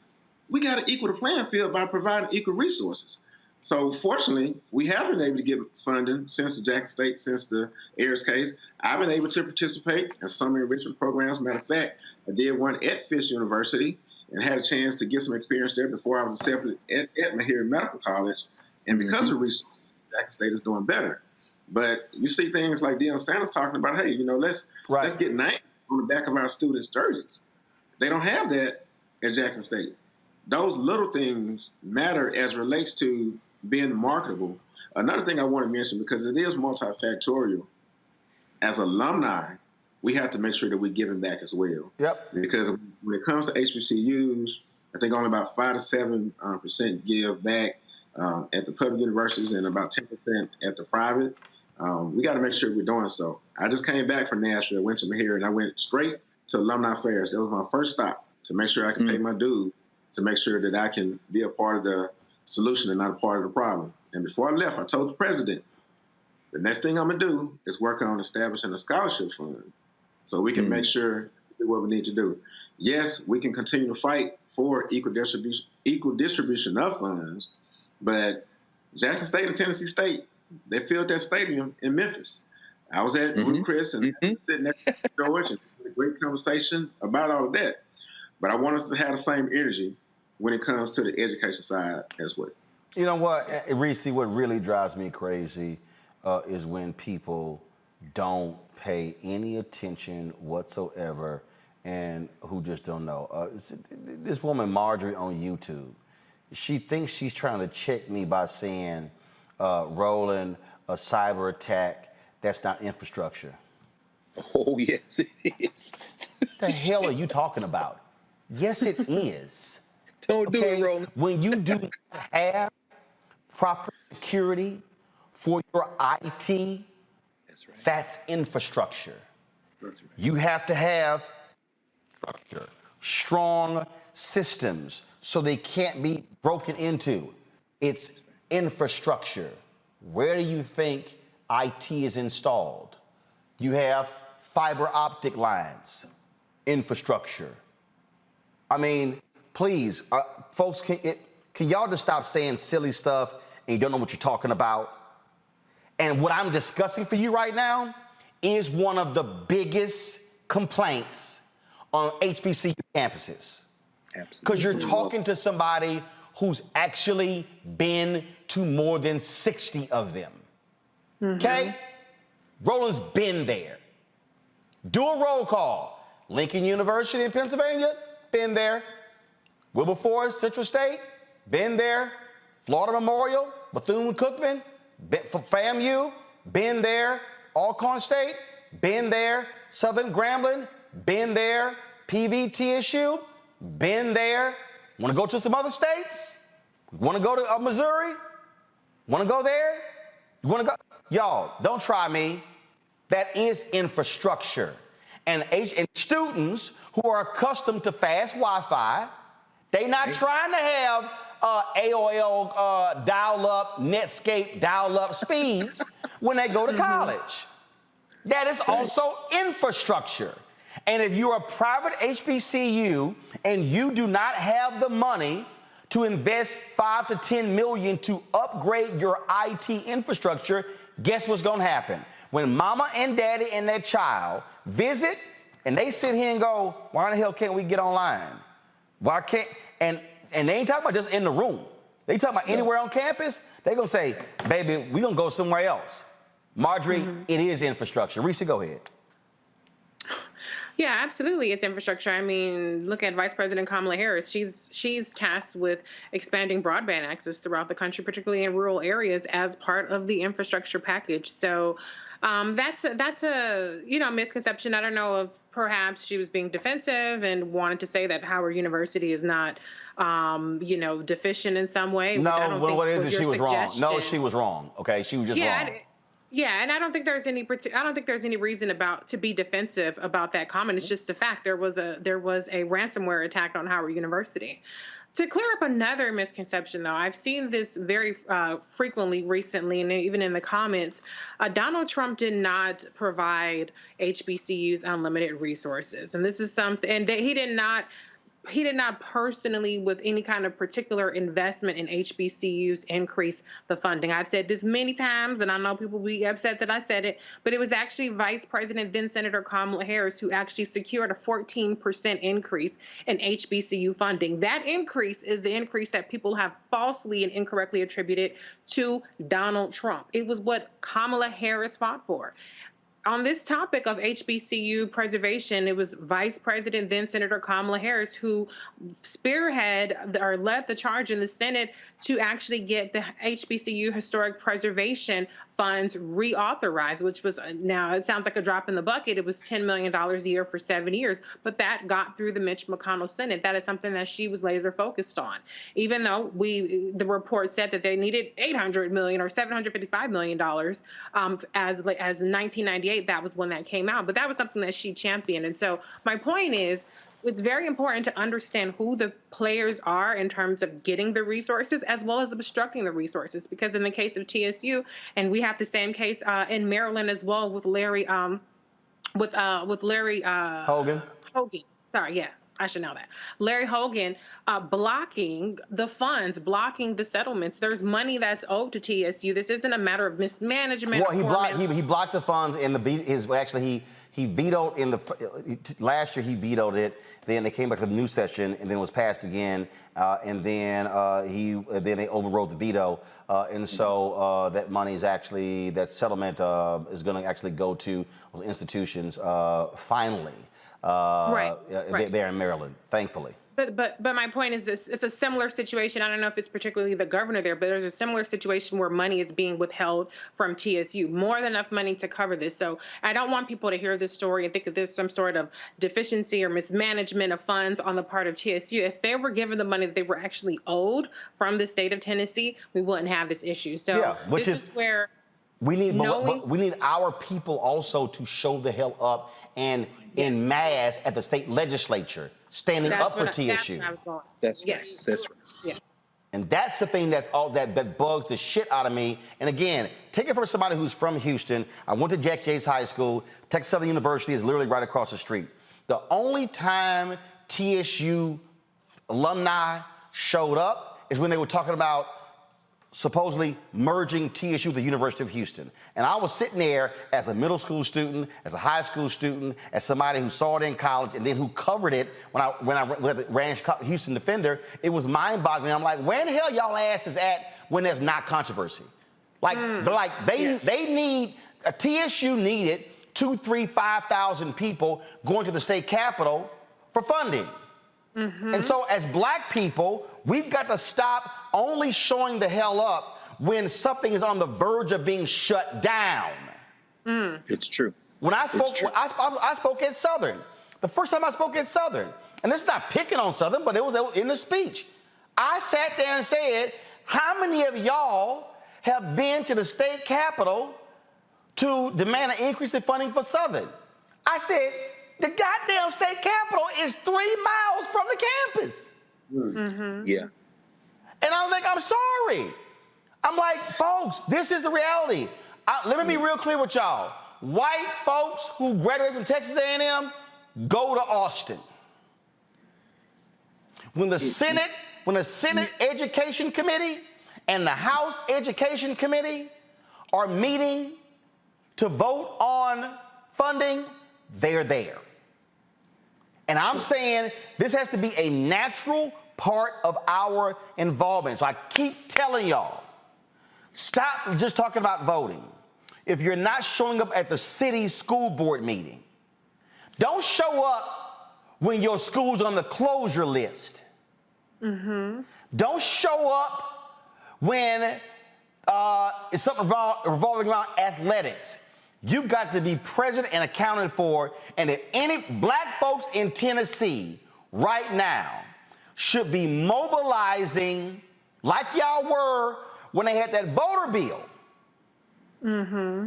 We got to equal the playing field by providing equal resources. So fortunately, we have been able to get funding since the Jackson State, since the Ayers case. I've been able to participate in summer enrichment programs. Matter of fact, I did one at Fisk University and had a chance to get some experience there before I was accepted at Meharry Medical College. And because of research, Jackson State is doing better. But you see things like Deion Sanders talking about, hey, you know, let's get names on the back of our students' jerseys. They don't have that at Jackson State. Those little things matter as it relates to being marketable. Another thing I want to mention, because it is multifactorial, as alumni, we have to make sure that we're giving back as well. Yep. Because when it comes to HBCUs, I think only about 5 to 7% give back at the public universities and about 10% at the private. We got to make sure we're doing so. I just came back from Nashville, went to Meharry, and I went straight to alumni fairs. That was my first stop to make sure I can pay my dues, to make sure that I can be a part of the solution and not a part of the problem. And before I left, I told the president, the next thing I'm going to do is work on establishing a scholarship fund so we can make sure we do what we need to do. Yes, we can continue to fight for equal distribution of funds, but Jackson State and Tennessee State, they filled that stadium in Memphis. I was at Ruth Chris and sitting next to George and had a great conversation about all of that. But I want us to have the same energy when it comes to the education side as well. You know what, Reese, what really drives me crazy is when people don't pay any attention whatsoever and who just don't know. This woman, Marjorie, on YouTube, she thinks she's trying to check me by saying, Roland, a cyber attack, that's not infrastructure. Oh, yes, it is. What the hell are you talking about? Yes, it is. Don't do it, Roland. When you do not have proper security for your IT, that's infrastructure. That's right. You have to have structure, strong systems so they can't be broken into. It's infrastructure. Where do you think IT is installed? You have fiber optic lines, infrastructure. I mean, please, folks, can y'all just stop saying silly stuff and you don't know what you're talking about? And what I'm discussing for you right now is one of the biggest complaints on HBCU campuses. Because you're talking to somebody who's actually been to more than 60 of them. Okay? Roland's been there. Do a roll call. Lincoln University in Pennsylvania, been there. Wilberforce, Central State, been there. Florida Memorial, Bethune-Cookman, FAMU, been there. Alcorn State, been there. Southern Grambling, been there. PVTSU, been there. Want to go to some other states? Want to go to Missouri? Want to go there? You want to go? Y'all, don't try me. That is infrastructure. And students who are accustomed to fast Wi-Fi, they not trying to have AOL dial-up, Netscape dial-up speeds when they go to college. That is also infrastructure. And if you're a private HBCU and you do not have the money to invest $5 to $10 million to upgrade your IT infrastructure, guess what's going to happen? When mama and daddy and their child visit and they sit here and go, why in the hell can't we get online? Why can't, and they ain't talking about just in the room. They talking about anywhere on campus. They're going to say, baby, we're going to go somewhere else. Marjorie, it is infrastructure. Reese, go ahead. Yeah, absolutely. It's infrastructure. I mean, look at Vice President Kamala Harris. She's tasked with expanding broadband access throughout the country, particularly in rural areas, as part of the infrastructure package. So that's a misconception. I don't know if perhaps she was being defensive and wanted to say that Howard University is not deficient in some way. No, what is it? She was wrong. No, she was wrong. Okay, she was just wrong. Yeah, and I don't think there's any reason to be defensive about that comment. It's just a fact. There was a ransomware attack on Howard University. To clear up another misconception, though, I've seen this very frequently recently, and even in the comments. Donald Trump did not provide HBCUs unlimited resources, and this is something. And he did not personally, with any kind of particular investment in HBCUs, increase the funding. I've said this many times, and I know people will be upset that I said it, but it was actually Vice President, then Senator Kamala Harris, who actually secured a 14% increase in HBCU funding. That increase is the increase that people have falsely and incorrectly attributed to Donald Trump. It was what Kamala Harris fought for. On this topic of HBCU preservation, it was Vice President, then Senator Kamala Harris, who led the charge in the Senate to actually get the HBCU historic preservation funds reauthorized, which was, now it sounds like a drop in the bucket. It was $10 million a year for 7 years, but that got through the Mitch McConnell Senate. That is something that she was laser focused on. Even though the report said that they needed $800 million or $755 million as 1998, that was when that came out. But that was something that she championed. And so my point is, it's very important to understand who the players are in terms of getting the resources as well as obstructing the resources. Because in the case of TSU, and we have the same case in Maryland as well with Larry Hogan. Sorry, yeah. I should know that. Larry Hogan blocking the funds, blocking the settlements. There's money that's owed to TSU. This isn't a matter of mismanagement. Well, he blocked the funds in he vetoed last year. He vetoed it. Then they came back to the new session, and then it was passed again. And then they overrode the veto. And so that money is actually, that settlement is going to actually go to those institutions finally. There in Maryland, thankfully. But my point is this: it's a similar situation. I don't know if it's particularly the governor there, but there's a similar situation where money is being withheld from TSU, more than enough money to cover this. So I don't want people to hear this story and think that there's some sort of deficiency or mismanagement of funds on the part of TSU. If they were given the money that they were actually owed from the state of Tennessee, we wouldn't have this issue. So yeah, which is where we need we need our people also to show the hell up and in mass at the state legislature, standing up for TSU. That's right. That's right. Yeah. And that's the thing that bugs the shit out of me. And again, take it from somebody who's from Houston. I went to Jack Yates High School. Texas Southern University is literally right across the street. The only time TSU alumni showed up is when they were talking about supposedly merging TSU with the University of Houston. And I was sitting there as a middle school student, as a high school student, as somebody who saw it in college and then who covered it when I ran Houston Defender. It was mind-boggling. I'm like, where the hell y'all asses at when there's not controversy? Like, they need, TSU needed 2,000, 3,000, 5,000 people going to the state capitol for funding. And so as black people, we've got to stop only showing the hell up when something is on the verge of being shut down. It's true. When I spoke, I spoke at Southern. The first time I spoke at Southern, and it's not picking on Southern, but it was in the speech. I sat there and said, how many of y'all have been to the state capitol to demand an increase in funding for Southern? I said, the goddamn state capitol is 3 miles from the campus. Yeah. And I was like, I'm sorry. I'm like, folks, this is the reality. Let me be real clear with y'all. White folks who graduate from Texas A&M go to Austin. When the Senate Education Committee and the House Education Committee are meeting to vote on funding, they're there. And I'm saying this has to be a natural part of our involvement. So I keep telling y'all, stop just talking about voting. If you're not showing up at the city school board meeting, don't show up when your school's on the closure list. Don't show up when it's something revolving around athletics. You've got to be present and accounted for. And if any black folks in Tennessee right now should be mobilizing like y'all were when they had that voter bill,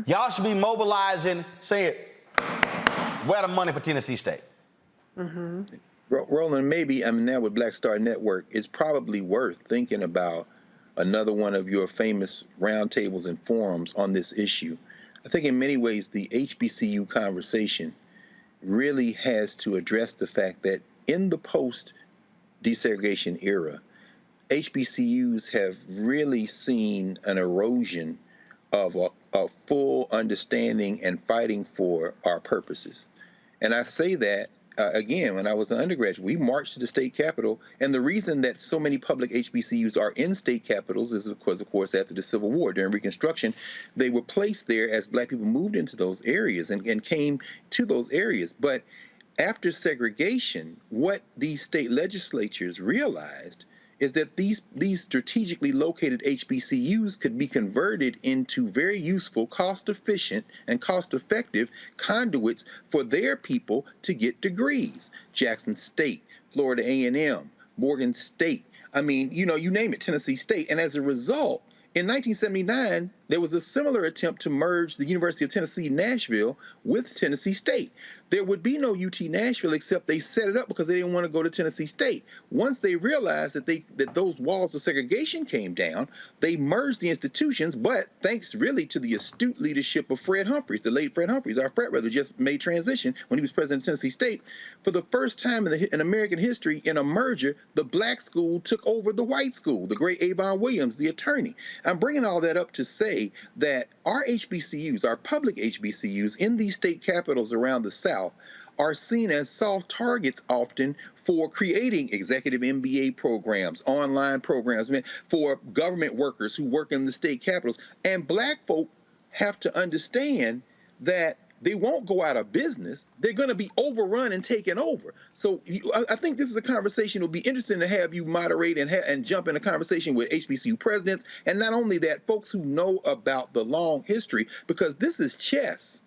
y'all should be mobilizing, saying, where the money for Tennessee State? Roland, maybe, I mean, now with Black Star Network, it's probably worth thinking about another one of your famous roundtables and forums on this issue. I think in many ways the HBCU conversation really has to address the fact that in the post-desegregation era, HBCUs have really seen an erosion of a full understanding and fighting for our purposes. And I say that, again, when I was an undergraduate, we marched to the state capitol, and the reason that so many public HBCUs are in state capitals is, of course, after the Civil War, during Reconstruction, they were placed there as black people moved into those areas and came to those areas. But after segregation, what these state legislatures realized is that these strategically located HBCUs could be converted into very useful, cost-efficient, and cost-effective conduits for their people to get degrees. Jackson State, Florida A&M, Morgan State, I mean, you know, you name it, Tennessee State. And as a result, in 1979, there was a similar attempt to merge the University of Tennessee, Nashville with Tennessee State. There would be no UT Nashville, except they set it up because they didn't want to go to Tennessee State. Once they realized that those walls of segregation came down, they merged the institutions, but thanks really to the astute leadership of Fred Humphreys, the late Fred Humphreys, our frat brother, just made transition when he was president of Tennessee State. For the first time in American history, in a merger, the black school took over the white school, the great Avon Williams, the attorney. I'm bringing all that up to say that our HBCUs, our public HBCUs in these state capitals around the South are seen as soft targets often for creating executive MBA programs, online programs, for government workers who work in the state capitals. And black folk have to understand that they won't go out of business. They're going to be overrun and taken over. So I think this is a conversation that will be interesting to have you moderate and jump in a conversation with HBCU presidents. And not only that, folks who know about the long history, because this is chess.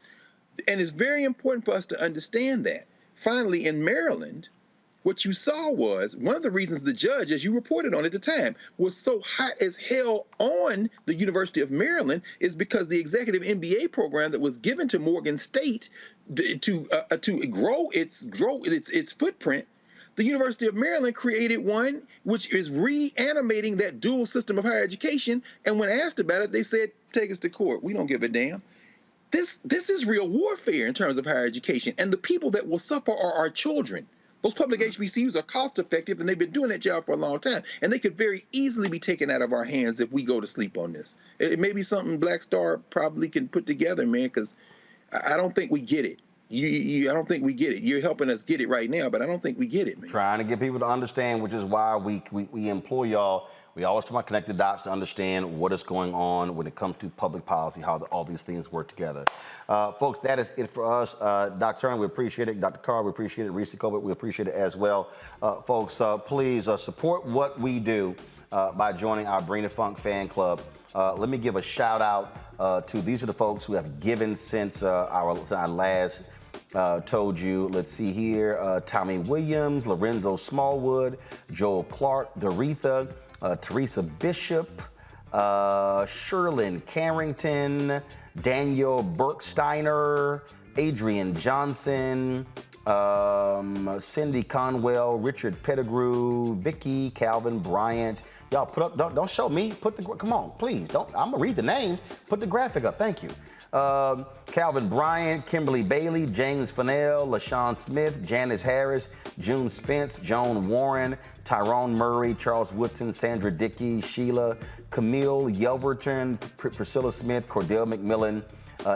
And it's very important for us to understand that. Finally, in Maryland, what you saw was one of the reasons the judge, as you reported on at the time, was so hot as hell on the University of Maryland is because the executive MBA program that was given to Morgan State to grow its footprint, the University of Maryland created one which is reanimating that dual system of higher education. And when asked about it, they said, take us to court. We don't give a damn. This is real warfare in terms of higher education. And the people that will suffer are our children. Those public HBCUs are cost effective, and they've been doing that job for a long time. And they could very easily be taken out of our hands if we go to sleep on this. It may be something Black Star probably can put together, man, because I don't think we get it. I don't think we get it. You're helping us get it right now, but I don't think we get it, man. Trying to get people to understand, which is why we implore y'all. We always try to connect the dots to understand what is going on when it comes to public policy, how all these things work together. Folks, that is it for us. Dr. Turner, we appreciate it. Dr. Carr, we appreciate it. Reese Colbert, we appreciate it as well. Folks, please support what we do by joining our Bring the Funk fan club. Let me give a shout out to these are the folks who have given since our last told you. Let's see here. Tommy Williams, Lorenzo Smallwood, Joel Clark, Doretha, Teresa Bishop, Sherlyn Carrington, Daniel Berksteiner, Adrian Johnson, Cindy Conwell, Richard Pettigrew, Vicky, Calvin Bryant. Y'all put up, don't show me, come on, please, I'm gonna read the names, put the graphic up, thank you. Calvin Bryant, Kimberly Bailey, James Fennell, LaShawn Smith, Janice Harris, June Spence, Joan Warren, Tyrone Murray, Charles Woodson, Sandra Dickey, Sheila, Camille Yelverton, Priscilla Smith, Cordell McMillan,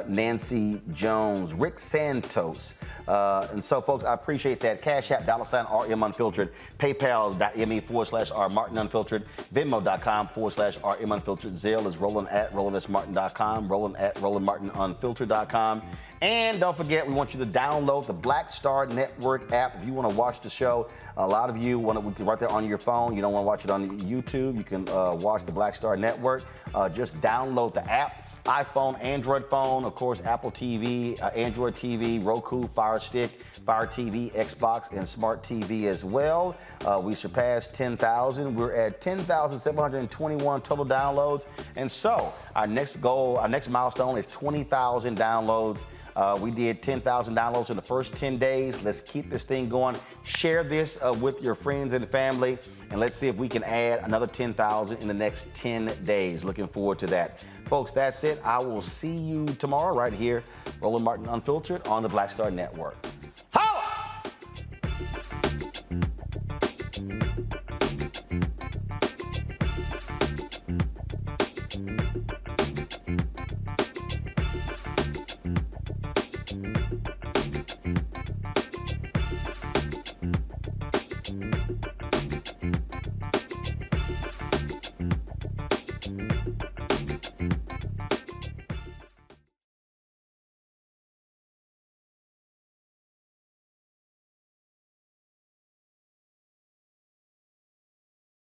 Nancy Jones, Rick Santos. And so, folks, I appreciate that. Cash App, $RM Unfiltered, PayPal.me/RMartinUnfiltered, Venmo.com/RM Unfiltered, Zelle is Roland@RolandSMartin.com, Roland@RolandMartinUnfiltered.com. And don't forget, we want you to download the Black Star Network app if you want to watch the show. A lot of you want to right there on your phone. You don't want to watch it on YouTube. You can watch the Black Star Network. Just download the app. iPhone, Android phone, of course, Apple TV, Android TV, Roku, Fire Stick, Fire TV, Xbox, and Smart TV as well. We surpassed 10,000. We're at 10,721 total downloads. And so our next goal, our next milestone is 20,000 downloads. We did 10,000 downloads in the first 10 days. Let's keep this thing going. Share this with your friends and family, and let's see if we can add another 10,000 in the next 10 days. Looking forward to that. Folks, that's it. I will see you tomorrow right here, Roland Martin Unfiltered on the Black Star Network.